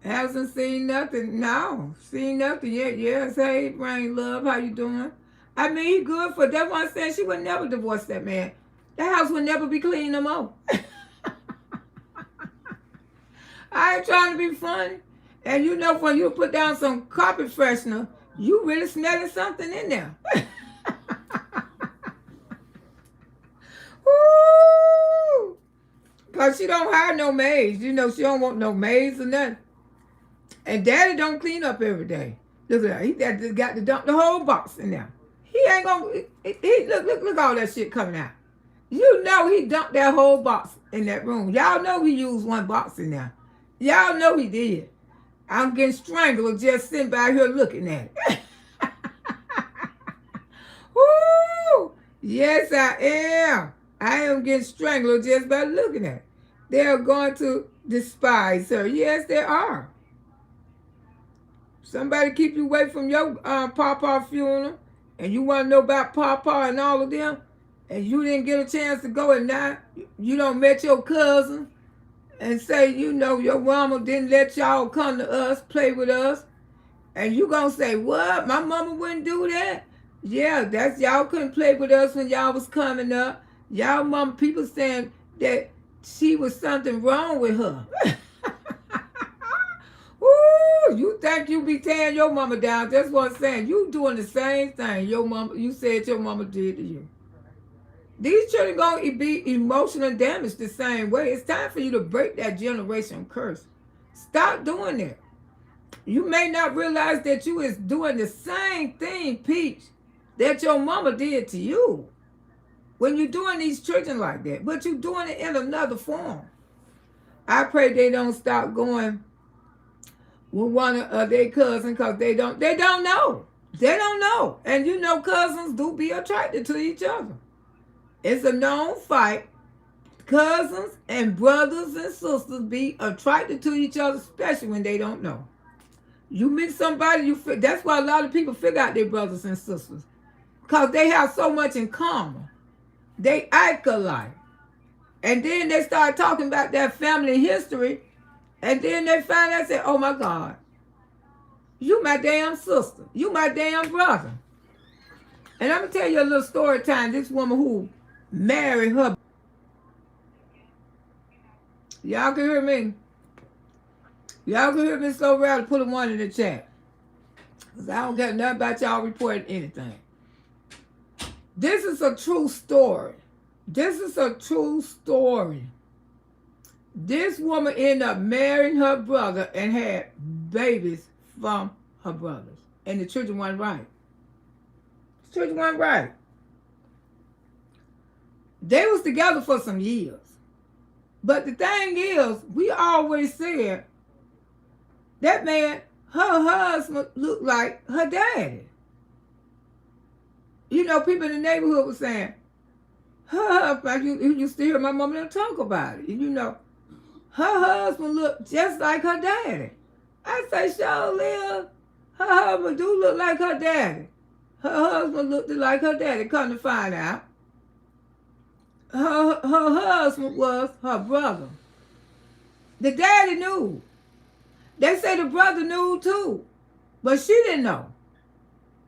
Hasn't seen nothing. No, seen nothing yet. Yes, hey, brain love, how you doing? I mean, he good for, that's why I'm saying she would never divorce that man. That house would never be clean no more. I ain't trying to be funny. And when you put down some carpet freshener, you really smelling something in there. Woo! Because she don't hire no maids. She don't want no maids or nothing. And daddy don't clean up every day. Look at that. He got to dump the whole box in there. He ain't gonna, look all that shit coming out. He dumped that whole box in that room. Y'all know he used one box in there. Y'all know he did. I'm getting strangled just sitting by here looking at it. Woo! Yes, I am. I am getting strangled just by looking at it. They are going to despise her. Yes, they are. Somebody keep you away from your papa funeral, and you want to know about papa and all of them, and you didn't get a chance to go, and now you don't met your cousin, and say, your mama didn't let y'all come to us, play with us, and you gonna say, what? My mama wouldn't do that? Yeah, that's y'all couldn't play with us when y'all was coming up. Y'all mama, people saying that she was something wrong with her. Woo! You think you be tearing your mama down? That's what I'm saying. You doing the same thing you said your mama did to you. These children gonna be emotional damaged the same way. It's time for you to break that generation curse. Stop doing that. You may not realize that you is doing the same thing, Peach, that your mama did to you. When you're doing these children like that, but you're doing it in another form. I pray they don't stop going with one of their cousins because they don't know. They don't know. And cousins do be attracted to each other. It's a known fact. Cousins and brothers and sisters be attracted to each other, especially when they don't know. You meet somebody, that's why a lot of people figure out their brothers and sisters. Because they have so much in common. They act alike. And then they start talking about their family history. And then they find out and say, oh my God, you my damn sister. You my damn brother. And I'm going to tell you a little story time. This woman who married her. Y'all can hear me? Y'all can hear me so well, put a one in the chat. Because I don't care nothing about y'all reporting anything. This is a true story. This is a true story. This woman ended up marrying her brother and had babies from her brothers. And the children weren't right. The children weren't right. They was together for some years. But the thing is, we always said, that man, her husband looked like her daddy. You know, people in the neighborhood were saying, her husband, you used to hear my mom and them talk about it. And you know, her husband looked just like her daddy. I say, sure, Liv, her husband do look like her daddy. Her husband looked like her daddy. Come to find out, her husband was her brother. The daddy knew. They say the brother knew too. But she didn't know.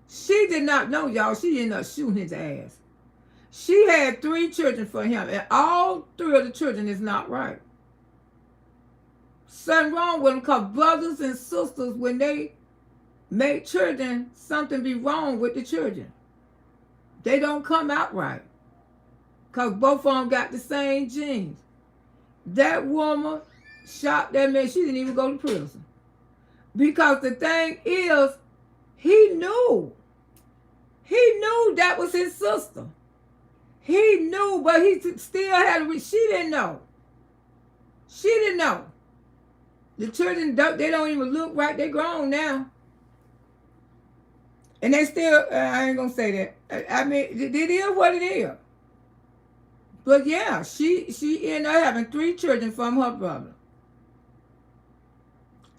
She did not know, y'all. She ended up shooting his ass. She had 3 children for him, and all 3 of the children is not right. Something wrong with them, because brothers and sisters, when they make children, something be wrong with the children. They don't come out right, because both of them got the same genes. That woman shot that man. She didn't even go to prison. Because the thing is, he knew. He knew that was his sister. He knew, but he still had a... She didn't know. She didn't know. The children, they don't even look right. They grown now. And they still... I ain't going to say that. I mean, it is what it is. But yeah, she ended up having 3 children from her brother.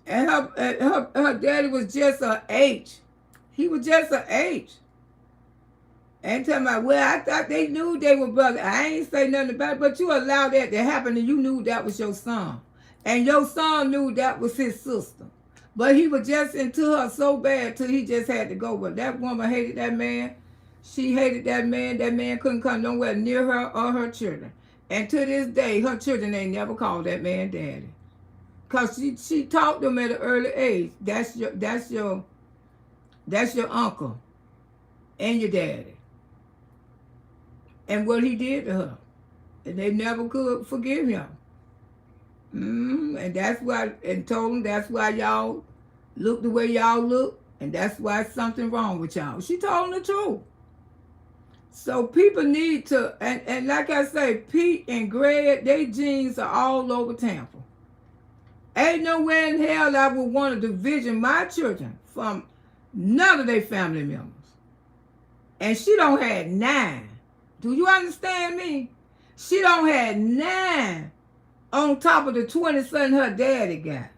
And her daddy was just an H. He was just an H. And tell me, well, I thought they knew they were brothers. I ain't say nothing about it, but you allowed that to happen and you knew that was your son. And your son knew that was his sister. But he was just into her so bad till he just had to go. But that woman hated that man. She hated that man. That man couldn't come nowhere near her or her children. And to this day, her children ain't never called that man daddy. Because she taught them at an early age. That's your uncle and your daddy. And what he did to her. And they never could forgive him. And that's why, and told them that's why y'all look the way y'all look. And that's why something wrong with y'all. She told them the truth. So people need to, and like I say, Pete and Greg, their genes are all over Tampa. Ain't nowhere in hell I would want to division my children from none of their family members. And she don't have 9. Do you understand me? She don't have 9 on top of the 20-something her daddy got.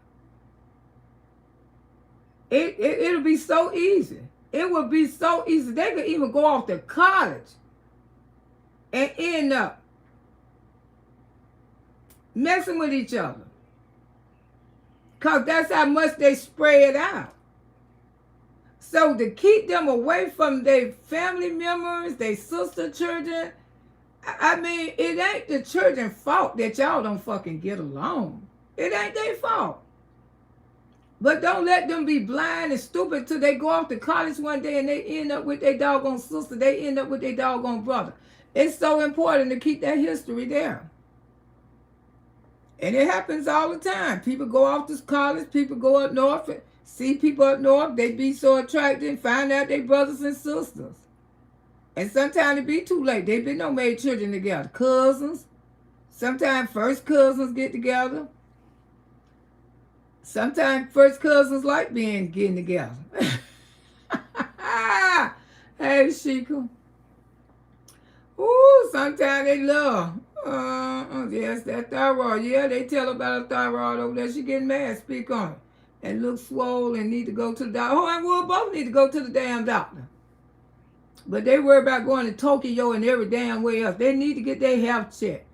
It'll be so easy. It would be so easy. They could even go off to college and end up messing with each other. Because that's how much they spread out. So to keep them away from their family members, their sister children, I mean, it ain't the children's fault that y'all don't fucking get along. It ain't their fault. But don't let them be blind and stupid till they go off to college one day and they end up with their doggone sister. They end up with their doggone brother. It's so important to keep that history there. And it happens all the time. People go off to college, people go up north, and see people up north, they be so attracted and find out they brothers and sisters. And sometimes it be too late. They been no made children together. Cousins. Sometimes first cousins get together. Sometimes first cousins like getting together. Hey, Sheikah. Ooh, sometimes they love. Yes, that thyroid. Yeah, they tell about a thyroid over there. She getting mad. Speak on it. And look swollen and need to go to the doctor. Oh, and we'll both need to go to the damn doctor. But they worry about going to Tokyo and every damn way else. They need to get their health checked.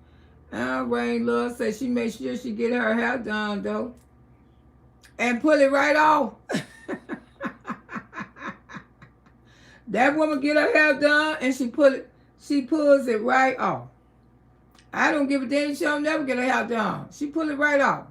Rain Love says she makes sure she get her hair done, though. And pull it right off. That woman get her hair done and she pulls it right off. I don't give a damn. She'll never get her hair done. She pull it right off.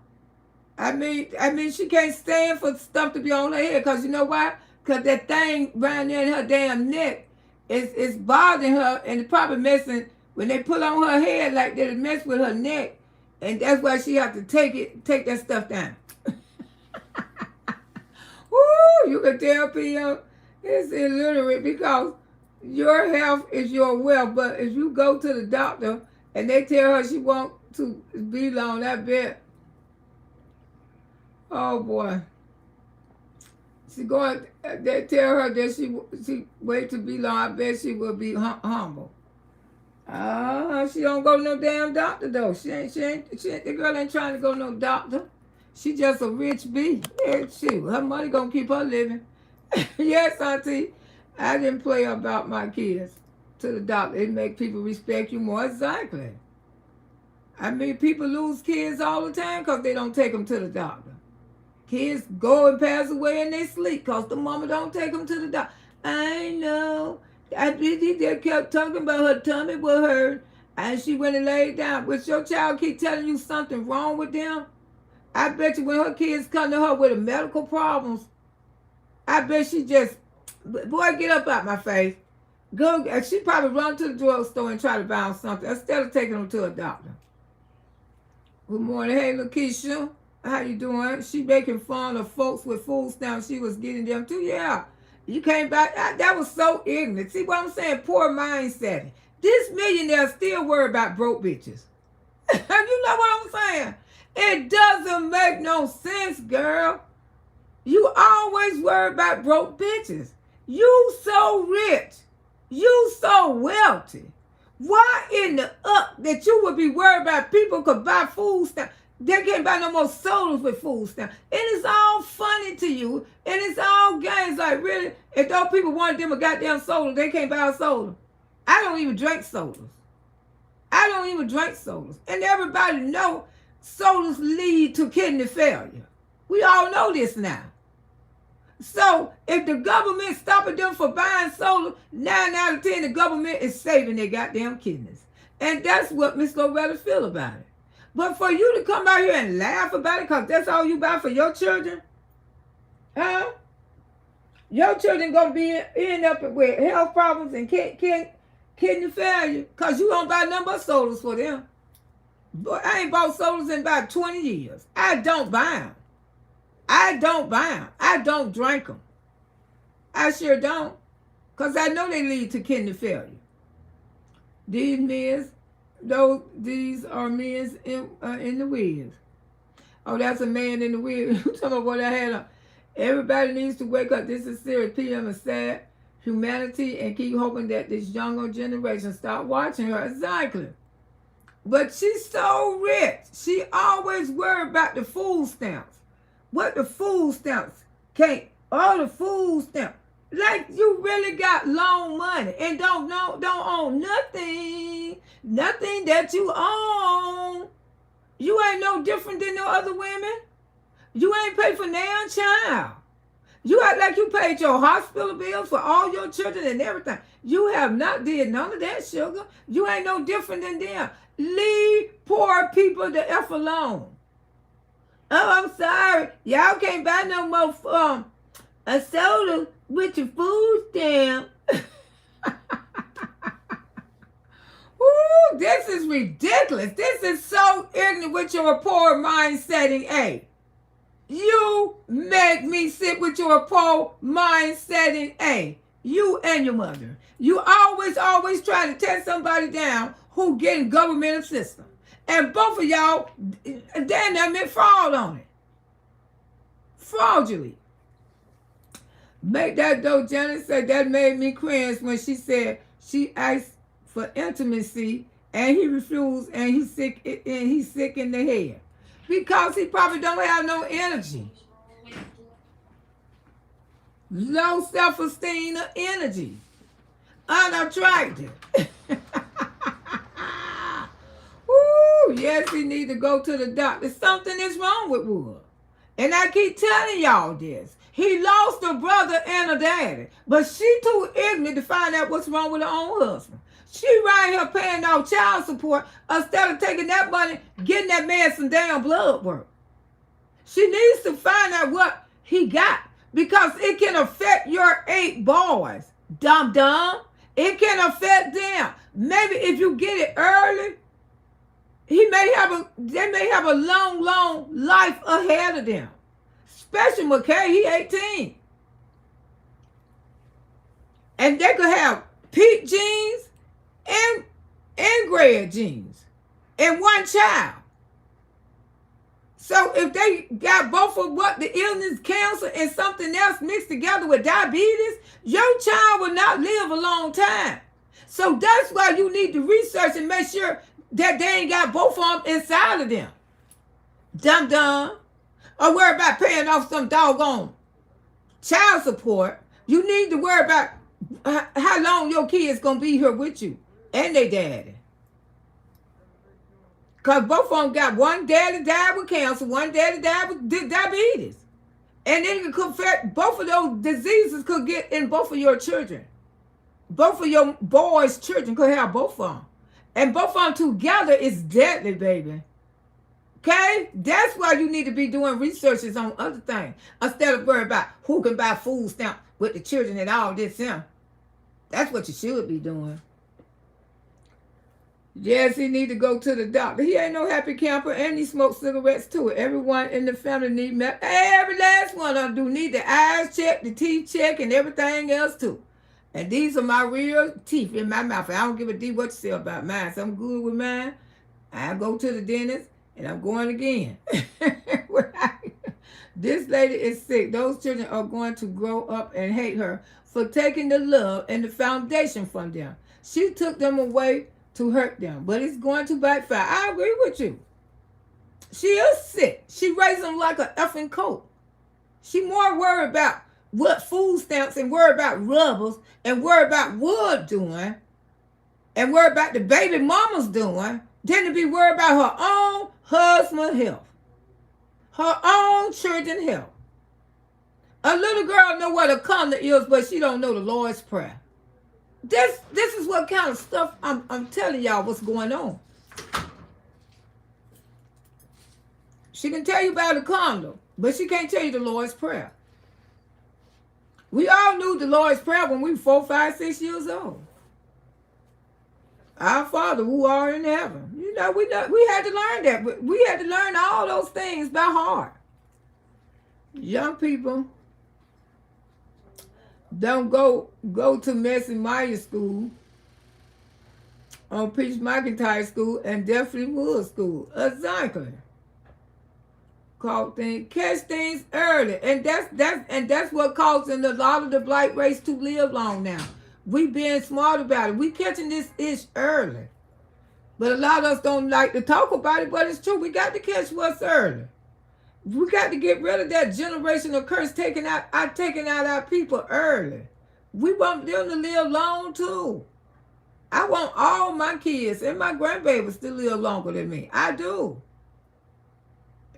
I mean, she can't stand for stuff to be on her head. Because you know why? Because that thing right there in her damn neck is bothering her. And it's probably messing, when they pull on her head like that, it mess with her neck. And that's why she have to take that stuff down. Woo! You can tell people it's illiterate because your health is your wealth. But if you go to the doctor and they tell her she want to be on that bed, oh boy. She going. They tell her that she wait to be long. I bet she will be humble. She don't go to no damn doctor though. She ain't. The girl ain't trying to go to no doctor. She just a rich bee. Yeah, shit. Her money gonna keep her living. Yes, auntie. I didn't play about my kids to the doctor. It make people respect you more. Exactly. I mean, people lose kids all the time because they don't take them to the doctor. Kids go and pass away in their sleep because the mama don't take them to the doctor. I know. They kept talking about her tummy was hurt and she went and laid down. But your child keep telling you something wrong with them, I bet you when her kids come to her with a medical problems, I bet she just, boy, get up out my face. Go. She probably run to the drugstore and try to buy something instead of taking them to a doctor. Good morning. Hey, Lakeisha. How you doing? She making fun of folks with food stamps. She was getting them too. Yeah. You came back. That was so ignorant. See what I'm saying? Poor mindset. This millionaire still worried about broke bitches. You know what I'm saying? It doesn't make no sense, girl. You always worry about broke bitches. You so rich. You so wealthy. Why in the up that you would be worried about people could buy food stamps? They can't buy no more sodas with food stamps. And it's all funny to you. And it's all games. Like, really? If those people wanted them a goddamn soda, they can't buy a soda. I don't even drink sodas. I don't even drink sodas. And everybody know sodas lead to kidney failure. We all know this now. So if the government stopping them for buying soda, 9 out of 10, the government is saving their goddamn kidneys. And that's what Miss Loretta feel about it. But for you to come out here and laugh about it because that's all you buy for your children, huh? Your children going to be end up with health problems and kidney failure because you don't buy nothing but sodas for them. But I ain't bought sodas in about 20 years. I don't buy them. I don't buy them. I don't drink them. I sure don't. Because I know they lead to kidney failure. These are men in the wheels. Oh, that's a man in the wheels. You talking about what I had on. Everybody needs to wake up. This is serious. PM is sad. Humanity, and keep hoping that this younger generation start watching her. Exactly. But she's so rich. She always worried about the food stamps. What the food stamps can't. All the food stamps. Like you really got loan money and don't own nothing. Nothing that you own. You ain't no different than no other women. You ain't paid for now, child. You act like you paid your hospital bills for all your children and everything. You have not did none of that, sugar. You ain't no different than them. Leave poor people the F alone. Oh, I'm sorry. Y'all can't buy no more a soda with your food stamp. Ooh, this is ridiculous. This is so ignorant with your poor mind setting, A. You make me sit with your poor mind setting, A. You and your mother. You always try to tear somebody down who getting government assistance. And both of y'all, damn that meant fraud on it. Fraudulently. Make that though, Janet said that made me cringe when she said she asked for intimacy and he refused and he's sick in the head. Because he probably don't have no energy. Low self-esteem or energy. Unattractive. Ooh, yes, he need to go to the doctor. Something is wrong with Wood. And I keep telling y'all this. He lost a brother and a daddy. But she too ignorant to find out what's wrong with her own husband. She right here paying off child support instead of taking that money, getting that man some damn blood work. She needs to find out what he got because it can affect your 8 boys. Dum-dum. It can affect them. Maybe if you get it early, they may have a long life ahead of them. Especially McKay, he 18. And they could have peak genes and gray genes in one child. So if they got both of what the illness, cancer, and something else mixed together with diabetes, your child will not live a long time. So that's why you need to research and make sure that they ain't got both of them inside of them. Dum-dum. Or worry about paying off some doggone child support. You need to worry about how long your kid's going to be here with you and their daddy. Because both of them got one daddy died with cancer, one daddy died with diabetes. And then it could affect, both of those diseases could get in both of your children. Both of your boys' children could have both of them. And both of them together is deadly, baby. Okay? That's why you need to be doing researches on other things. Instead of worrying about who can buy food stamps with the children and all this. That's what you should be doing. Yes, he need to go to the doctor. He ain't no happy camper, and he smokes cigarettes too. Everyone in the family need every last one of them do need the eyes checked, the teeth checked, and everything else too. And these are my real teeth in my mouth. I don't give a D what you say about mine. So I'm good with mine. I go to the dentist, and I'm going again. This lady is sick. Those children are going to grow up and hate her for taking the love and the foundation from them. She took them away to hurt them, but it's going to backfire. I agree with you. She is sick. She raised them like an effing coat. She more worried about what food stamps and worried about rubbers and worried about Wood doing and worried about the baby mamas doing than to be worried about her own husband health, her own children health. A little girl know what a condo is, but she don't know the Lord's Prayer. This is what kind of stuff I'm telling y'all what's going on. She can tell you about a condo, but she can't tell you the Lord's Prayer. We all knew the Lord's Prayer when we were 4, 5, 6 years old. Our Father who art in heaven. You know, we had to learn that. But we had to learn all those things by heart. Young people don't go to McIntyre school or Peach McIntyre school and definitely Wood school. Exactly. Catch things early. And that's what causing a lot of the black race to live long now. We being smart about it. We catching this ish early. But a lot of us don't like to talk about it, but it's true. We got to catch what's early. We got to get rid of that generational curse taking out our people early. We want them to live long too. I want all my kids and my grandbabies to live longer than me. I do.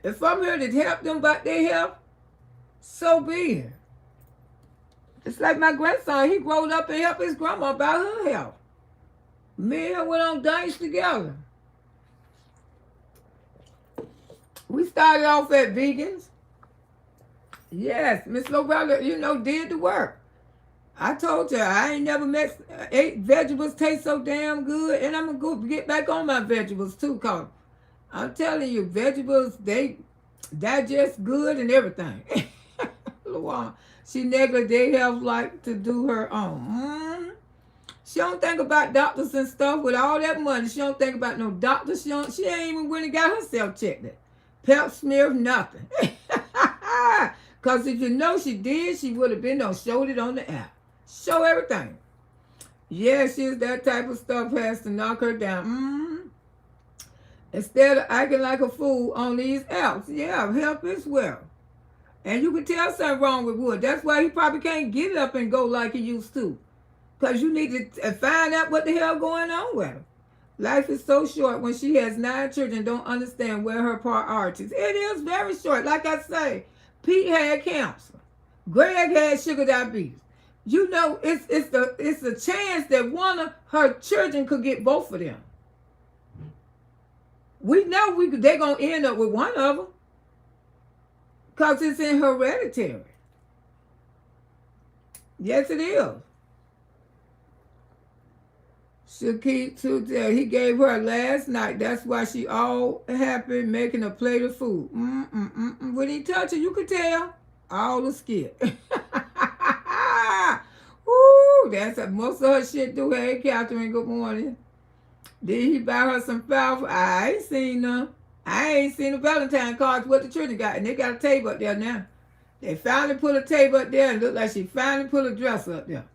If I'm here to help them about their health, so be it. It's like my grandson, he growed up and helped his grandma about her health. Me and her went on dates together. We started off at vegans. Yes, Miss Loretta, did the work. I told you, I ain't never ate vegetables taste so damn good, and I'm going to get back on my vegetables too, because I'm telling you, vegetables, they digest good and everything. She neglects their health like to do her own. She don't think about doctors and stuff with all that money. She don't think about no doctors. She ain't even really got herself checked. Pep smear, nothing. Because if you know she did, she would have been showed it on the app. Show everything. Yeah, she's that type of stuff has to knock her down. Instead of acting like a fool on these apps. Yeah, help is well. And you can tell something wrong with Wood. That's why he probably can't get up and go like he used to. Because you need to find out what the hell going on with her. Life is so short when she has 9 children, don't understand where her priorities. It is very short. Like I say, Pete had cancer. Greg had sugar diabetes. It's a chance that one of her children could get both of them. We know they're going to end up with one of them. Because it's in hereditary. Yes, it is. He gave her last night. That's why she all happy making a plate of food. When he touched her, you could tell all the skin. Ooh, that's most of her shit do. Hey, Catherine, good morning. Did he buy her some flour? I ain't seen none. I ain't seen the Valentine cards what the children got, and they got a table up there now. They finally put a table up there and look like she finally put a dresser up there.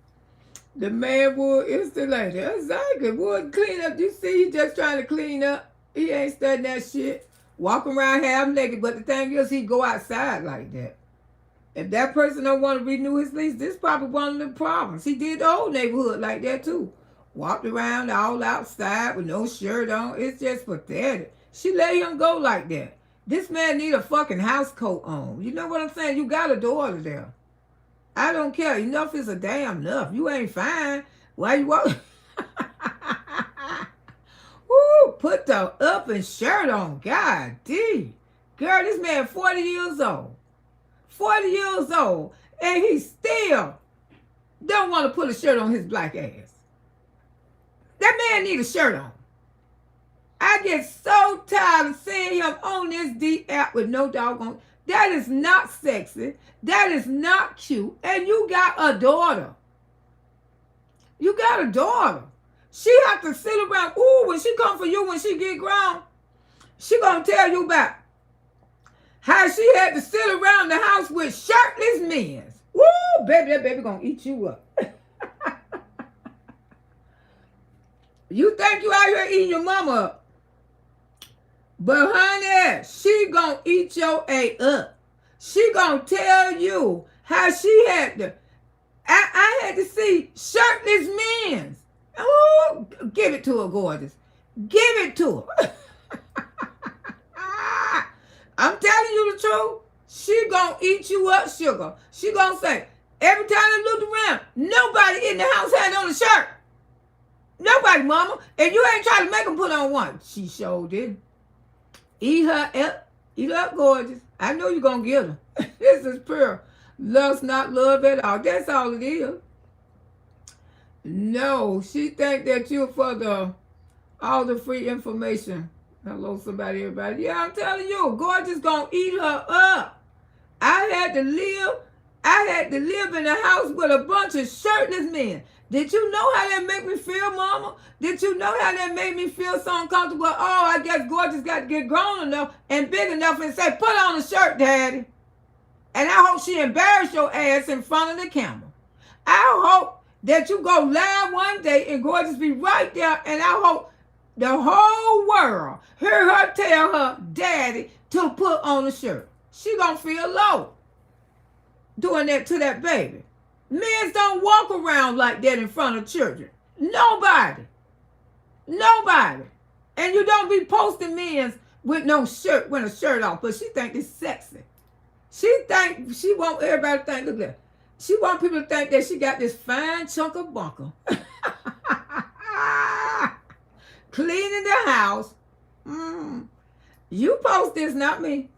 The man would instantly. Exactly. Would clean up. You see, he just trying to clean up. He ain't studying that shit. Walking around half naked. But the thing is, he go outside like that. If that person don't want to renew his lease, this is probably one of the problems. He did the whole neighborhood like that too. Walked around all outside with no shirt on. It's just pathetic. She let him go like that. This man need a fucking house coat on. You know what I'm saying? You got a daughter there. I don't care. Enough is a damn enough. You ain't fine. Why you walk? Woo, put the up and shirt on. God damn. Girl, this man 40 years old. 40 years old. And he still don't want to put a shirt on his black ass. That man need a shirt on. I get so tired of seeing him on this D app with no doggone. That is not sexy. That is not cute. And you got a daughter. You got a daughter. She have to sit around. Ooh, when she come for you, when she get grown, she gonna tell you about how she had to sit around the house with shirtless men. Woo, baby, that baby gonna eat you up. You think you out here eating your mama up. But honey, she gonna eat your A up. She gonna tell you how she had to. I had to see shirtless men. Oh, give it to her, gorgeous. Give it to her. I'm telling you the truth. She gonna eat you up, sugar. She gonna say, every time I looked around, nobody in the house had on a shirt. Nobody, mama. And you ain't trying to make them put on one. She sure did. Eat her up. Eat her up, gorgeous. I know you're going to get her. This is pure. Love's not love at all. That's all it is. No, she think that you're for all the free information. Hello, somebody, everybody. Yeah, I'm telling you, gorgeous going to eat her up. I had to live in a house with a bunch of shirtless men. Did you know how that make me feel, mama? Did you know how that made me feel so uncomfortable? Oh, I guess gorgeous got to get grown enough and big enough and say, put on a shirt, daddy. And I hope she embarrassed your ass in front of the camera. I hope that you go live one day and gorgeous be right there, and I hope the whole world hear her tell her daddy to put on a shirt. She gonna feel low doing that to that baby. Men don't walk around like that in front of children. Nobody. Nobody. And you don't be posting men with no shirt, with a shirt off, but she think it's sexy. She want everybody to think, look at that. She want people to think that she got this fine chunk of bunker. Cleaning the house. You post this, not me.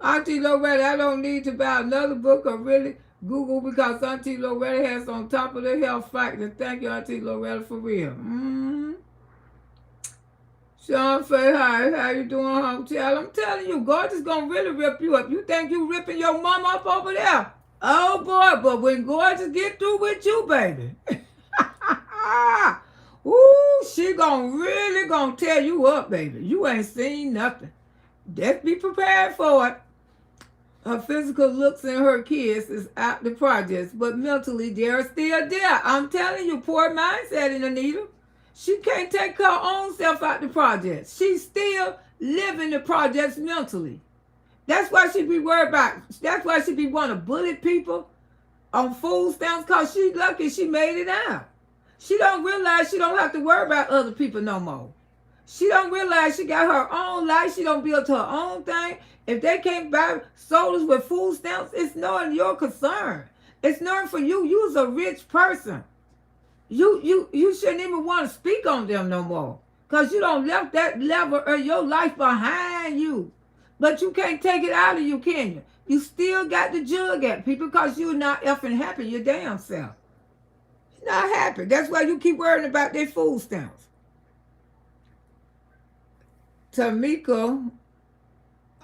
Auntie Loretta, I don't need to buy another book or really Google, because Auntie Loretta has on top of the health factor. Thank you, Auntie Loretta, for real. Sean say hi. How you doing, hotel? I'm telling you, Gorgeous gonna really rip you up. You think you ripping your mama up over there? Oh boy, but when Gorgeous get through with you, baby. Ooh, she really gonna tear you up, baby. You ain't seen nothing. Just be prepared for it. Her physical looks and her kids is out the projects, but mentally they're still there. I'm telling you, poor mindset in Anita. She can't take her own self out the projects. She's still living the projects mentally. That's why she be worried about. That's why she be wanting to bully people on food stamps, because she's lucky she made it out. She don't realize she don't have to worry about other people no more. She don't realize she got her own life. She don't build her own thing. If they can't buy sodas with food stamps, it's not your concern. It's not for you. You's a rich person. You shouldn't even want to speak on them no more, because you don't left that level of your life behind you. But you can't take it out of you, can you? You still got to jug at people because you're not effing happy your damn self. You're not happy. That's why you keep worrying about their food stamps. Tamika,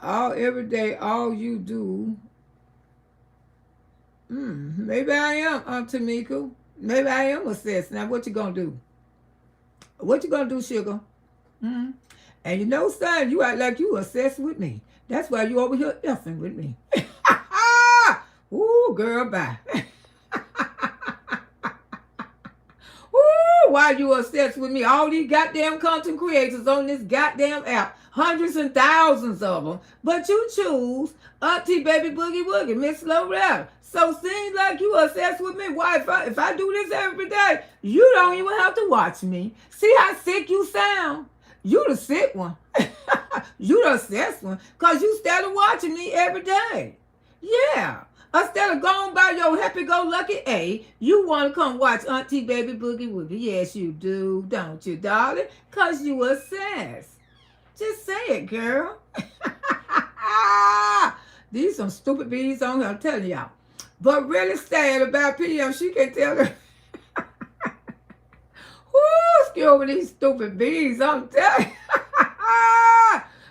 every day, all you do. Maybe I am, Tamika. Maybe I am obsessed. Now, what you gonna do? What you gonna do, sugar? And And you know, son, you act like you obsessed with me. That's why you over here effing with me. Ooh, girl, bye. Ooh, why you obsessed with me? All these goddamn content creators on this goddamn app. Hundreds and thousands of them. But you choose Auntie Baby Boogie Woogie, Miss Loretta. So seems like you obsessed with me. Why, if I do this every day, you don't even have to watch me. See how sick you sound? You the sick one. You the obsessed one. Because you started watching me every day. Yeah. Instead of going by your happy-go-lucky A, you want to come watch Auntie Baby Boogie Woogie. Yes, you do, don't you, darling? Because you obsessed. Just say it, girl. These some stupid bees on here, I'm telling y'all. But really sad about PM, she can tell her. Whoo, skip over these stupid bees, I'm telling you.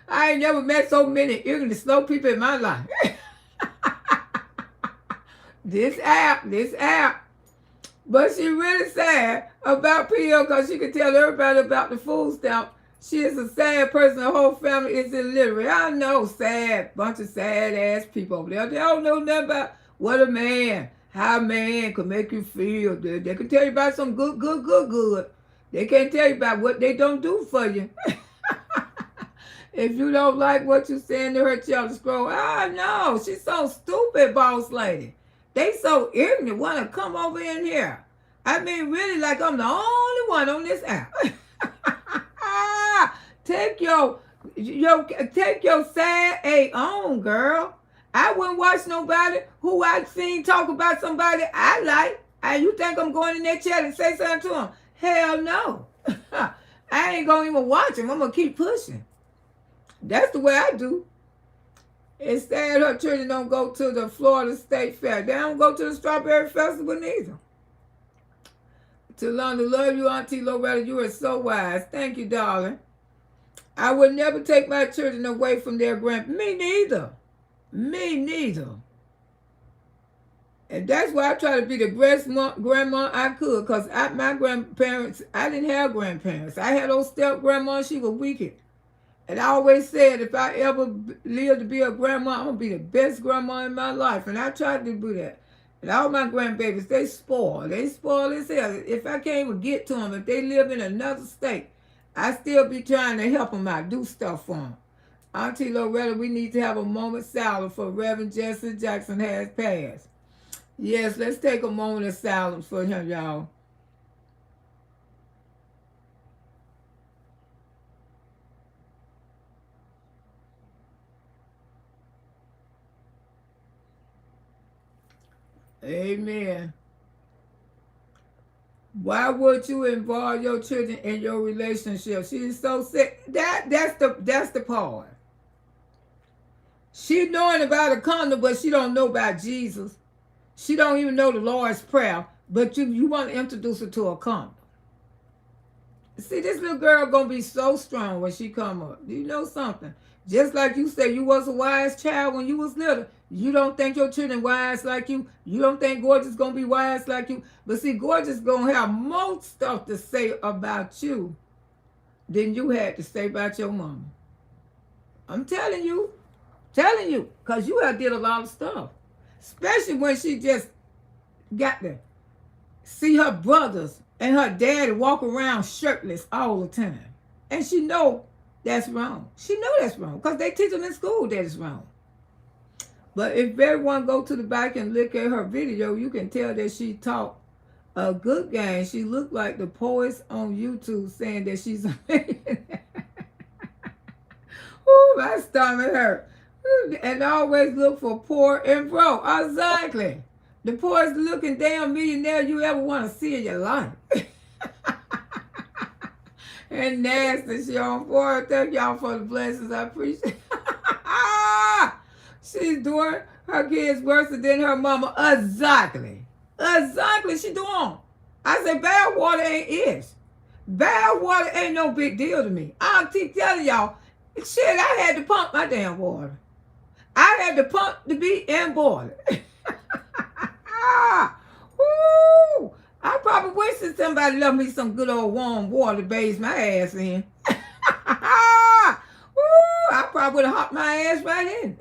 I ain't never met so many ignorant, slow people in my life. This app. But she really sad about PM because she can tell everybody about the food stamp. She is a sad person. The whole family is illiterate. I know, sad, bunch of sad ass people over there. They don't know nothing about what a man, how a man could make you feel. They can tell you about some good. They can't tell you about what they don't do for you. If you don't like what you saying to her child to scroll, no, she's so stupid, boss lady. They so ignorant, want to come over in here. I mean, really, like I'm the only one on this app. Take your sad A on, girl. I wouldn't watch nobody who I seen talk about somebody I like. And you think I'm going in their chat and say something to them? Hell no. I ain't going to even watch them. I'm going to keep pushing. That's the way I do. Instead, her children don't go to the Florida State Fair. They don't go to the Strawberry Festival neither. To London, love you, Auntie Loretta. You are so wise. Thank you, darling. I would never take my children away from their Me neither. Me neither. And that's why I try to be the best grandma I could. Because my grandparents, I didn't have grandparents. I had old step-grandma. She was wicked. And I always said, if I ever live to be a grandma, I'm going to be the best grandma in my life. And I tried to do that. And all my grandbabies, they spoil. They spoil as hell. If I can't even get to them, if they live in another state, I still be trying to help them out, do stuff for them. Auntie Loretta, we need to have a moment silence for Reverend Jesse Jackson has passed. Yes, let's take a moment of silence for him, y'all. Amen. Why would you involve your children in your relationship? She is so sick. That's the part. She knowing about a condo, but she don't know about Jesus. She don't even know the Lord's Prayer, but you want to introduce her to a condo. See, this little girl gonna be so strong when she come up. Do you know something? Just like you said, you was a wise child when you was little. You don't think your children wise like you. You don't think Gorgeous gonna be wise like you. But see, Gorgeous gonna have more stuff to say about you than you had to say about your mama. I'm telling you, because you have did a lot of stuff. Especially when she just got to see her brothers and her daddy walk around shirtless all the time. And she know that's wrong. She know that's wrong because they teach them in school that it's wrong. But if everyone go to the back and look at her video, you can tell that she talked a good game. She looked like the poets on YouTube saying that she's a millionaire. Ooh, my stomach hurt. And always look for poor and broke. Exactly. The poorest looking damn millionaire you ever want to see in your life. And nasty, she on board. Thank y'all for the blessings. I appreciate it. She's doing her kids worse than her mama. Exactly. She doing. I say bad water ain't ish. Bad water ain't no big deal to me. I'll keep telling y'all, shit, I had to pump my damn water. I had to pump the beat and boil it. Woo! I probably wish that somebody left me some good old warm water to bathe my ass in. I would have hopped my ass right in.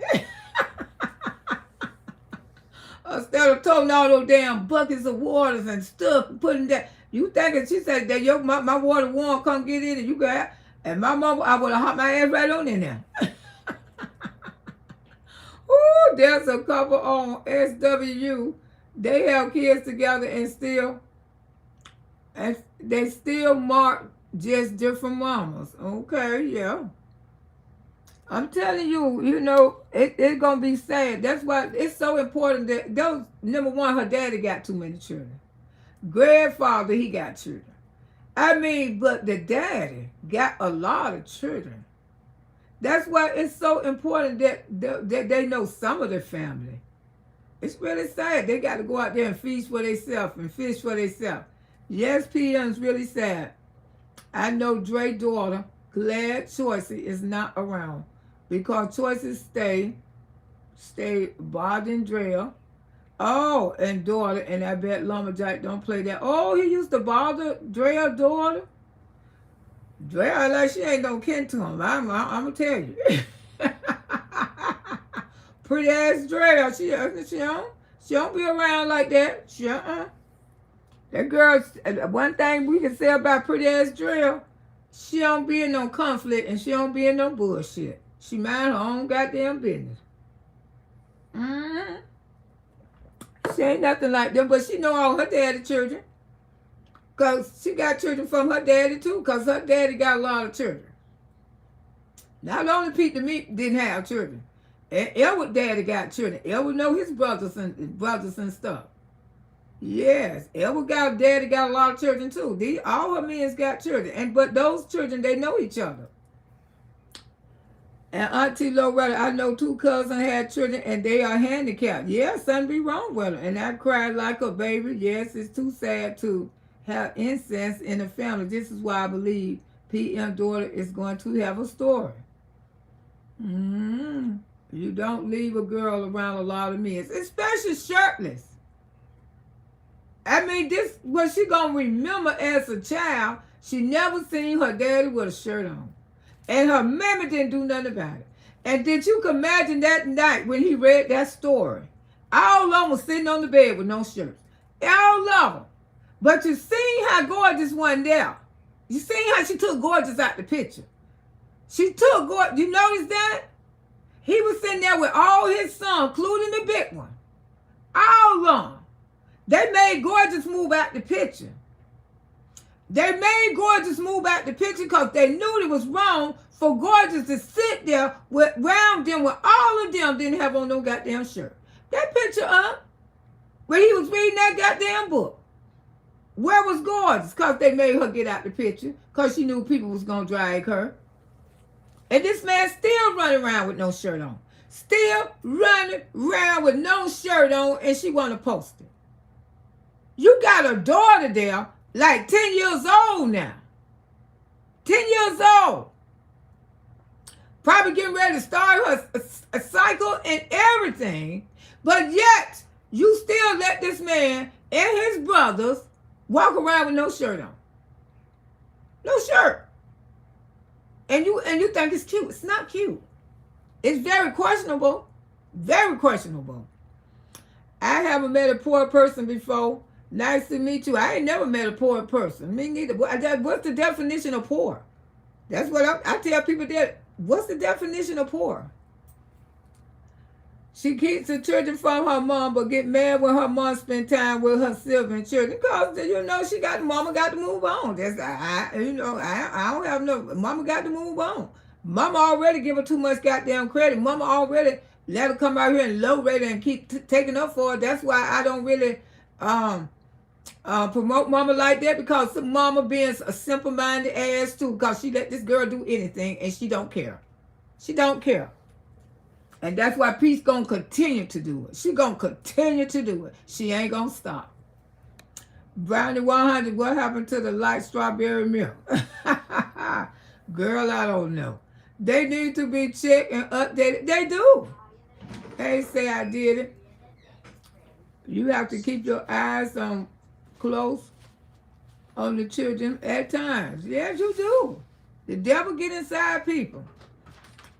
Instead of throwing all those damn buckets of waters and stuff and putting that. You thinking she said that my water warm, come get in and you got, and my mama, I would have hopped my ass right on in there. Ooh, there's a couple on SWU. They have kids together and they still mark just different mamas. Okay, yeah. I'm telling you, you know, it's going to be sad. That's why it's so important that those, number one, her daddy got too many children. Grandfather, he got children. I mean, but the daddy got a lot of children. That's why it's so important that they know some of the family. It's really sad. They got to go out there and feast for themselves and fish for themselves. Yes, PM's really sad. I know Dre's daughter, glad Choicey is not around. Because Choices stay bothered and Drea. Oh, and daughter, and I bet Lumberjack don't play that. Oh, he used to bother Drea's daughter. Drea, like she ain't no kin to him. I'm gonna tell you. Pretty ass Drea, she don't be around like that. That girl, one thing we can say about pretty ass Drea, she don't be in no conflict and she don't be in no bullshit. She mind her own goddamn business. She ain't nothing like them, but she know all her daddy children. Because she got children from her daddy too, because her daddy got a lot of children. Not only Pete the Meat didn't have children. And Edward daddy got children. Edward know his brothers and stuff. Yes, Edward daddy got a lot of children too. All her men got children. But those children, they know each other. And Auntie Loretta, I know 2 cousins had children and they are handicapped. Yeah, something be wrong with her. And I cried like a baby. Yes, it's too sad to have incest in the family. This is why I believe PM daughter is going to have a story. You don't leave a girl around a lot of men, especially shirtless. I mean, this what she gonna remember as a child. She never seen her daddy with a shirt on. And her mammy didn't do nothing about it. And did you imagine that night when he read that story? All of them was sitting on the bed with no shirts. All of them. But you seen how gorgeous wasn't there. You seen how she took gorgeous out the picture. She took gorgeous. You notice that? He was sitting there with all his sons, including the big one. All of them. They made gorgeous move out the picture. They made Gorgeous move out the picture because they knew it was wrong for Gorgeous to sit there around them when all of them didn't have on no goddamn shirt. That picture up, when he was reading that goddamn book. Where was Gorgeous? Because they made her get out the picture because she knew people was going to drag her. And this man still running around with no shirt on. Still running around with no shirt on and she want to post it. You got a daughter there like 10 years old now. 10 years old. Probably getting ready to start her a cycle and everything. But yet, you still let this man and his brothers walk around with no shirt on. No shirt. And you think it's cute. It's not cute. It's very questionable. Very questionable. I haven't met a poor person before. Nice to meet you. I ain't never met a poor person. Me neither. What's the definition of poor? That's what I tell people that. What's the definition of poor? She keeps the children from her mom, but get mad when her mom spend time with her sibling children. Because, mama got to move on. I don't have no, mama got to move on. Mama already give her too much goddamn credit. Mama already let her come out here and low rate and keep taking up for her. That's why I don't really promote mama like that, because mama being a simple-minded ass too, because she let this girl do anything and she don't care. She don't care. And that's why Peace gonna continue to do it. She gonna continue to do it. She ain't gonna stop. Brownie 100, what happened to the light strawberry milk? Girl, I don't know. They need to be checked and updated. They do. They say I did it. You have to keep your eyes on close on the children at times. Yes, you do. The devil get inside people.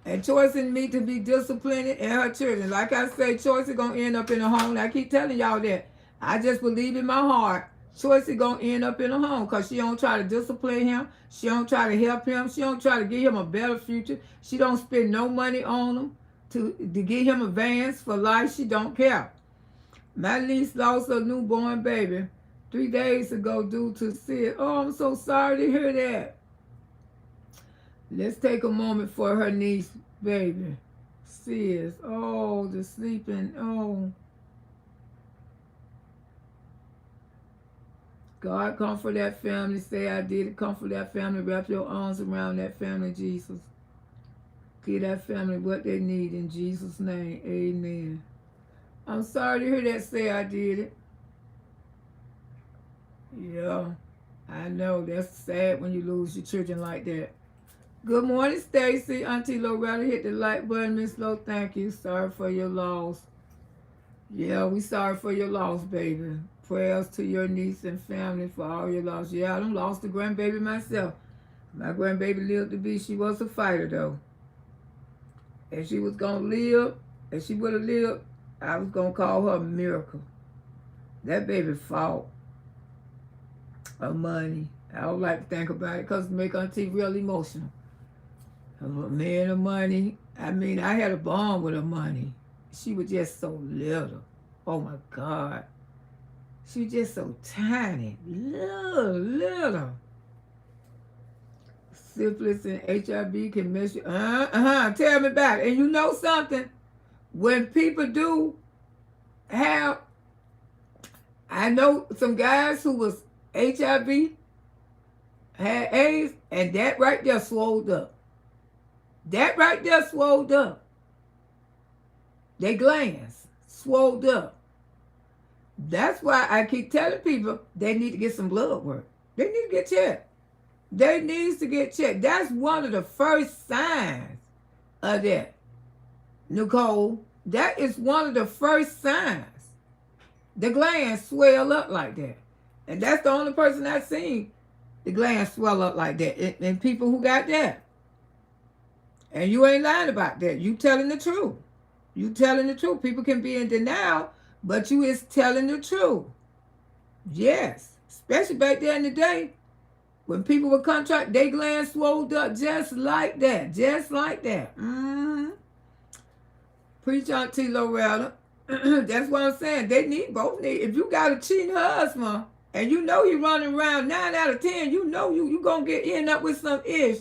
And Choice need to be disciplined and her children. Like I say, Choice is going to end up in a home. I keep telling y'all that. I just believe in my heart. Choice is going to end up in a home because she don't try to discipline him. She don't try to help him. She don't try to give him a better future. She don't spend no money on him to give him advance for life. She don't care. My niece lost a newborn baby 3 days ago due to SIDS. Oh, I'm so sorry to hear that. Let's take a moment for her niece, baby. SIDS. Oh, the sleeping. Oh. God, comfort that family. Say I did it. Comfort that family. Wrap your arms around that family, Jesus. Give that family what they need in Jesus' name. Amen. I'm sorry to hear that. Say I did it. Yeah, I know. That's sad when you lose your children like that. Good morning, Stacy. Auntie Loretta, hit the like button. Miss Lowe, thank you. Sorry for your loss. Yeah, we sorry for your loss, baby. Prayers to your niece and family for all your loss. Yeah, I done lost a grandbaby myself. My grandbaby lived to be. She was a fighter, though. And she was going to live. If she would have lived, I was going to call her a miracle. That baby fought. Her money. I don't like to think about it because it make Auntie real emotional. Her man of money. I mean, I had a bond with her money. She was just so little. Oh my God. She was just so tiny. Little. Syphilis and HIV can mess you. Tell me about it. And you know something? When people do have, I know some guys who was HIV, had AIDS, and that right there swelled up. That right there swelled up. Their glands swelled up. That's why I keep telling people they need to get some blood work. They need to get checked. They need to get checked. That's one of the first signs of that. Nicole, that is one of the first signs. The glands swell up like that. And that's the only person I've seen the glands swell up like that. And people who got that. And you ain't lying about that. You telling the truth. You telling the truth. People can be in denial, but you is telling the truth. Yes. Especially back there in the day, when people would contract, their glands swelled up just like that. Just like that. Preach Auntie Loretta. That's what I'm saying. They both need. If you got a cheating husband, and you know you running around 9 out of 10, you know you going to end up with some ish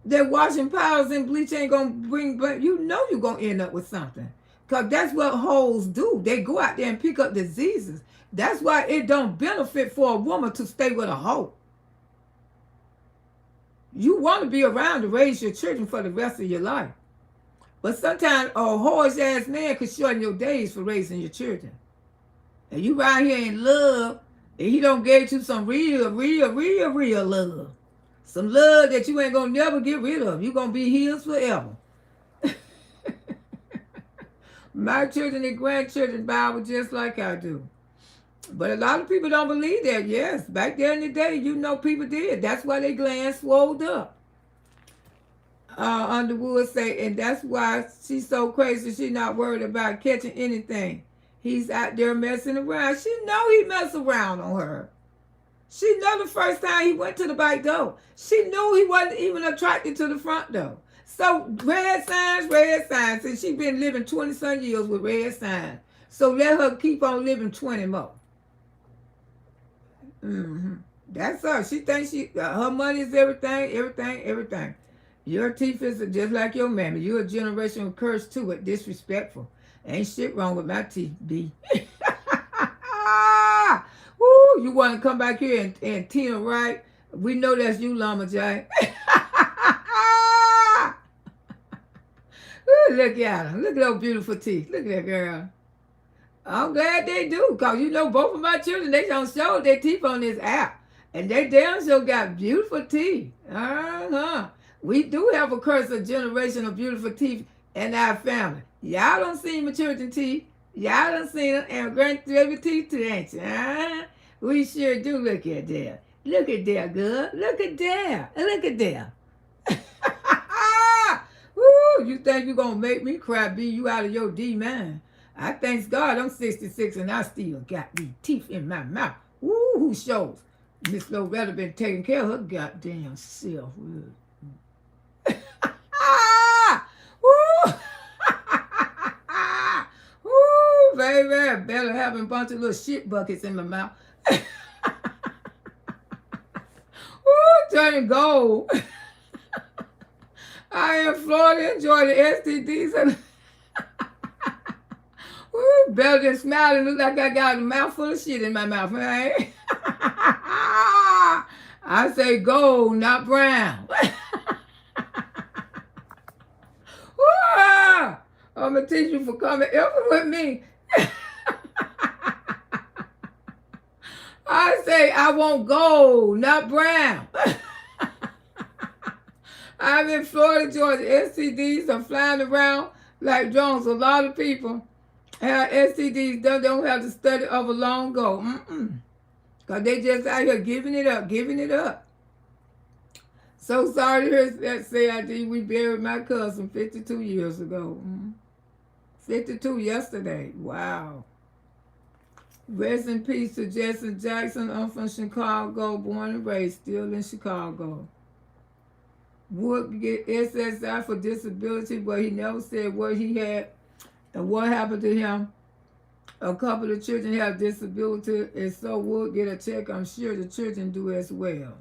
that washing powders and bleach ain't going to bring back. You know you're going to end up with something. Because that's what hoes do. They go out there and pick up diseases. That's why it don't benefit for a woman to stay with a hoe. You want to be around to raise your children for the rest of your life. But sometimes a whorish ass man could shorten your days for raising your children. And you right here in love, and he don't give you some real love. Some love that you ain't going to never get rid of. You're going to be his forever. My children and grandchildren Bible just like I do. But a lot of people don't believe that. Yes, back there in the day, you know people did. That's why their glands swelled up. Underwood say, and that's why she's so crazy. She's not worried about catching anything. He's out there messing around. She know he messed around on her. She know the first time he went to the back door. She knew he wasn't even attracted to the front door. So red signs. And she been living 20-some years with red signs. So let her keep on living 20 more. That's her. She thinks her money is everything. Your teeth is just like your mammy. You're a generational curse too, but disrespectful. Ain't shit wrong with my teeth, B. Woo, you want to come back here and Tina Wright? We know that's you, Llama J. Ooh, look at her. Look at those beautiful teeth. Look at that girl. I'm glad they do, because you know both of my children, they don't show their teeth on this app. And they damn sure got beautiful teeth. We do have a curse of generational beautiful teeth in our family. Y'all don't see my children's teeth. Y'all done seen them and grandbaby teeth too, ain't you? We sure do. Look at there. Look at there, girl. Look at there. Look at there. Woo, you think you gonna make me cry, be you out of your D man? I thanks God I'm 66 and I still got these teeth in my mouth. Woo, who shows? Miss Loretta been taking care of her goddamn self. Ah! Woo! Woo, baby, I better having a bunch of little shit buckets in my mouth. Woo, turning gold. I am Florida, enjoy the STDs and woo, better than smiling, look like I got a mouthful of shit in my mouth, man. I say gold, not brown. I'm going to teach you for coming ever with me. I say I want gold, not brown. I'm in Florida, Georgia. STDs are flying around like drones. A lot of people have STDs. They don't have the study of a long ago. Because they just out here giving it up. So sorry to hear that CID. We buried my cousin 52 years ago. 52 yesterday. Wow. Rest in peace to Jesse Jackson. I'm from Chicago, born and raised, still in Chicago. Would get SSI for disability, but he never said what he had and what happened to him. A couple of children have disability, and so would get a check. I'm sure the children do as well.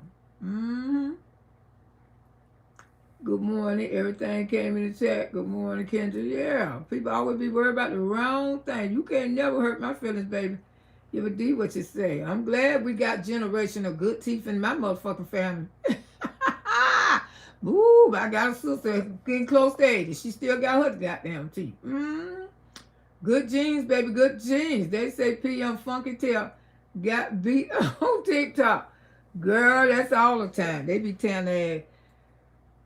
Good morning. Everything came in the chat. Good morning, Kendra. Yeah, people always be worried about the wrong thing. You can't never hurt my feelings, baby. You ever do what you say. I'm glad we got generational good teeth in my motherfucking family. Ooh, I got a sister getting close to 80. She still got her goddamn teeth. Good genes, baby, good genes. They say PM Funky Tail got beat on TikTok. Girl, that's all the time. They be tearing their ass.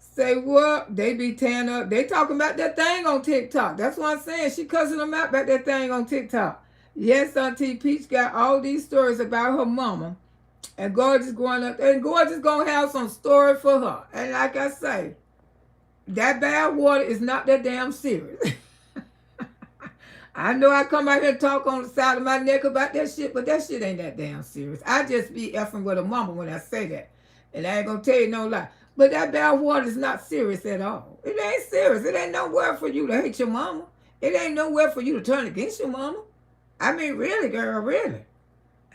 Say what? They be tearing up. They talking about that thing on TikTok. That's what I'm saying. She cussing them out about that thing on TikTok. Yes, Auntie Peach got all these stories about her mama. And Gorgeous growing up. And Gorgeous gonna have some story for her. And like I say, that bad water is not that damn serious. I know I come out here and talk on the side of my neck about that shit, but that shit ain't that damn serious. I just be effing with a mama when I say that. And I ain't gonna tell you no lie. But that bad water is not serious at all. It ain't serious. It ain't nowhere for you to hate your mama. It ain't nowhere for you to turn against your mama. I mean, really, girl, really.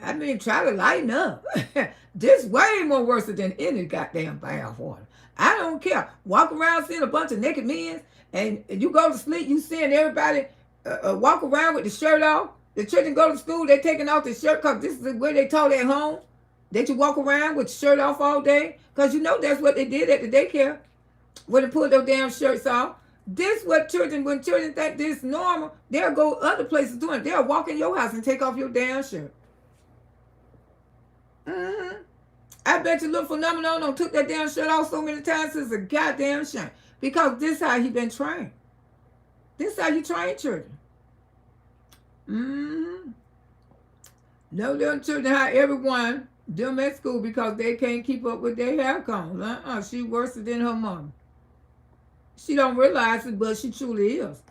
I mean, try to lighten up. This way more worse than any goddamn bad water. I don't care. Walk around seeing a bunch of naked men, and you go to sleep, you seeing everybody walk around with the shirt off. The children go to school, they taking off the shirt because this is where they taught at home. That you walk around with the shirt off all day. Because you know that's what they did at the daycare. When they pulled their damn shirts off. This what children, when children think this is normal, they'll go other places doing it. They'll walk in your house and take off your damn shirt. I bet you little phenomenon don't took that damn shirt off so many times. It's a goddamn shame. Because this how he been trained. This how you train children. No little children how everyone them at school because they can't keep up with their hair combs. She worse than her mom. She don't realize it, but she truly is.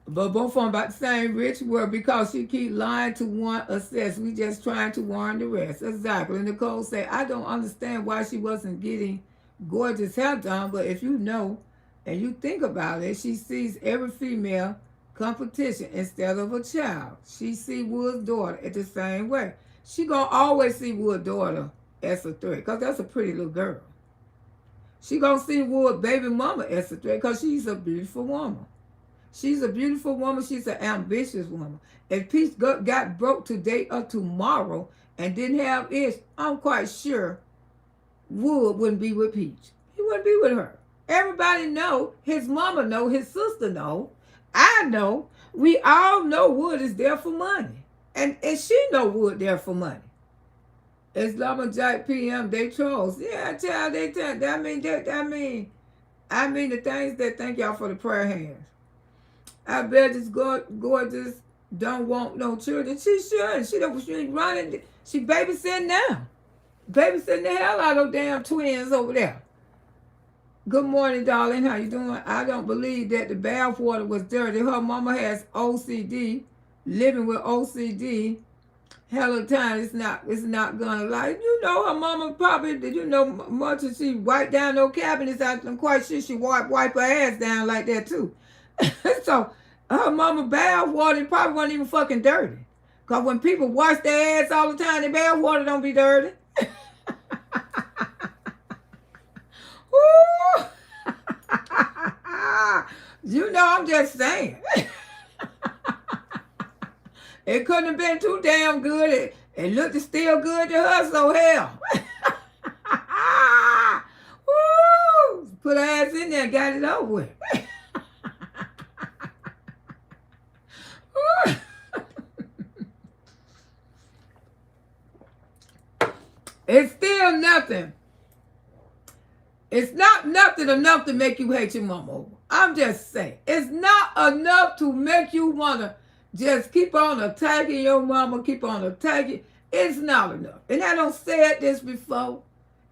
But both of them about the same rich word because she keep lying to one assess. We just trying to warn the rest. Exactly. And Nicole say, I don't understand why she wasn't getting Gorgeous hair done, but if you know and you think about it, she sees every female competition instead of a child. She see Wood's daughter at the same way. She gonna always see Wood's daughter as a threat because that's a pretty little girl. She gonna see Wood's baby mama as a threat because she's a beautiful woman. She's a beautiful woman. She's an ambitious woman. If Peach got broke today or tomorrow and didn't have it, I'm quite sure Wood wouldn't be with Peach. He wouldn't be with her. Everybody know. His mama know. His sister know. I know. We all know Wood is there for money. And she know Wood there for money. Islamajite PM, they trolls. Yeah, child, they tell. I mean the things that thank y'all for the prayer hands. I bet this Gorgeous don't want no children. She should. She ain't running. She babysitting now. Babysitting the hell out of those damn twins over there. Good morning, darling. How you doing? I don't believe that the bath water was dirty. Her mama has OCD, living with OCD. Hell of time. It's not gonna lie. You know her mama probably. Did you know much as she wiped down no cabinets? I'm quite sure she wipe her ass down like that too. So her mama bath water probably wasn't even fucking dirty. Cause when people wash their ass all the time, the bath water don't be dirty. Ooh. You know, I'm just saying. It couldn't have been too damn good. It looked still good to her, so hell. Woo! Put her ass in there and got it over with. It's still nothing. It's not nothing enough to make you hate your mama over. I'm just saying. It's not enough to make you want to just keep on attacking your mama, keep on attacking. It's not enough. And I don't said this before.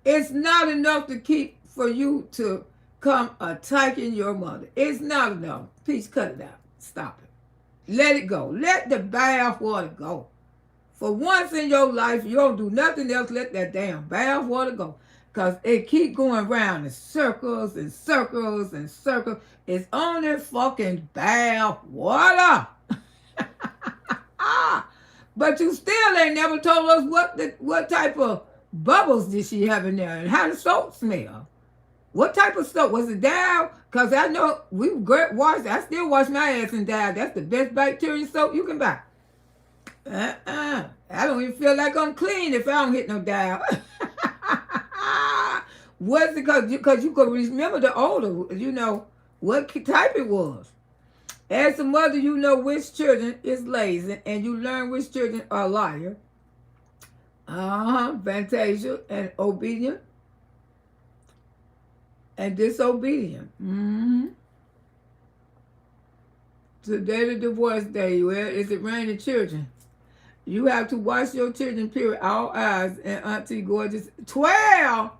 It's not enough to keep for you to come attacking your mother. It's not enough. Please cut it out. Stop it. Let it go. Let the bath water go. For once in your life, you don't do nothing else. Let that damn bath water go. Because it keep going around in circles and circles and circles. It's only fucking bath water. But you still ain't never told us what type of bubbles did she have in there and how the soap smell. What type of soap? Was it Dow? Because I know we wash. I still wash my ass in Dow. That's the best bacteria soap you can buy. I don't even feel like I'm clean if I don't hit no Dow. Was it because you could remember the older, you know, what type it was. As a mother, you know which children is lazy, and you learn which children are liar. Fantasia and obedient and disobedient. Today the divorce day. Well, is it raining children? You have to watch your children, period. All eyes and Auntie Gorgeous. 12?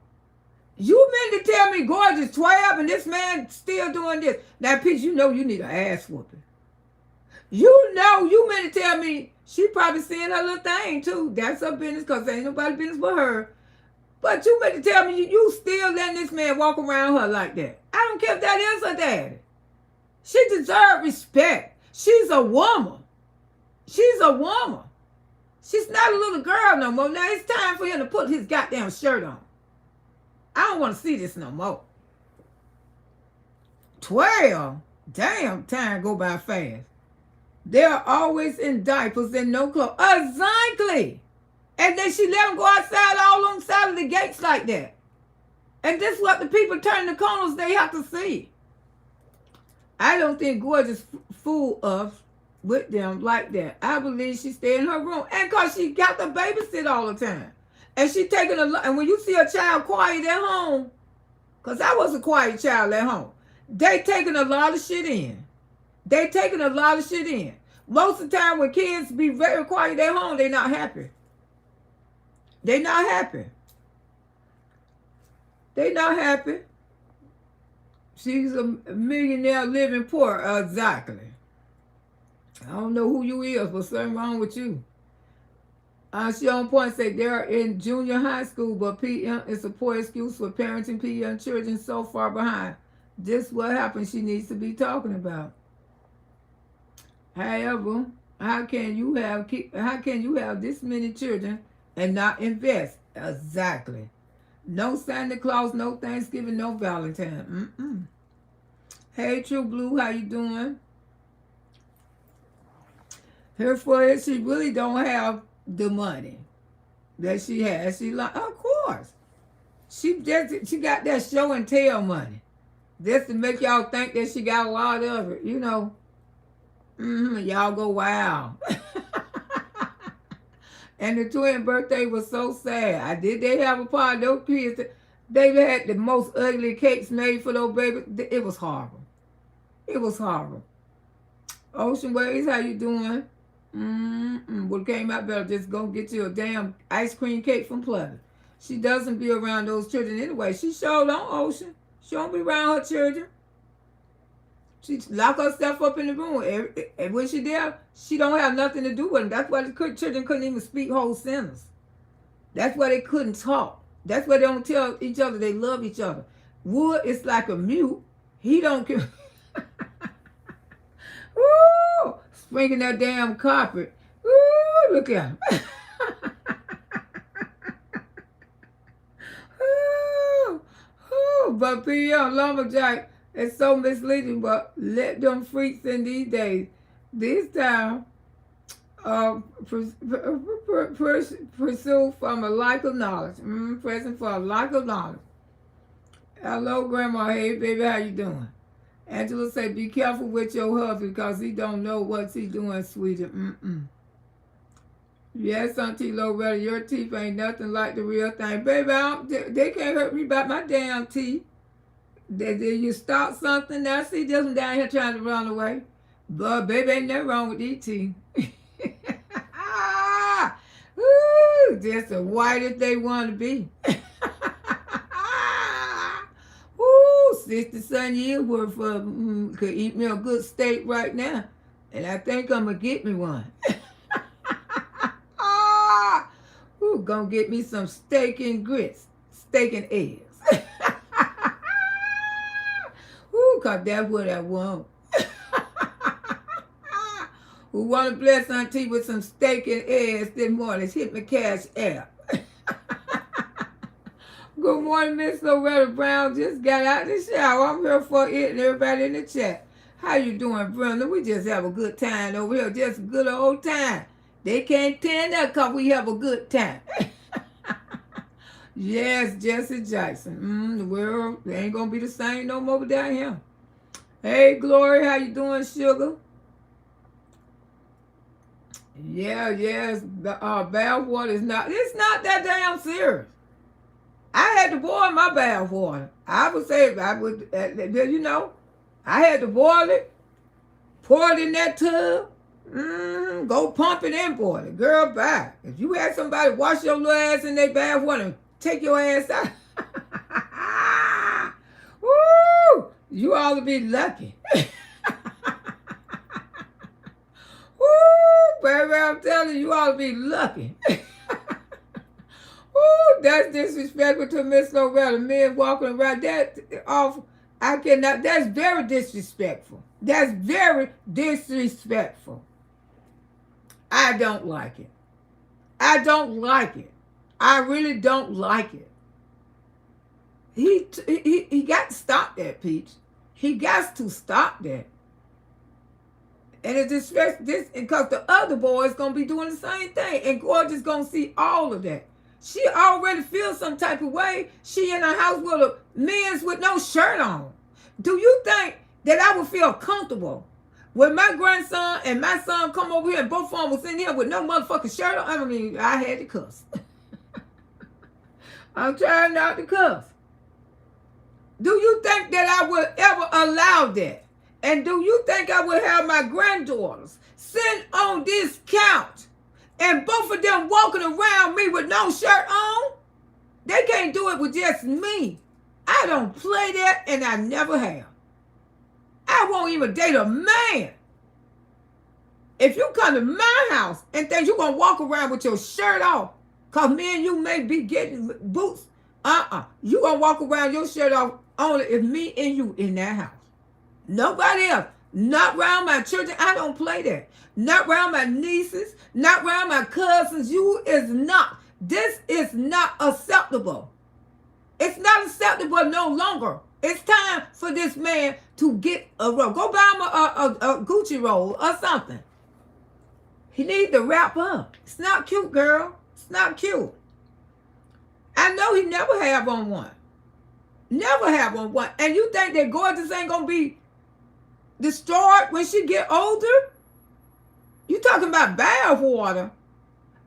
You meant to tell me Gorgeous 12 and this man still doing this. Now, Peach, you know you need an ass whooping. You know you meant to tell me she probably seeing her little thing too. That's her business because ain't nobody business but her. But you meant to tell me you still letting this man walk around her like that. I don't care if that is her daddy. She deserves respect. She's a woman. She's a woman. She's not a little girl no more. Now it's time for him to put his goddamn shirt on. I don't want to see this no more. 12? Damn, time go by fast. They're always in diapers and no clothes. Exactly. And then she let them go outside all on the side of the gates like that. And this is what the people turning the corners they have to see. I don't think Gorgeous fool us with them like that. I believe she stay in her room. And because she got to babysit all the time. And she taking a lot. And when you see a child quiet at home, because I was a quiet child at home, they taking a lot of shit in. They taking a lot of shit in. Most of the time when kids be very quiet at home, they not happy. They not happy. They not happy. She's a millionaire living poor. Exactly. I don't know who you is, but something wrong with you. She on point say they're in junior high school, but PM is a poor excuse for parenting PM children so far behind. This what happens she needs to be talking about. However, how can you have this many children and not invest? Exactly. No Santa Claus, no Thanksgiving, no Valentine. Hey, True Blue, how you doing? Her for it, she really don't have the money that she has. She like, of course. She got that show and tell money. Just to make y'all think that she got a lot of it, you know. Y'all go, wow. And the twin birthday was so sad. They have a party? Those kids, they had the most ugly cakes made for those babies. It was horrible. It was horrible. Ocean Waves, how you doing? What came out better, just go get you a damn ice cream cake from Pleasant. She doesn't be around those children anyway. She showed on Ocean. She don't be around her children. She lock herself up in the room. And when she there, she don't have nothing to do with them. That's why the children couldn't even speak whole sentences. That's why they couldn't talk. That's why they don't tell each other they love each other. Wood is like a mute. He don't care. Woo! Sprinkling that damn carpet. Woo! Look at him. But P.M. Lumberjack is so misleading, but let them freaks in these days. This time, pursue from a lack of knowledge. Present for a lack of knowledge. Hello, Grandma. Hey, baby, how you doing? Angela said, be careful with your husband because he don't know what he's doing, sweetie. Yes, Auntie Loretta, your teeth ain't nothing like the real thing. Baby, they can't hurt me about my damn teeth. Did you start something? Now, see, this one down here trying to run away. But, baby, ain't nothing wrong with these teeth. Ooh, just the whitest they want to be. Ooh, 60-some years worth of could eat me a good steak right now. And I think I'm going to get me one. Ooh, gonna get me some steak and grits, steak and eggs. Ooh, cause that's what I want. Who want to bless Auntie with some steak and eggs this morning? Hit my cash app. Good morning, Miss Loretta Brown. Just got out the shower. I'm here for it and everybody in the chat. How you doing, Brenda? We just have a good time over here. Just a good old time. They can't tell that because we have a good time. Yes, Jesse Jackson. The world ain't going to be the same no more down here. Hey, Glory, how you doing, sugar? Yeah, yes. Bath water is not, it's not that damn serious. I had to boil my bath water. I would say, I had to boil it, pour it in that tub. Go pump it and boil it. Girl, bye. If you had somebody wash your little ass in their bath water and take your ass out, woo, you ought to be lucky. Woo, baby, I'm telling you, you ought to be lucky. Woo, that's disrespectful to Miss Loretta. Men walking around that off. I cannot. That's very disrespectful. That's very disrespectful. I don't like it. I don't like it. I really don't like it. He got to stop that, Peach. He got to stop that. And it's this because the other boy is gonna be doing the same thing, and Gorgeous gonna see all of that. She already feels some type of way. She in her house with a men's with no shirt on. Do you think that I would feel comfortable when my grandson and my son come over here and both of them was in here with no motherfucking shirt on? I mean, I had to cuss. I'm trying not to cuss. Do you think that I would ever allow that? And do you think I would have my granddaughters sit on this couch and both of them walking around me with no shirt on? They can't do it with just me. I don't play that, and I never have. I won't even date a man. If you come to my house and think you're going to walk around with your shirt off, because me and you may be getting boots, you going to walk around your shirt off only if me and you in that house. Nobody else. Not around my children. I don't play that. Not around my nieces. Not around my cousins. You is not. This is not acceptable. It's not acceptable no longer. It's time for this man to get a robe. Go buy him a Gucci roll or something. He needs to wrap up. It's not cute, girl. It's not cute. I know he never have on one. Never have on one. And you think that Gorgeous ain't going to be destroyed when she get older? You talking about bath water.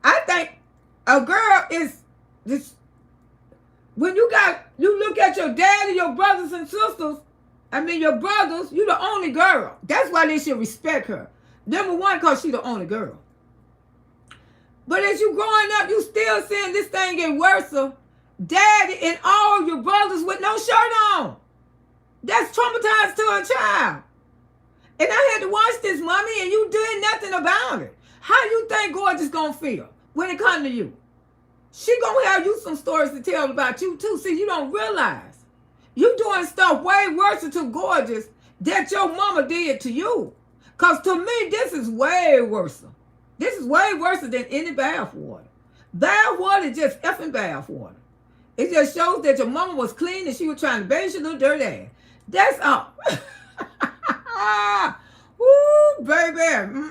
I think a girl is this. When you look at your dad and your brothers and sisters, your brothers, you the only girl. That's why they should respect her. Number one, because she the only girl. But as you growing up, you still seeing this thing get worse. Daddy and all your brothers with no shirt on. That's traumatized to a child. And I had to watch this, mommy, and you did nothing about it. How you think Gorgeous gonna feel when it come to you? She gonna have you some stories to tell about you too. See, you don't realize you doing stuff way worse to Gorgeous that your mama did to you. Cause to me, this is way worse. This is way worse than any bath water. Bath water is just effing bath water. It just shows that your mama was clean and she was trying to bathe your little dirty ass. That's all. Ooh, baby.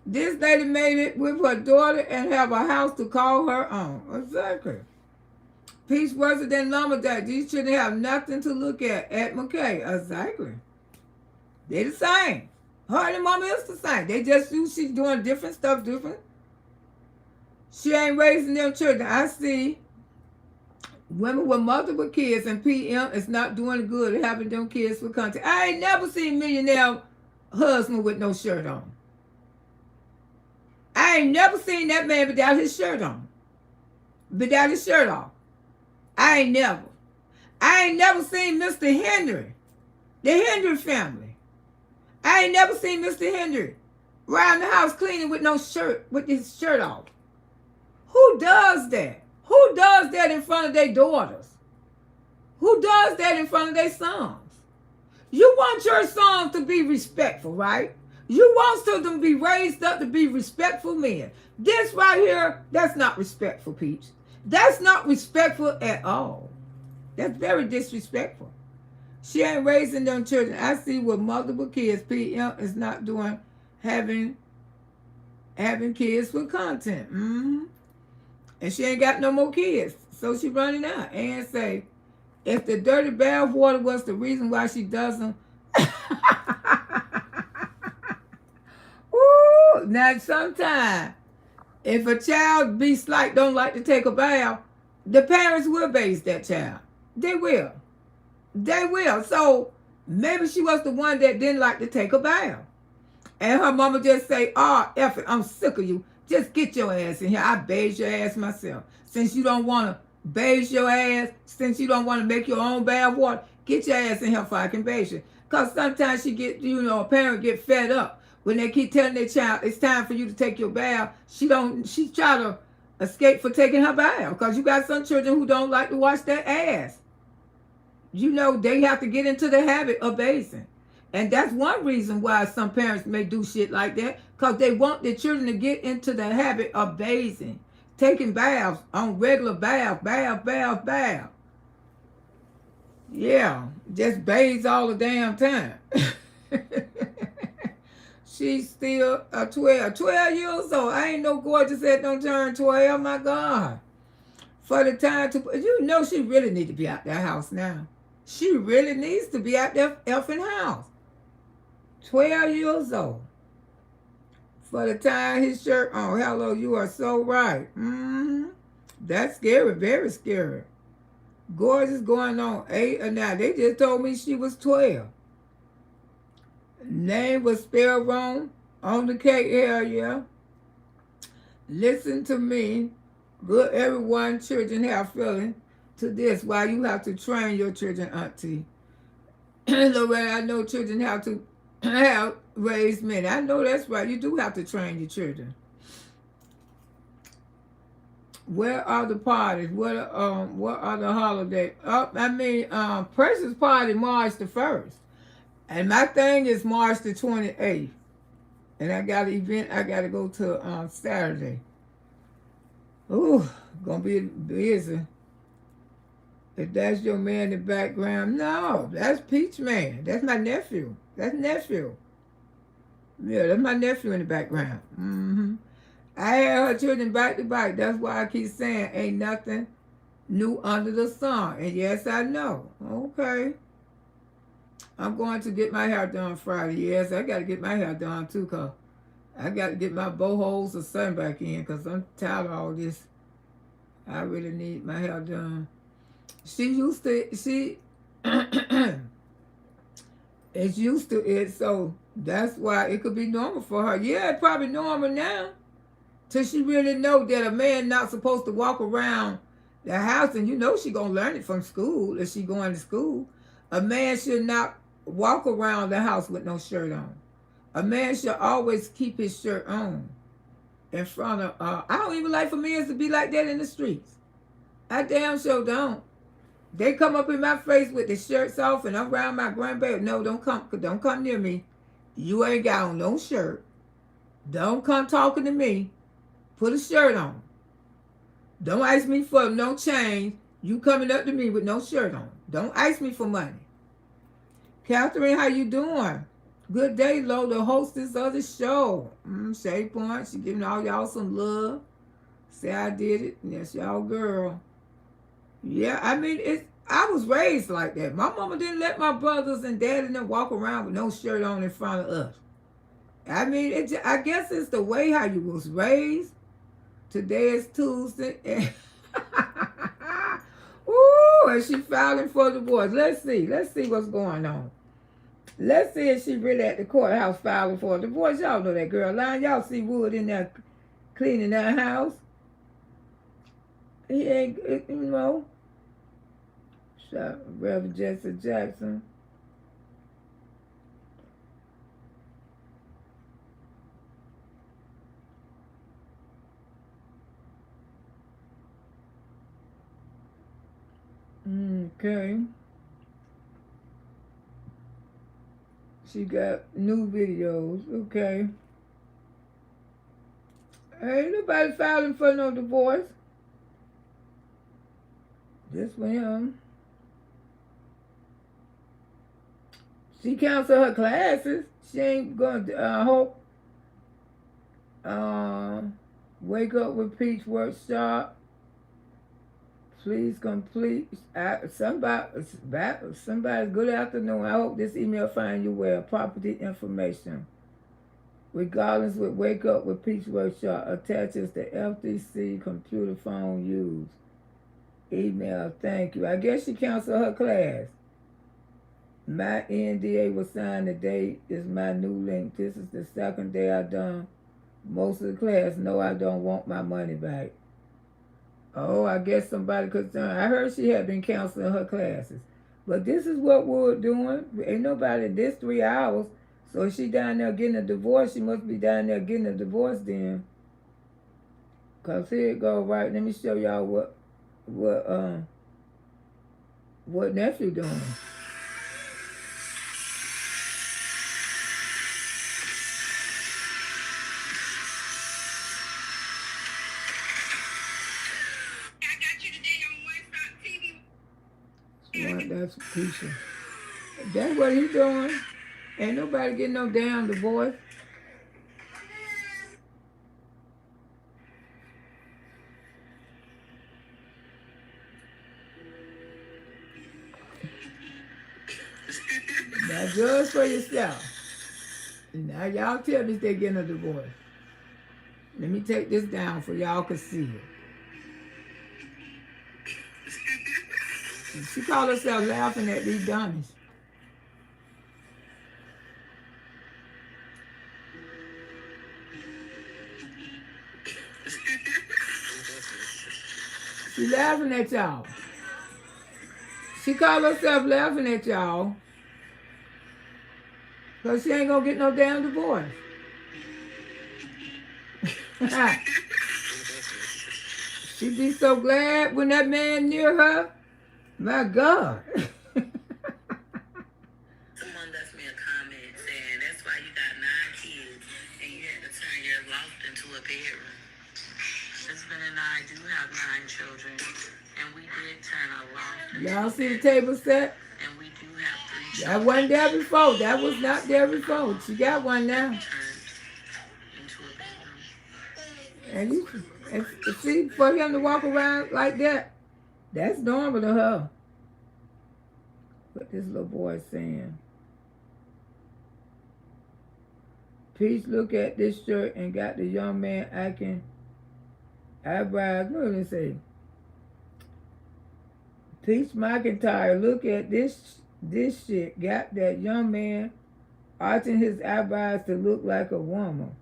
This lady made it with her daughter and have a house to call her own. Exactly. Peace worse than Mama that these children have nothing to look at McKay. Exactly. They the same. Her and Mama is the same. They just do, she's doing different stuff different. She ain't raising them children. I see women with multiple kids and PM is not doing good at having them kids for content. I ain't never seen millionaire husband with no shirt on. I ain't never seen that man without his shirt on. Without his shirt off. I ain't never seen Mr. Henry. The Henry family. I ain't never seen Mr. Henry around the house cleaning with no shirt, with his shirt off. Who does that? Who does that in front of their daughters? Who does that in front of their sons? You want your sons to be respectful, right? You want them to be raised up to be respectful men. This right here, that's not respectful, Peach. That's not respectful at all. That's very disrespectful. She ain't raising them children. I see with multiple kids, PM is not doing having kids with content. And she ain't got no more kids. So she running out. And say, if the dirty bath water was the reason why she doesn't. Ooh, now sometimes, if a child don't like to take a bath, the parents will bathe that child. They will. They will. So maybe she was the one that didn't like to take a bath. And her mama just say, oh, F it, I'm sick of you. Just get your ass in here. I bathe your ass myself. Since you don't want to bathe your ass, since you don't want to make your own bath water, get your ass in here so I can bathe you. Because sometimes a parent get fed up. When they keep telling their child, it's time for you to take your bath, she try to escape for taking her bath. Because you got some children who don't like to wash their ass. You know, they have to get into the habit of bathing. And that's one reason why some parents may do shit like that. Because they want their children to get into the habit of bathing. Taking baths on regular bath. Yeah, just bathes all the damn time. She's still 12 years old. I ain't no Gorgeous that don't turn 12. My God. For the time to, she really need to be out that house now. She really needs to be out there effing house. 12 years old. For the time his shirt on. Hello, you are so right. That's scary, very scary. Gorgeous going on 8 or 9. They just told me she was 12. Name was spelled wrong on the cake area. Listen to me. Good everyone, children have feeling to this. Why you have to train your children, Auntie. Loretta, I know children have to have raised men. I know that's right. You do have to train your children. Where are the parties? What are the holidays? Precious party March the 1st. And my thing is March the 28th. And I got an event I got to go to Saturday. Ooh, gonna be busy. If that's your man in the background, no, that's Peach Man. That's my nephew. That's nephew. Yeah, that's my nephew in the background. I had her children back to back. That's why I keep saying ain't nothing new under the sun. And yes, I know. Okay. I'm going to get my hair done Friday. Yes, I got to get my hair done too, because I got to get my bow or sun back in, because I'm tired of all this. I really need my hair done. She is used to it, so that's why it could be normal for her. Yeah, it's probably normal now. Till she really know that a man not supposed to walk around the house, and she gonna learn it from school if she going to school. A man should not walk around the house with no shirt on. A man should always keep his shirt on in front of. I don't even like for men to be like that in the streets. I damn sure don't. They come up in my face with the shirts off, and I'm around my grandbaby. No, don't come near me. You ain't got on no shirt. Don't come talking to me. Put a shirt on. Don't ask me for no change. You coming up to me with no shirt on. Don't ask me for money. Catherine, how you doing? Good day, Lo, the hostess of the show. Shay Point, she giving all y'all some love. Say I did it. That's y'all girl. Yeah, I mean, I was raised like that. My mama didn't let my brothers and dad and them walk around with no shirt on in front of us. I mean, I guess it's the way how you was raised. Today is Tuesday. Ooh, and she filing for divorce. Let's see what's going on. Let's see if she really at the courthouse filing for a divorce. Y'all know that girl line. Y'all see Wood in there cleaning that house. He ain't, you know. Reverend Jesse Jackson. Okay. She got new videos. Okay. Ain't nobody filing for no divorce. Just for him. She canceled her classes. She ain't going to Wake Up with Peach workshop. Please complete. Somebody, good afternoon. I hope this email finds you well. Property information. Regardless with Wake Up with Peach workshop attaches the FTC computer phone used. Email, thank you. I guess she canceled her class. My NDA was signed today. Is my new link. This is the second day I done most of the class. No, I don't want my money back. Oh, I guess somebody concerned. I heard she had been canceling her classes. But this is what we're doing. Ain't nobody this 3 hours. So if she down there getting a divorce, she must be down there getting a divorce then. Cause here it go, right? Let me show y'all what nephew doing. That's Keisha. That's what he doing. Ain't nobody getting no damn divorce. Now judge for yourself. Now y'all tell me if they're getting a divorce. Let me take this down so y'all can see it. She called herself laughing at these dummies. She laughing at y'all. She called herself laughing at y'all because she ain't gonna get no damn divorce. She'd be so glad when that man near her. My God. Someone left me a comment saying that's why you got 9 kids and you had to turn your loft into a bedroom. Husband and I do have 9 children, and we did turn our loft. Y'all see the table set? And we do have 3 children. That wasn't there before. That was not there before. She got one now. Turned into a bedroom. And see, for him to walk around like that, that's normal to her. What this little boy is saying. Peach look at this shirt and got the young man acting eyebrows. What did it say? Peach McIntyre look at this shit. Got that young man arching his eyebrows to look like a woman.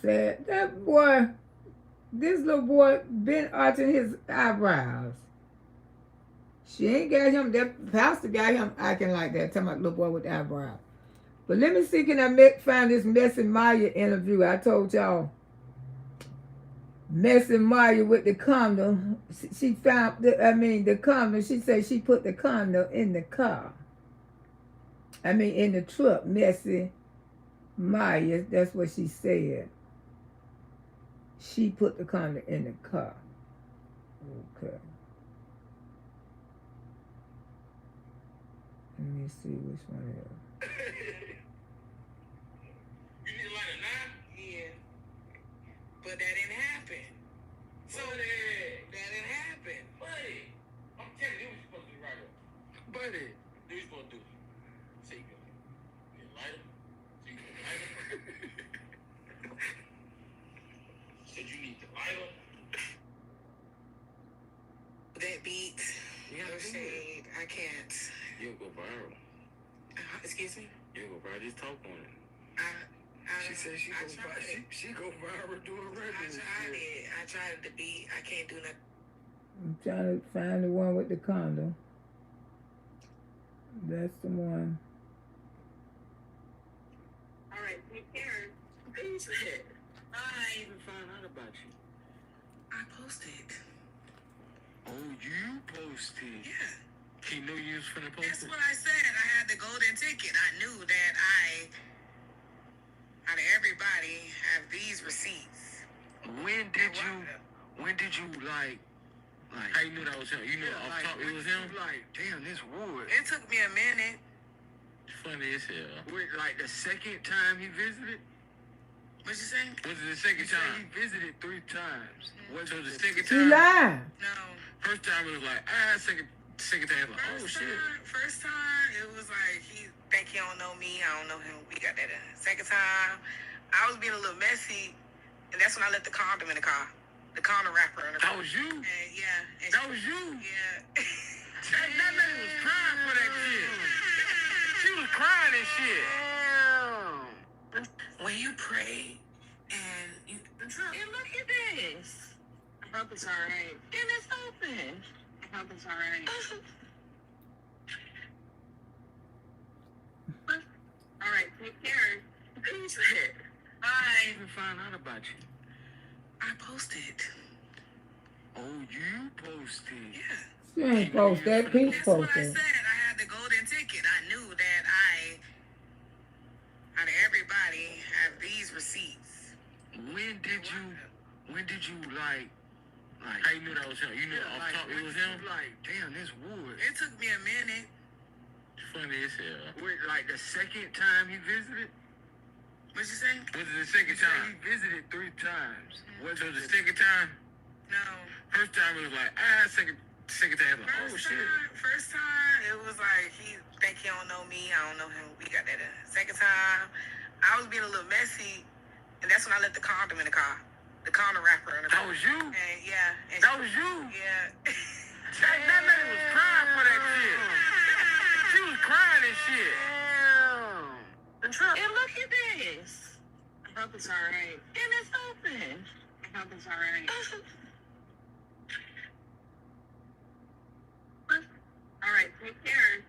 Said that boy, this little boy been arching his eyebrows. She ain't got him. That pastor got him acting like that. Talking about little boy with the eyebrow. But let me see, can I find this Messy Maya interview? I told y'all. Messy Maya with the condo. She found, the condo. She said she put the condo in the car. In the truck. Messy Maya. That's what she said. She put the condo in the car. Okay. Let me see which one it is. You need a lighter now? Yeah. But that didn't happen. So that didn't happen. Buddy, I'm telling you what you're supposed to do right up. Buddy, what you supposed to do? See, you get a lighter? See, you get a lighter? Said you need the lighter? That beat, no shade, I can't. You'll go viral. Excuse me? You'll go viral. Just talk on it. She said she go viral doing regular. I tried the beat. I can't do nothing. I'm trying to find the one with the condo. That's the one. All right, take care. Who's that? I even found out about you. I posted. Oh, you posted? Yeah. He knew you was finna post it? That's what I said. I had the golden ticket. I knew that out of everybody, have these receipts. When did you like, how you knew that was him? You knew off top it was him? Like, damn, this wood. It took me a minute. Funny as hell. Like the second time he visited? What'd you say? Was it the second time? He visited 3 times. Was it the second time? She lied. No. First time it was like, second time like, oh shit. First time it was like, he think he don't know me, I don't know him. We got that. Second time, I was being a little messy, and that's when I left the condom in the car. The condom wrapper in the car. That was you? Yeah. That was you? Yeah. That lady was crying for that shit. She was crying and shit. When you pray and you and look at this. I hope it's alright. And it's open. I hope it's alright. Alright, take care. Who's that? I even found out about you. I posted. Oh, you posted? Yeah. She ain't post that. Peace That's what I posted. said. I had the golden ticket. I knew that out of everybody, have these receipts. When did you like, how you knew that was him? You knew off top it was him? Like, damn, this wood. It took me a minute. Funny as hell. Like the second time he visited? What'd you say? Was it the second time? He visited 3 times. Was it the second time? No. First time it was like, second time like, oh shit. First time it was like, he think he don't know me, I don't know him. We got that. Second time, I was being a little messy, and that's when I left the condom in the car. The condom wrapper in the car. That was you? And that was you? Yeah. That lady was crying for that shit. She was crying and shit. And look at this. I hope it's alright. And it's open. I hope it's alright. Alright, take care.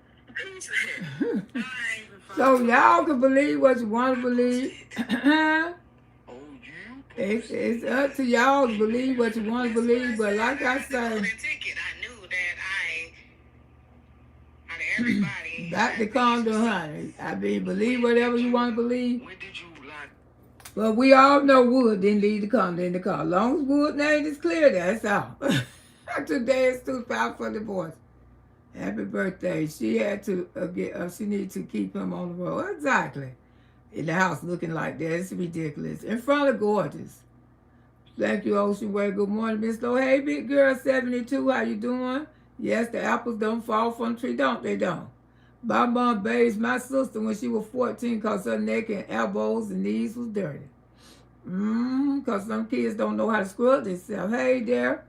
So y'all can believe what you want to believe. It's up to y'all to believe what you want to believe. But like I say, back to condo, honey. Believe whatever you want to believe. But we all know Wood didn't leave the condo in the car. As long as Wood's name is clear, that's all. Today is too powerful for the boys. Happy birthday. She had to she needed to keep him on the road. Exactly. In the house looking like that. It's ridiculous. In front of Gorgeous. Thank you, Ocean Way. Good morning, Miss Lowe. Hey, big girl 72. How you doing? Yes, the apples don't fall from the tree, don't they? Don't. My mom bathed my sister when she was 14 because her neck and elbows and knees was dirty. Because some kids don't know how to scrub themselves. Hey there.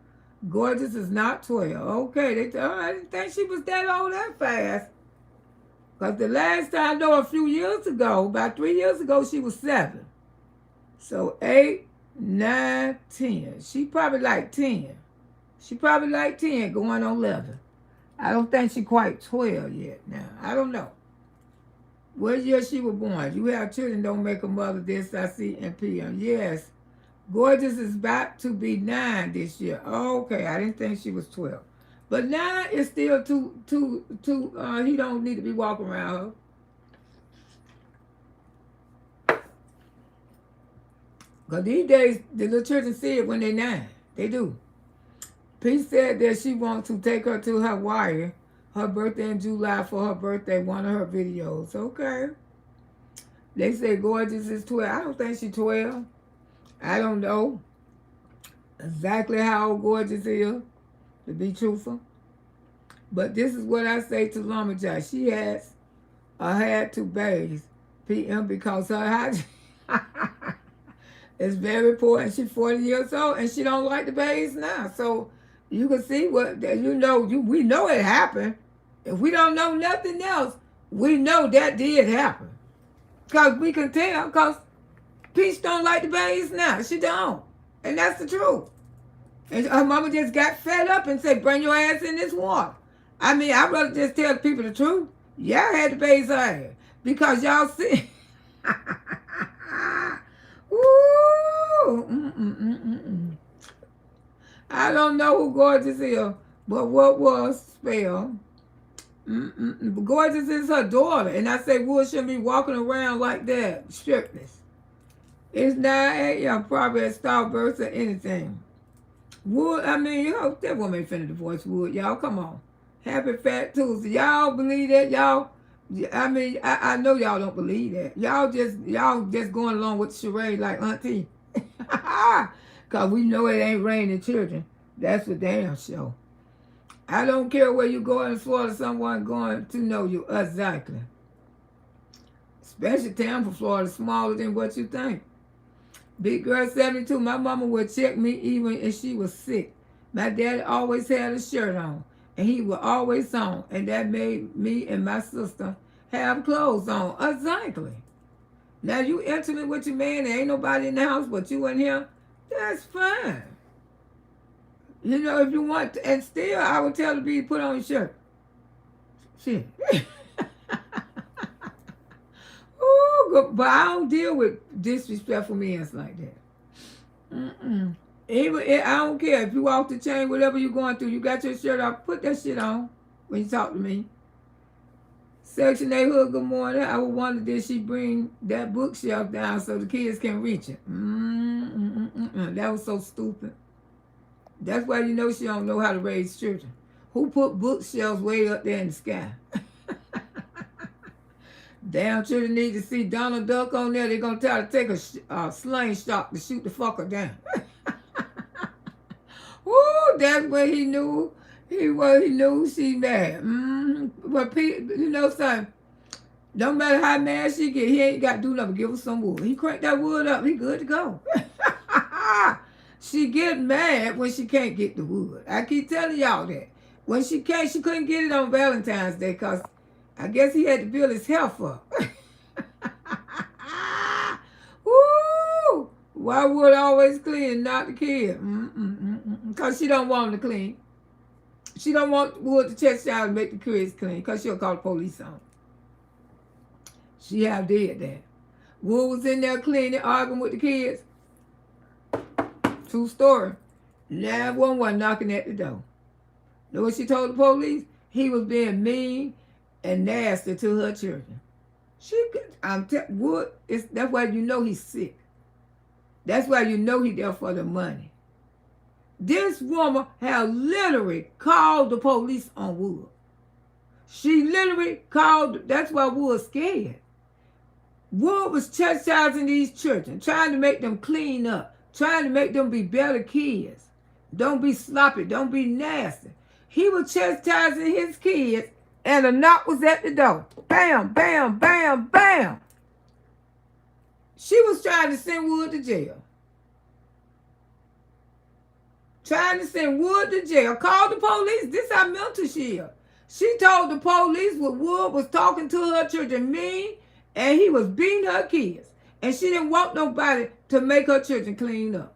Gorgeous is not 12. Okay, I didn't think she was that old that fast. Because the last time I know a few years ago, about 3 years ago, she was 7. So 8, 9, 10. She probably like 10. She probably like 10 going on 11. I don't think she quite 12 yet now. I don't know. What year she was born? You have children, don't make a mother. This I see in PM. Yes. Gorgeous is about to be 9 this year. Okay, I didn't think she was 12. But 9 is still too, he don't need to be walking around her. Because these days, the little children see it when they're 9. They do. P said that she wants to take her to Hawaii. Her birthday in July for her birthday, one of her videos. Okay. They say Gorgeous is 12. I don't think she's 12. I don't know exactly how old Gorgeous is, to be truthful. But this is what I say to Lumberjack. She has had 2 babies, PM, because her hygiene is very important. She's 40 years old, and she don't like the babies now. So you can see what, we know it happened. If we don't know nothing else, we know that did happen. Because we can tell, because Peach don't like the babies now. She don't. And that's the truth. And her mama just got fed up and said, bring your ass in this water. I mean, I'd rather just tell people the truth. Y'all had to bathe her ass. Because y'all see. Ooh. I don't know who Gorgeous is, but what was spelled. Gorgeous is her daughter. And I say, Wood shouldn't be walking around like that, shirtless. It's 9 a.m. probably at Starburst or anything. Wood, I mean, that woman ain't finna divorce Wood. Y'all, come on. Happy Fat Tuesday. Y'all believe that? Y'all, I mean, I know y'all don't believe that. Y'all just going along with the charade like Auntie. Because we know it ain't raining children. That's for damn sure. I don't care where you go in Florida, someone going to know you. Exactly. Especially Tampa, Florida, smaller than what you think. Big girl 72, my mama would check me even if she was sick. My daddy always had a shirt on, and he was always on, and that made me and my sister have clothes on. Exactly. Now you intimate with your man, there ain't nobody in the house but you and him, that's fine. You know, if you want to, and still I would tell the B put on your shirt. Shit. Ooh, but I don't deal with disrespectful men like that. Even I don't care if you off the chain, whatever you're going through, you got your shirt off, put that shit on when you talk to me. Section 8 Hood, good morning. I would wonder did she bring that bookshelf down so the kids can reach it. That was so stupid. That's why you know she don't know how to raise children. Who put bookshelves way up there in the sky? Damn children need to see Donald Duck on there. They're going to try to take a slingshot to shoot the fucker down. Ooh, that's what he knew. He knew she mad. But you know something? Don't matter how mad she get, he ain't got to do nothing. Give her some wood. He cranked that wood up. He good to go. She get mad when she can't get the wood. I keep telling y'all that. When she couldn't get it on Valentine's Day because I guess he had to build his health up. Woo! Why wood always clean, not the kid? Because she don't want him to clean. She don't want Wood to check out and make the kids clean because she'll call the police on him. She have did that. Wood was in there cleaning, arguing with the kids. True story. 911 knocking at the door. Know what she told the police? He was being mean and nasty to her children. Wood, that's why you know he's sick. That's why you know he's there for the money. This woman had literally called the police on Wood. She literally called, that's why Wood's scared. Wood was chastising these children, trying to make them clean up, trying to make them be better kids. Don't be sloppy, don't be nasty. He was chastising his kids, and a knock was at the door. Bam, bam, bam, bam. She was trying to send Wood to jail. Trying to send Wood to jail. Called the police. This how mental she is. She told the police what Wood was talking to her children mean, and he was beating her kids. And she didn't want nobody to make her children clean up.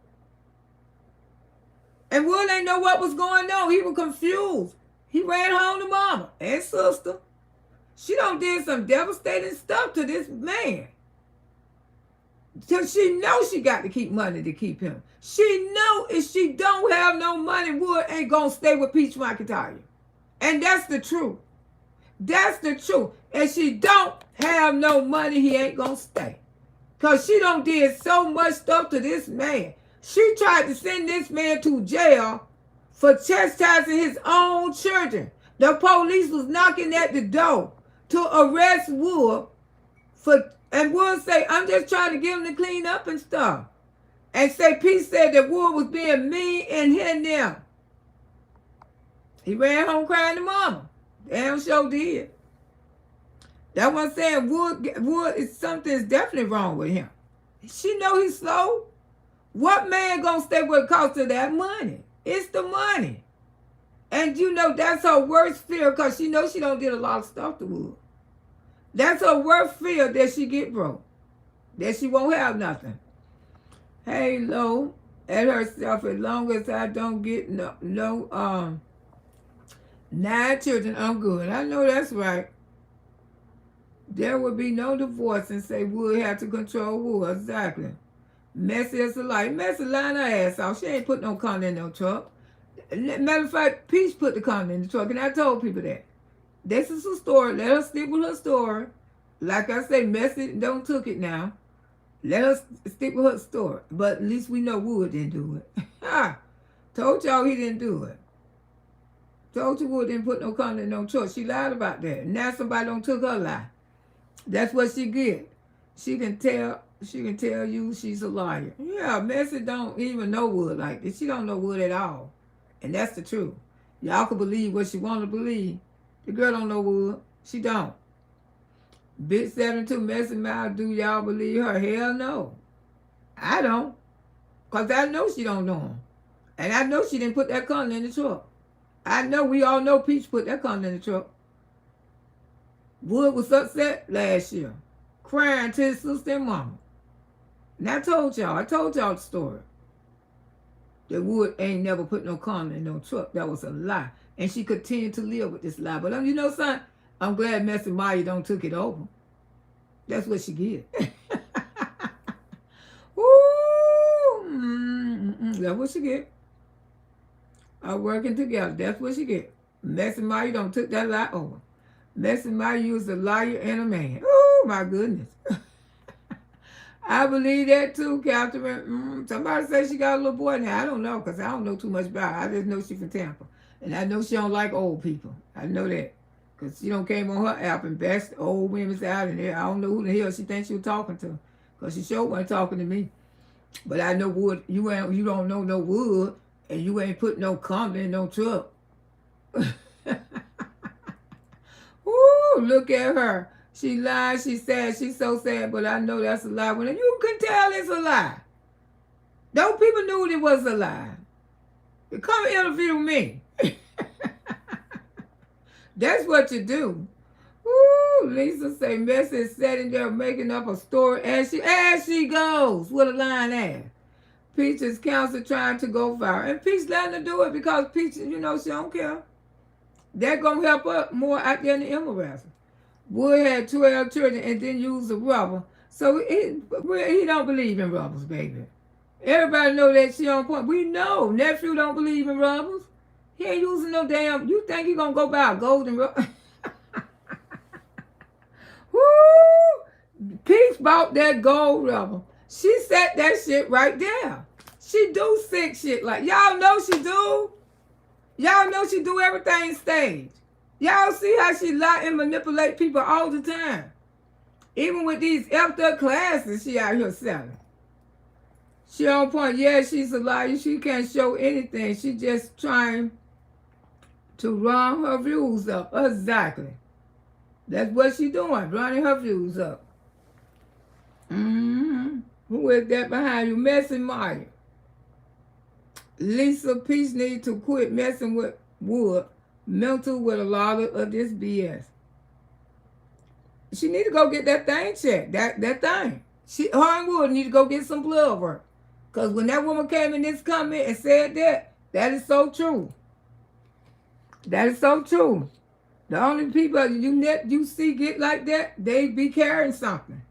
And Wood ain't know what was going on. He was confused. He ran home to mama and sister. She done did some devastating stuff to this man. So she knows she got to keep money to keep him. She know if she don't have no money, Wood ain't gonna stay with Peach McIntyre. And that's the truth. That's the truth. If she don't have no money, he ain't gonna stay. Because she done did so much stuff to this man. She tried to send this man to jail for chastising his own children. The police was knocking at the door to arrest Wood and Wood say, I'm just trying to get him to clean up and stuff. And say Pete said that Wood was being mean and hitting them. He ran home crying to mama. Damn sure did. That's what I'm saying. Wood is something's definitely wrong with him. She know he's slow. What man gonna stay with the cost of that money? It's the money. And you know that's her worst fear because she knows she don't did a lot of stuff to Wood. That's her worst fear, that she get broke. That she won't have nothing. Halo at herself, as long as I don't get no 9 children, I'm good. I know that's right. There would be no divorce and say Wood have to control Wood. Exactly. Messy as a light. Messy lying her ass off. She ain't put no condo in no truck. Matter of fact, Peach put the condo in the truck, and I told people that. This is her story. Let her stick with her story. Like I say, Messy don't took it now. Let us stick with her story. But at least we know Wood didn't do it. Told y'all he didn't do it. Told you Wood didn't put no condo in no truck. She lied about that. Now somebody don't took her lie. That's what she get. She can tell you she's a liar. Yeah, Messy don't even know Wood like this. She don't know Wood at all. And that's the truth. Y'all can believe what she want to believe. The girl don't know Wood. She don't. Bit 72 Messy mouth, do y'all believe her? Hell no. I don't. Because I know she don't know him. And I know she didn't put that condo in the truck. I know we all know Peach put that condo in the truck. Wood was upset last year, crying to his sister and mama. And I told y'all the story. That Wood ain't never put no condo in no truck. That was a lie. And she continued to live with this lie. But you know something? I'm glad Messy Maya don't took it over. That's what she get. That's what she get. Are working together. That's what she get. Messy Maya don't took that lie over. Messy Maya used a liar and a man. Oh my goodness. I believe that too, Catherine. Somebody say she got a little boy now. I don't know because I don't know too much about her. I just know she's from Tampa. And I know she don't like old people. I know that. Because she don't came on her app and bashed old women's out in there. I don't know who the hell she thinks she was talking to. Because she sure wasn't talking to me. But I know Wood. You don't know no Wood. And you ain't put no condo in no truck. Ooh, look at her. She lied, she sad, she's so sad, but I know that's a lie. When you can tell it's a lie. Those people knew it was a lie. Come interview me. That's what you do. Ooh, Lisa say Messy is sitting there making up a story as she goes with a lying ass. Peach's counsel trying to go viral. And Peach letting her do it because Peach, she don't care. They're going to help her more out there in the Emerald. Wood had 12 children and then used a rubber. So he don't believe in rubbers, baby. Everybody know that she on point. We know nephew don't believe in rubbers. He ain't using no damn. You think he gonna go buy a golden rubber? Woo! Peach bought that gold rubber. She set that shit right there. She do sick shit like y'all know she do. Y'all know she do everything staged. Y'all see how she lie and manipulate people all the time. Even with these effed up classes she out here selling. She on point. Yeah, she's a liar. She can't show anything. She just trying to run her views up. Exactly. That's what she doing. Running her views up. Who is that behind you? Messy Maya. Lisa Peach need to quit messing with Wood. Mental with a lot of this BS. She need to go get that thing checked. That thing. Her and Wood need to go get some blood work. Because when that woman came in this comment and said that is so true. That is so true. The only people you see get like that, they be carrying something.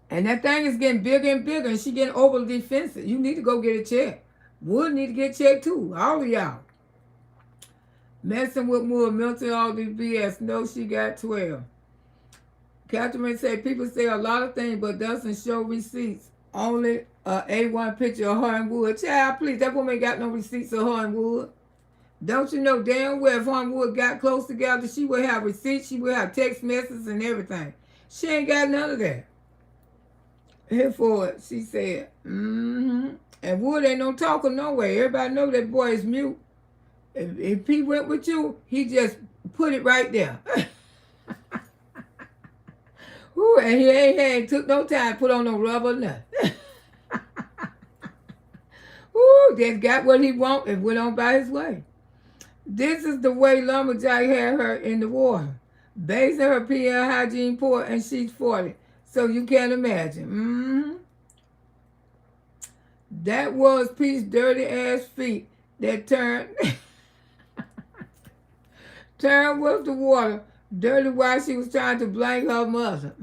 And that thing is getting bigger and bigger, and she getting overly defensive. You need to go get a check. Wood need to get checked too. All of y'all. Messing with Wood, melting all this BS. No, she got 12. Catherine said, people say a lot of things, but doesn't show receipts. Only a A1 picture of her and Wood. Child, please, that woman ain't got no receipts of her and Wood. Don't you know damn well if her and Wood got close together, she would have receipts, she would have text messages and everything. She ain't got none of that. Here for it, she said. And Wood ain't no talker no way. Everybody know that boy is mute. If he went with you, he just put it right there. Ooh, and he ain't took no time to put on no rubber or nothing. Ooh, just got what he want and went on by his way. This is the way Lumberjack had her in the water. Basing her PL hygiene poor, and she's 40. So you can't imagine. That was Pete's dirty ass feet that turned with the water. Dirty while she was trying to blame her mother.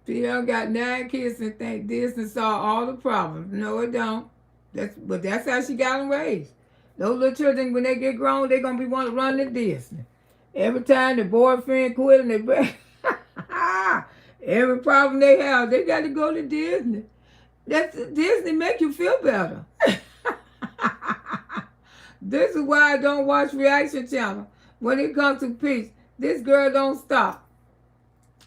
PL got 9 kids and think this and saw all the problems. No, it don't. But that's how she got them raised. Those little children, when they get grown, they're going to be wanting to run to Disney. Every time the boyfriend quit and they every problem they have, they got to go to Disney. Disney make you feel better. This is why I don't watch Reaction Channel. When it comes to peace, this girl don't stop.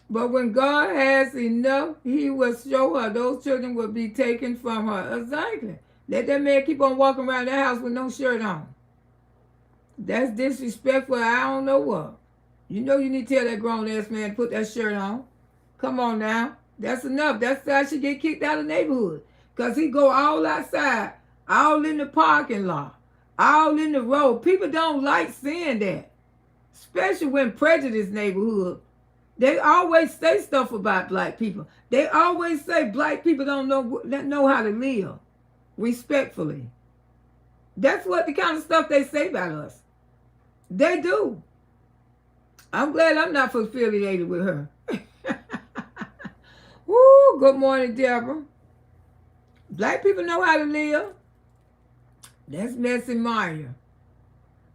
But when God has enough, he will show her those children will be taken from her. Exactly. Let that man keep on walking around the house with no shirt on. That's disrespectful. I don't know what. You know you need to tell that grown-ass man to put that shirt on. Come on now. That's enough. That's how she get kicked out of the neighborhood. Because he go all outside, all in the parking lot, all in the road. People don't like seeing that. Especially when prejudice neighborhood. They always say stuff about black people. They always say black people don't know how to live respectfully. That's what the kind of stuff they say about us. They do. I'm glad I'm not affiliated with her. Woo, good morning, Deborah. Black people know how to live. That's Messy Maya.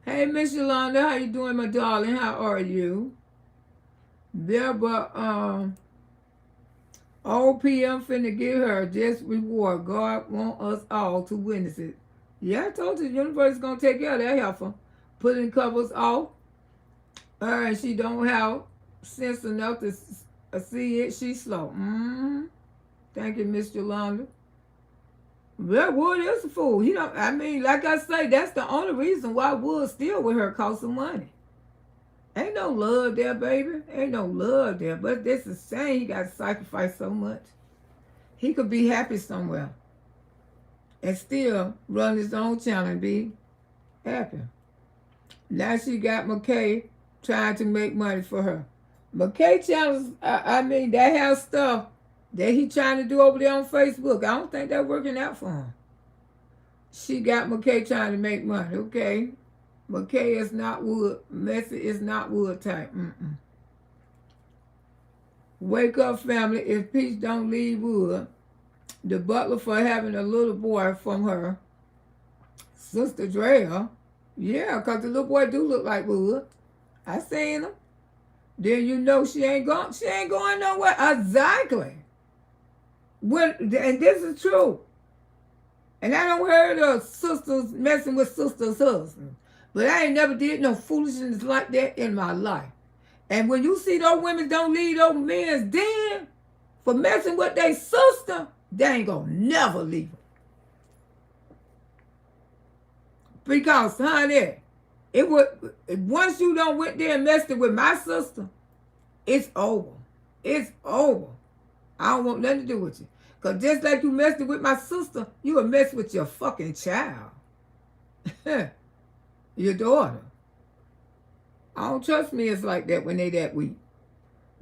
Hey, Miss Yolanda, how you doing, my darling? How are you? Deborah, OPM finna give her just reward. God want us all to witness it. Yeah, I told you the universe is going to take care of that heifer. Putting covers off. And she don't have sense enough to see it. She's slow. Thank you, Miss Yolanda. Well, Wood is a fool. He don't. I mean, like I say, that's the only reason why Wood's still with her, cost some money. Ain't no love there, baby. Ain't no love there. But this is saying he got to sacrifice so much. He could be happy somewhere and still run his own channel and be happy. Now she got McKay trying to make money for her. McKay channels, I mean, that has stuff that he trying to do over there on Facebook. I don't think that's working out for him. She got McKay trying to make money. Okay. McKay is not Wood. Messy is not Wood type. Wake up, family. If Peach don't leave Wood, the butler for having a little boy from her sister Drea. Yeah, because the little boy do look like Wood. I seen him. Then you know she ain't going nowhere. Exactly. And this is true. And I don't heard of sisters messing with sisters' husbands. But I ain't never did no foolishness like that in my life. And when you see those women don't leave those men's den for messing with their sister, they ain't gonna never leave them. Because, honey, once you don't went there and messed it with my sister, it's over. It's over. I don't want nothing to do with you. Because just like you messed it with my sister, you would mess with your fucking child. Your daughter. I don't trust me. It's like that when they that weak.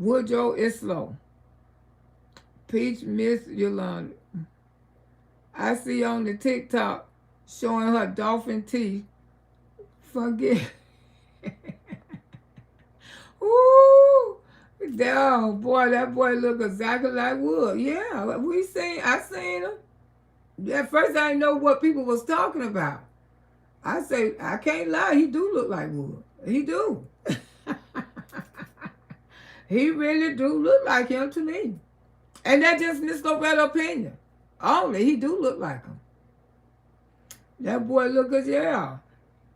Woodrow is slow. Peach, Miss Yolanda. I see on the TikTok showing her dolphin teeth. Forget. Ooh. Oh boy, that boy look exactly like Wood. Yeah, I seen him. At first I didn't know what people was talking about. I say, I can't lie, he do look like Wood. He do. He really do look like him to me. And that's just Miss Loretta opinion. Only he do look like him. That boy look as yeah.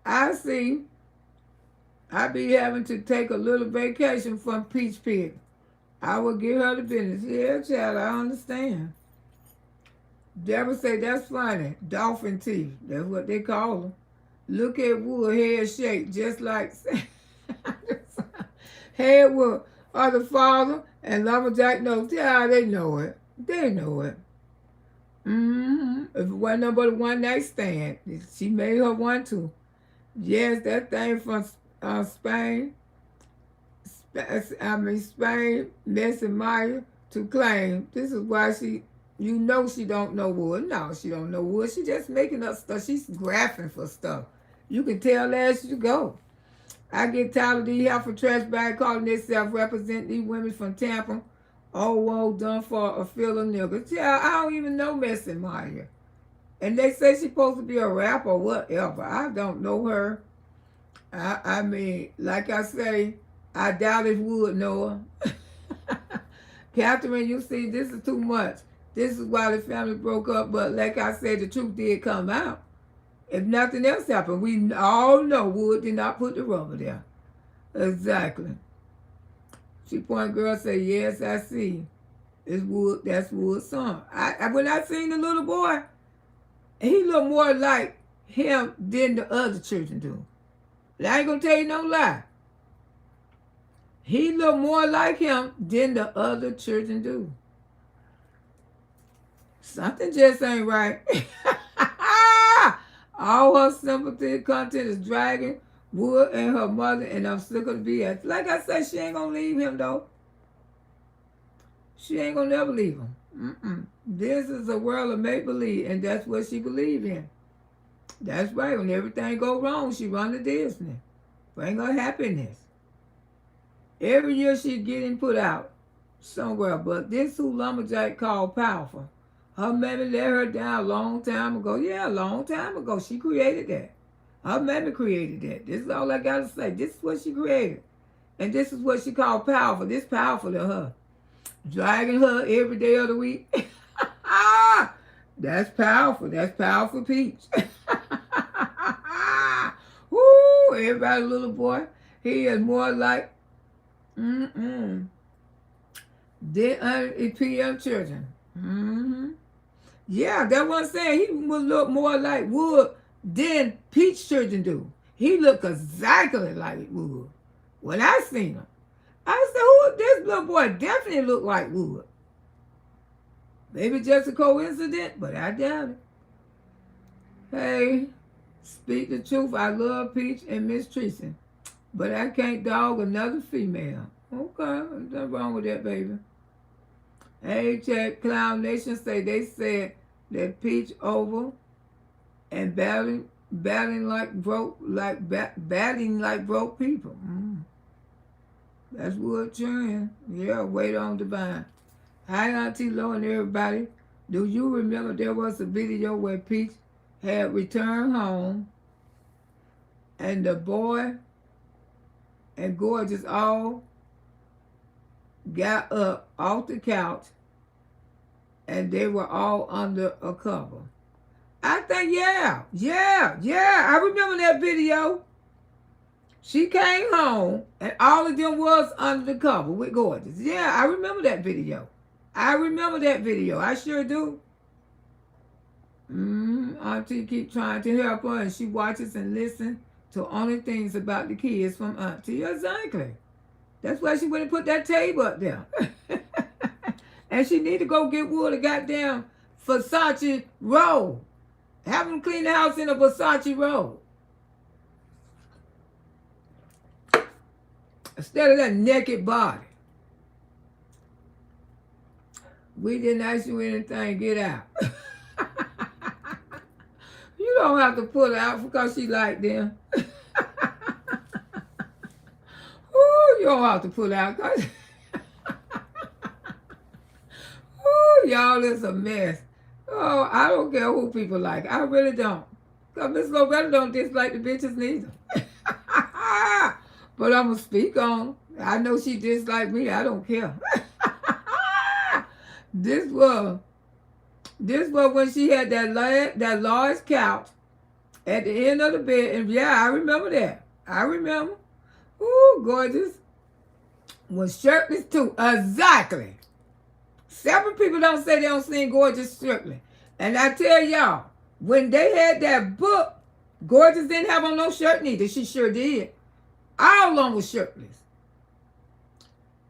I see. I be having to take a little vacation from Peach Pig. I will give her the business. Yeah, child, I understand. Deborah say that's funny. Dolphin teeth. That's what they call them. Look at Wood head shake just like head Wood or the father and Lumberjack knows. Yeah, they know it. They know it. If it wasn't nothing but a one night stand, she made her one too. Yes, that thing from Spain. Spain, McIntyre to claim. This is why she don't know Wood. No, she don't know Wood. She just making up stuff. She's graphing for stuff. You can tell as you go. I get tired of these helpful trash bags calling themselves represent these women from Tampa. Oh, well done for a fill of niggas. Yeah, I don't even know McIntyre. And they say she's supposed to be a rapper or whatever. I don't know her. I mean, like I say, I doubt if Wood know her. Catherine, you see, this is too much. This is why the family broke up. But like I said, the truth did come out. If nothing else happened, we all know Wood did not put the rubber there. Exactly. She point girl say, yes, I see. It's Wood. That's Wood's son. When I seen the little boy, he looked more like him than the other children do. And I ain't gonna tell you no lie. He looked more like him than the other children do. Something just ain't right. All her sympathy content is dragging Wood and her mother, and I'm sick of the BS. Like I said, she ain't gonna leave him though. She ain't gonna never leave him. This is a world of make-believe, and that's what she believe in. That's right. When everything go wrong, she run to Disney. Bring her happiness. Every year she getting put out somewhere, but this who Lumberjack called powerful. Her mammy let her down a long time ago. Yeah, a long time ago. She created that. Her mammy created that. This is all I got to say. This is what she created. And this is what she called powerful. This powerful to her. Dragging her every day of the week. That's powerful. That's powerful Peach. Woo, everybody little boy. He is more like than PM children. Yeah, that's what I'm saying. He would look more like Wood than Peach children do. He look exactly like Wood. When I seen him, I said, "Who? This little boy definitely look like Wood." Maybe just a coincidence, but I doubt it. Hey, speak the truth. I love Peach and Miss Tracy, but I can't dog another female. Okay, there's nothing wrong with that, baby. Hey, check Clown Nation they said that Peach over and batting like broke people. That's Wood Churn. Yeah, wait on Divine. Hi, Auntie Lo and everybody. Do you remember there was a video where Peach had returned home and the boy and Gorgeous all got up off the couch and they were all under a cover? I think, yeah. I remember that video. She came home and all of them was under the cover with Gorgeous. Yeah, I remember that video. I sure do. Auntie keep trying to help her and she watches and listens to only things about the kids from Auntie. Exactly. That's why she went and put that table up there. And she need to go get Wood a goddamn Versace robe. Have them clean the house in a Versace robe. Instead of that naked body. We didn't ask you anything. Get out. You don't have to pull her out because she like them. Ooh, you don't have to pull her out because ooh, y'all is a mess. Oh, I don't care who people like. I really don't. Because Miss Loretta don't dislike the bitches neither. But I'm going to speak on. I know she disliked me. I don't care. This was when she had that large couch at the end of the bed. And yeah, I remember that. I remember. Ooh, gorgeous. Was shirtless too. Exactly. Several people don't say they don't sing Gorgeous shirtless. And I tell y'all, when they had that book, Gorgeous didn't have on no shirt neither. She sure did. All of them was shirtless.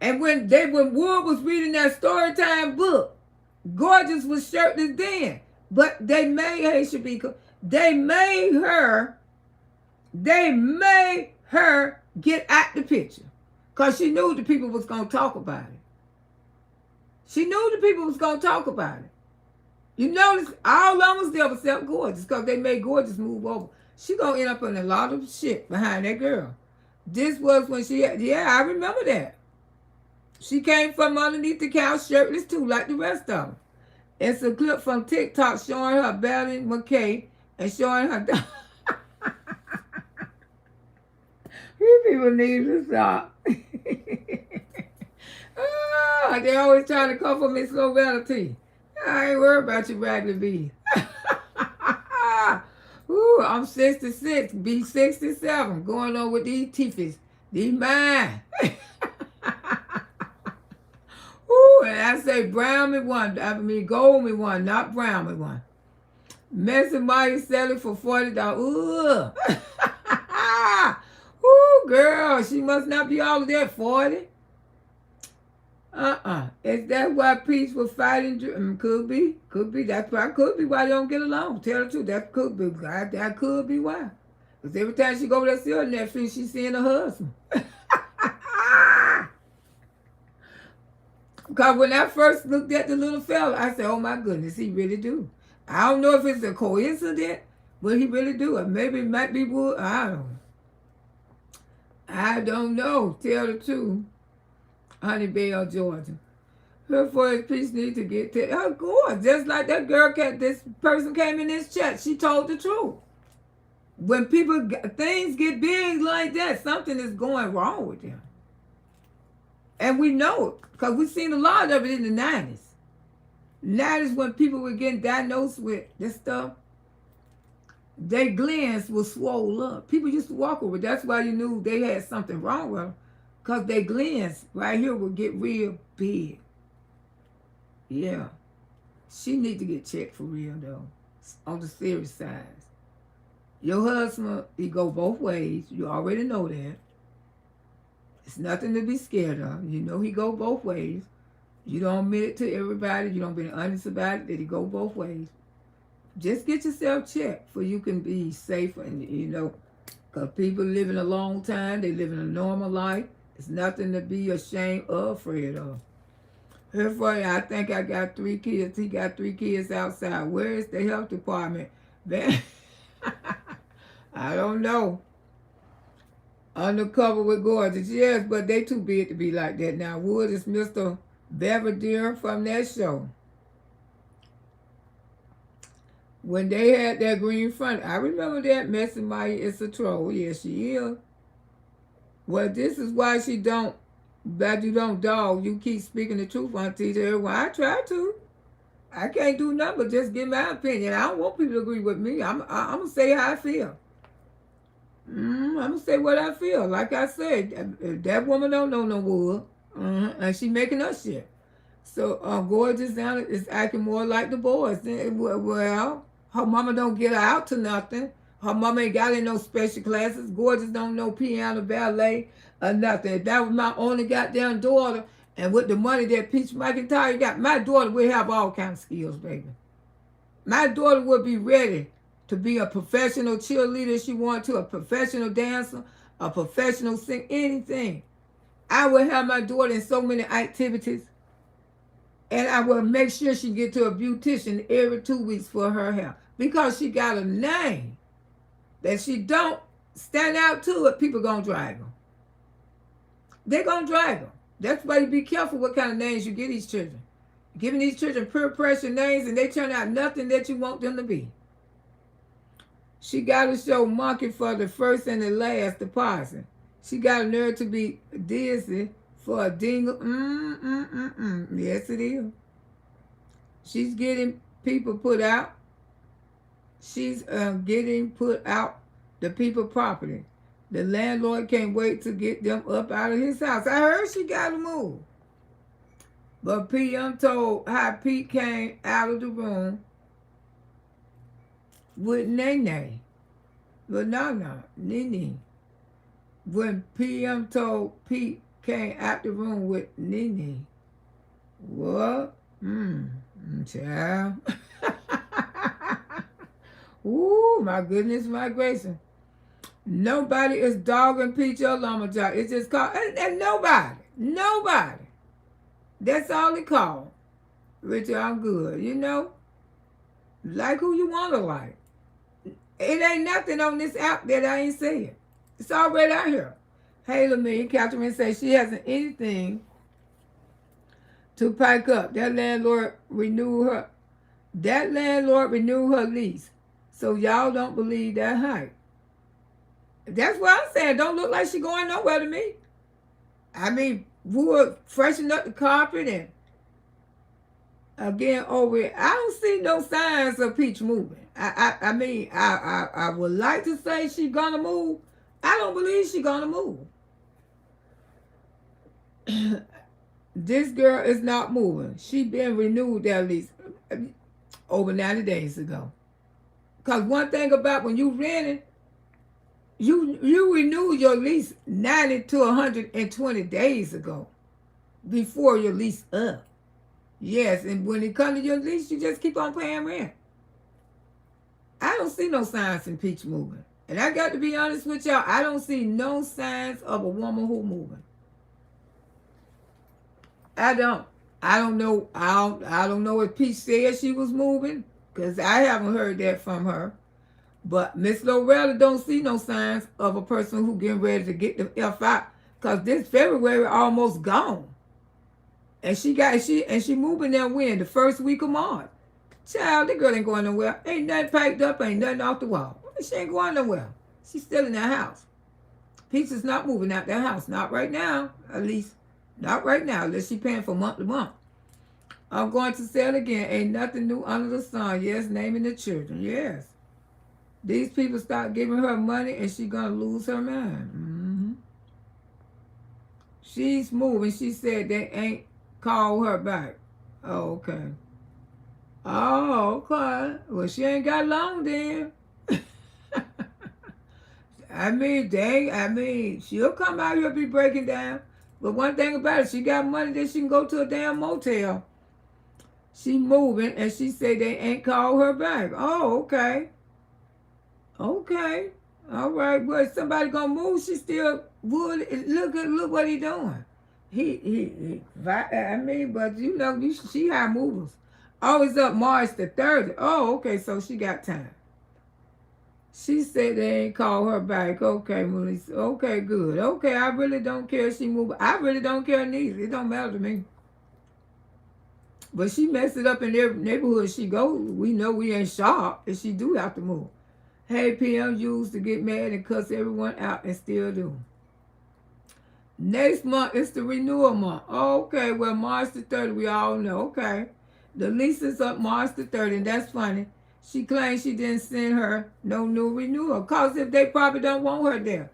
And when Wood was reading that Storytime book, Gorgeous was shirtless then. But they made her get out the picture. Because she knew the people was going to talk about it. She knew the people was going to talk about it. You notice all of them was there except Gorgeous because they made Gorgeous move over. She going to end up in a lot of shit behind that girl. This was when I remember that. She came from underneath the couch shirtless too, like the rest of them. It's a clip from TikTok showing her battling McKay and showing her... These people need to stop. They always trying to come for Miss Loretta T. I ain't worried about you raggedy bees. Ooh, I'm 66, be 67, going on with these teethies. These mine. Ooh, and I say brown me one. I mean gold me one, not brown me one. Msqueenloretta selling for $40. Ooh. Ooh, girl, she must not be all of that 40. Is that why peace was fighting? Could be. That's why. Could be why they don't get along. Tell the truth. That could be. That could be why. Because every time she go over there see her Netflix, she's seeing her husband. Because when I first looked at the little fella, I said, oh my goodness, he really do. I don't know if it's a coincidence, but he really do. Or maybe it might be Wood. I don't know. Tell the truth. Honeybell, Georgia. Her for his peace need to get to her course. Just like that girl, this person came in this chat. She told the truth. When things get big like that, something is going wrong with them. And we know it because we've seen a lot of it in the 90s. 90s when people were getting diagnosed with this stuff, their glands were swollen up. People used to walk over. That's why you knew they had something wrong with them. Because their glands right here will get real big. Yeah. She need to get checked for real, though. On the serious side. Your husband, he go both ways. You already know that. It's nothing to be scared of. You know he go both ways. You don't admit it to everybody. You don't be honest about it that he go both ways. Just get yourself checked so you can be safe. And, because people living a long time. They living a normal life. It's nothing to be ashamed or afraid of. Herefore, I think I got 3 kids. He got 3 kids outside. Where is the health department? I don't know. Undercover with Gorgeous. Yes, but they too big to be like that. Now, Wood is Mr. Belvedere from that show. When they had that green front, I remember that Msqueenloretta is a troll. Yes, she is. Well, this is why she don't, that you don't dog. You keep speaking the truth on TV. Well, I try to. I can't do nothing but just give my opinion. I don't want people to agree with me. I'm going to say how I feel. I'm going to say what I feel. Like I said, that woman don't know no Wood. And she making us shit. So Gorgeous now is acting more like the boys. Well, her mama don't get her out to nothing. Her mama ain't got in no special classes. Gorgeous don't know piano, ballet, or nothing. If that was my only goddamn daughter, and with the money that Peach McIntyre got, my daughter would have all kinds of skills, baby. My daughter would be ready to be a professional cheerleader if she wanted to, a professional dancer, a professional singer, anything. I would have my daughter in so many activities, and I would make sure she get to a beautician every 2 weeks for her hair. because she got a name that she don't stand out to it, people gonna drag her. They're gonna drag her. That's why you be careful what kind of names you give these children. Giving these children peer pressure names and they turn out nothing that you want them to be. She got to show monkey for the first and the last deposit. She got a nerve to be dizzy for a dingle. Yes, it is. She's getting people put out. She's getting put out the people property. The landlord can't wait to get them up out of his house. I heard she got to move. But PM told how Pete came out of the room with Nene. But no, Nene. When PM told Pete came out the room with Nene. What? Child. Ooh, my goodness, my grace. Nobody is dogging Peach or Llama Job. It's just called, and nobody. That's all it called. Richard, I'm good. You know, like who you want to like. It ain't nothing on this app that I ain't saying. It's already out here. Hey, me, Catherine says she hasn't anything to pack up. That landlord renewed her lease. So y'all don't believe that hype. That's what I'm saying. Don't look like she going nowhere to me. I mean, would freshen up the carpet and again over it. I don't see no signs of Peach moving. I mean, I would like to say she's gonna move. I don't believe she's gonna move. This girl is not moving. She been renewed at least over 90 days ago. Because one thing about when you renting, you renew your lease 90 to 120 days ago before your lease up. Yes, and when it comes to your lease, you just keep on paying rent. I don't see no signs in Peach moving. And I got to be honest with y'all, I don't see no signs of a woman who moving. I don't know. I don't know if Peach said she was moving, because I haven't heard that from her. But Miss Loretta don't see no signs of a person who getting ready to get the F out, because this February almost gone. And she moving there when? The first week of March. Child, the girl ain't going nowhere. Ain't nothing packed up, ain't nothing off the wall. She ain't going nowhere. She's still in that house. Peach is not moving out that house. Not right now, at least. Not right now, unless she paying for month to month. I'm going to say it again. Ain't nothing new under the sun. Yes, naming the children. Yes. These people start giving her money and she gonna lose her mind. She's moving. She said they ain't called her back. Oh, okay. Oh, okay. Well, she ain't got long then. I mean, she'll come out here and be breaking down. But one thing about it, she got money that she can go to a damn motel. She moving, and she said they ain't called her back. Oh, okay. Okay. All right. Well, somebody gonna move, she still would. Look what he doing. But you know, she high movers. Always up March the 30th. Oh, okay, so she got time. She said they ain't called her back. Okay, Melissa. Okay, good. Okay, I really don't care if she moved. I really don't care neither. It don't matter to me. But she messed it up in every neighborhood she goes. We know we ain't sharp if she do have to move. Hey, PM used to get mad and cuss everyone out and still do. Next month, it's the renewal month. Okay, well, March the 30th, we all know. Okay. The lease is up March the 30th, and that's funny. She claims she didn't send her no new renewal, because if they probably don't want her there.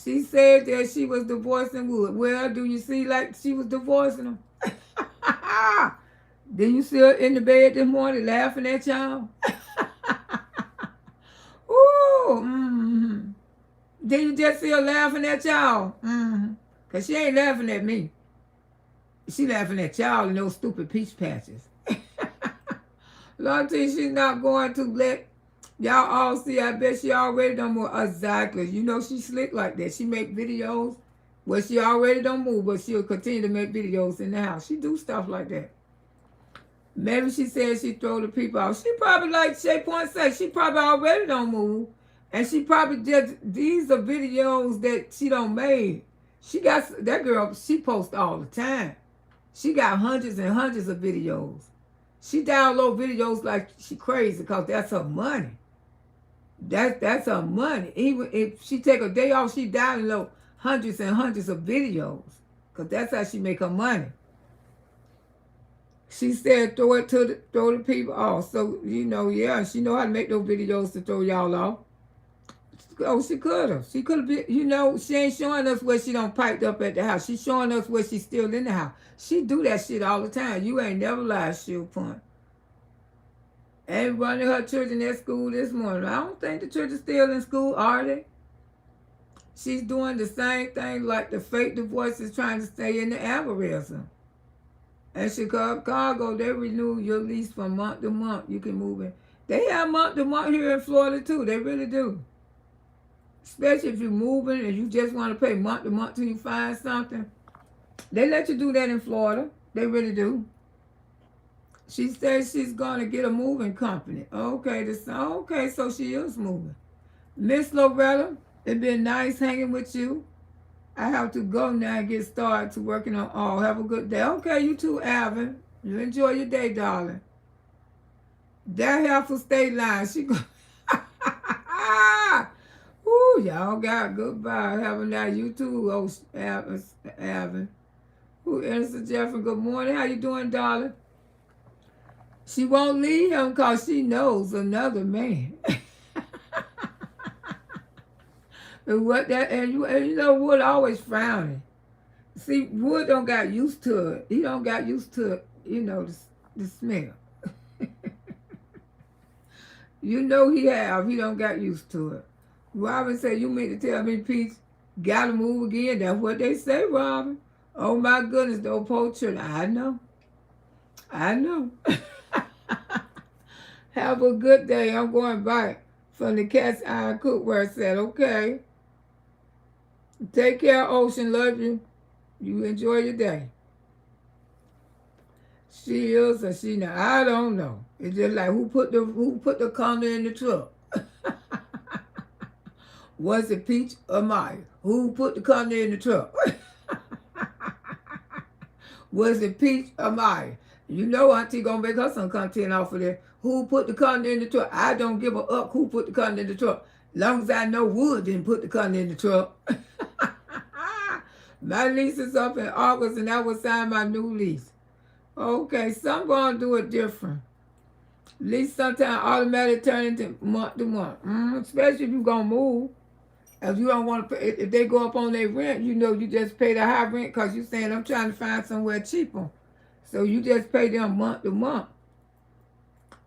She said that she was divorcing Wood. Well, do you see like she was divorcing him? Did you see her in the bed this morning laughing at y'all? Ooh, Did you just see her laughing at y'all? Because she ain't laughing at me. She laughing at y'all and those stupid peach patches. Lord, she's not going to let y'all all see. I bet she already done move. Exactly. You know she slick like that. She make videos where she already don't move, but she'll continue to make videos in the house. She do stuff like that. Maybe she said she throw the people out. She probably, like Shay Point said, she probably already don't move. And she probably did, these are videos that she don't made. She got, that girl, she posts all the time. She got hundreds and hundreds of videos. She download videos like she crazy because that's her money. That's her money. Even if she take a day off, she download hundreds and hundreds of videos because that's how she make her money. She said throw the people off. So, you know, yeah, she know how to make those videos to throw y'all off. Oh, she could have. She could have been, you know, she ain't showing us where she don't piped up at the house. She's showing us where she's still in the house. She do that shit all the time. You ain't never lied, She'll Point. And running her children at school this morning. I don't think the children still in school, are they? She's doing the same thing like the fake divorce is trying to stay in the algorithm. And Chicago, they renew your lease from month to month. You can move in. They have month to month here in Florida too. They really do. Especially if you're moving and you just want to pay month to month till you find something. They let you do that in Florida. They really do. She says she's going to get a moving company. Okay, so she is moving. Miss Loretta, it's been nice hanging with you. I have to go now and get started to working on all. Have a good day. Okay, you too, Alvin. You enjoy your day, darling. That helpful state line. She go. Ooh, y'all got goodbye. Have a night. You too, oh, Alvin. Ooh, Innocent Jeffrey, good morning. How you doing, darling? She won't leave him because she knows another man. And you know, Wood always frowning. See, Wood don't got used to it. He don't got used to, you know, the smell. You know he don't got used to it. Robin said, you mean to tell me Peach gotta move again? That's what they say, Robin. Oh my goodness, those poor children. I know. Have a good day. I'm going back from the Cat's Eye Cookware. I said, okay. Take care, Ocean. Love you. You enjoy your day. She is or she not. I don't know. It's just like who put the condo in the truck? Was it Peach or Maya? Who put the condo in the truck? Was it Peach or Maya? You know Auntie gonna make her some content off of there. Who put the condo in the truck? I don't give a up who put the condo in the truck. Long as I know Wood didn't put the condo in the truck. My lease is up in August and I will sign my new lease. Okay, some gonna do it different. Lease sometimes automatically turn into month to month. Especially if you're gonna move. If you don't want to pay, if they go up on their rent, you know you just pay the high rent because you're saying I'm trying to find somewhere cheaper. So you just pay them month to month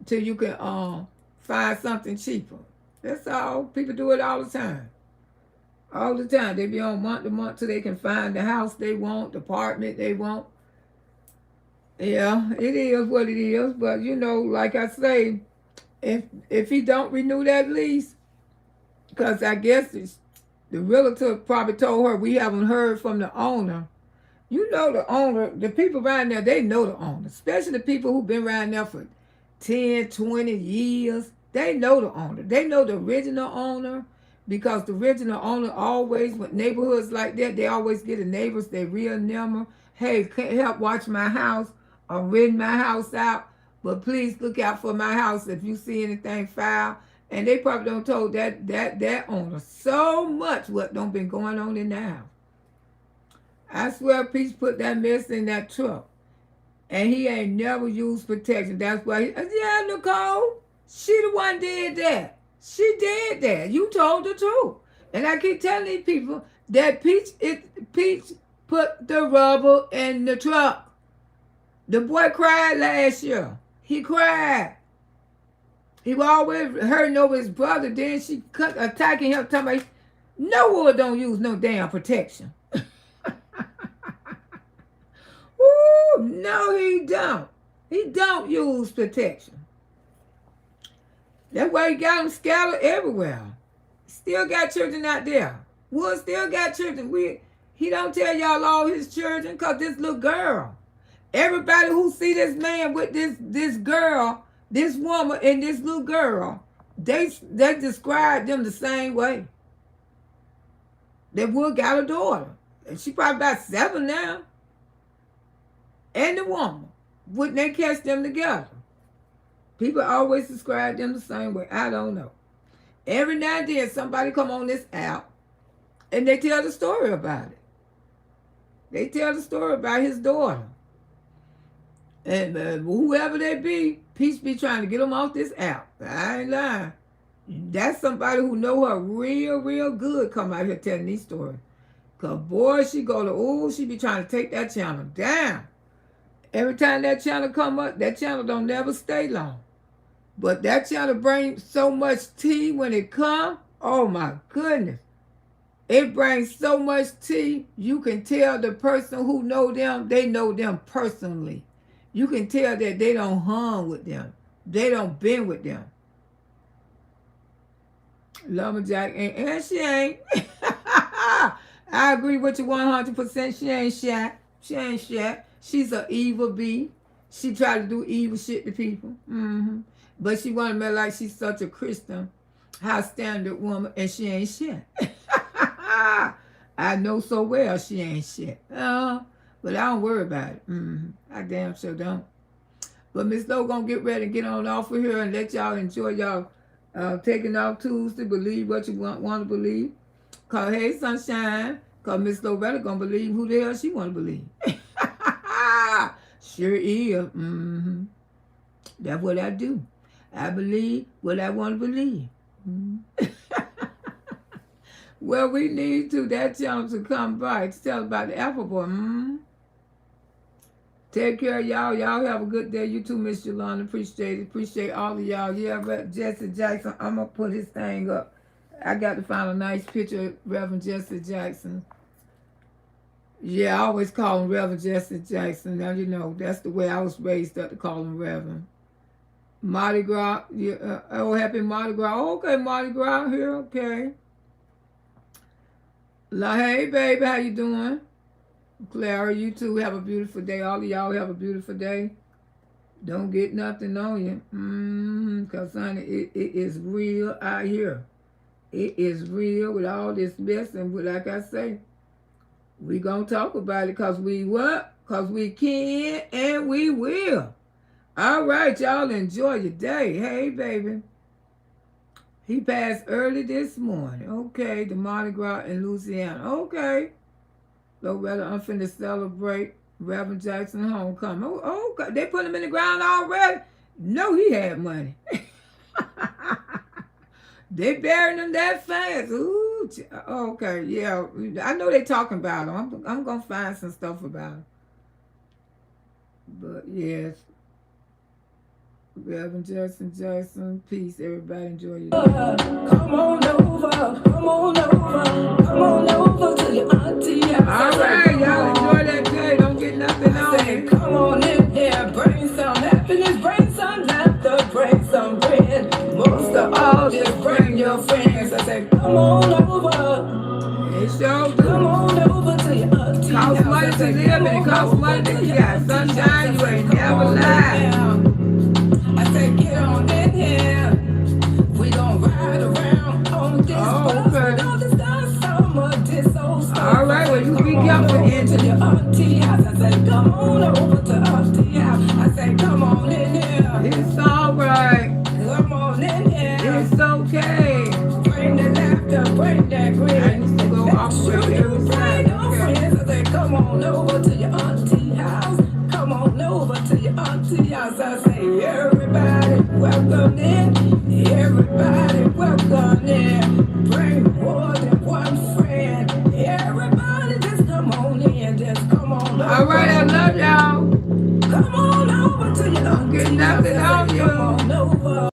till you can find something cheaper. That's all. People do it all the time. All the time. They be on month to month till they can find the house they want, the apartment they want. Yeah, it is what it is. But you know, like I say, if he don't renew that lease, because I guess the realtor probably told her we haven't heard from the owner. You know the owner, the people around there, they know the owner. Especially the people who've been around there for 10, 20 years. They know the owner. They know the original owner because the original owner always, with neighborhoods like that, they always get the neighbors, they real number. Hey, help watch my house or rent my house out, but please look out for my house if you see anything foul. And they probably don't told that owner so much what don't been going on in the house. I swear Peach put that mess in that truck. And he ain't never used protection. That's why yeah, Nicole, she the one did that. She did that. You told the truth. And I keep telling these people that Peach put the rubber in the truck. The boy cried last year. He cried. He was always hurting over his brother. Then she attacking him, talking about, no Wood don't use no damn protection. Ooh, no, he don't. He don't use protection. That's why he got them scattered everywhere. Still got children out there. Wood still got children. He don't tell y'all all his children because this little girl. Everybody who see this man with this girl, this woman, and this little girl, they describe them the same way. They would got a daughter, and she probably about 7 now. And the woman, wouldn't they catch them together? People always describe them the same way. I don't know. Every now and then somebody come on this app and they tell the story about it. They tell the story about his daughter. And whoever they be, Peace be trying to get them off this app. I ain't lying. That's somebody who know her real good come out here telling these stories. Because boy, she be trying to take that channel down. Every time that channel come up, that channel don't never stay long. But that channel brings so much tea when it come. Oh my goodness. It brings so much tea. You can tell the person who know them, they know them personally. You can tell that they don't hung with them. They don't been with them. Lumberjack, and she ain't. I agree with you 100%. She ain't shot. She ain't shot. She's an evil bee. She try to do evil shit to people. But she want to make like she's such a Christian, high standard woman, and she ain't shit. I know so well she ain't shit. But I don't worry about it. I damn sure don't. But Miss Lowe gonna get ready and get on off of here and let y'all enjoy y'all taking off Tuesday. Believe what you want to believe. Cause hey, sunshine. Cause Miss Loretta gonna believe who the hell she want to believe. Sure is. That's what I do. I believe what I want to believe. Well, we need that channel to come by to tell about the Apple Boy. Take care of y'all. Y'all have a good day. You too, Miss Yolanda. Appreciate it. Appreciate all of y'all. Yeah, Jesse Jackson. I'm going to put his thing up. I got to find a nice picture of Reverend Jesse Jackson. Yeah, I always call him Reverend Jesse Jackson. Now, you know, that's the way I was raised up to call him Reverend. Mardi Gras. Yeah, oh, happy Mardi Gras. Oh, okay, Mardi Gras here. Okay. Hey, baby. How you doing? Clara, you too have a beautiful day. All of y'all have a beautiful day. Don't get nothing on you. Because, honey, it is real out here. It is real with all this mess. And like I say, we going to talk about it because we what? Because we can and we will. All right, y'all enjoy your day. Hey, baby. He passed early this morning. Okay, the Mardi Gras in Louisiana. Okay. Loretta, I'm finna celebrate Reverend Jackson homecoming. Oh, God. They put him in the ground already? No, he had money. They buried him that fast. Ooh, okay, yeah. I know they talking about him. I'm going to find some stuff about him. But, yes. Reverend Jackson, peace. Everybody enjoy your day. Come on over, come on over, come on over to your auntie. All right, y'all enjoy that day. Don't get nothing on it. Come on in here, bring some happiness, bring some laughter, bring some bread. Most of all, just bring your friends. I say, come on over. It sure do. Come on over to your auntie. Cost money to live and it costs money to get. Sunshine, you ain't never lied. I say, get on in here. We gon' ride around on this bus. Okay. We know this done summer, this old stuff. All right, well, you be careful To your auntie house. I say, come on over to auntie house. I say, come on in here. It's all right. Come on in here. It's okay. Bring the laughter, bring that grin. I used to go operate every Bring your time. friends. I say, come on over to your auntie house. Come on over to your auntie house. I say, everybody welcome in. Everybody welcome in. Bring more than one friend. Everybody just come on in. Just come on over. All right, I love y'all. Come on over to your auntie Get nothing house. I on say, you. come on over.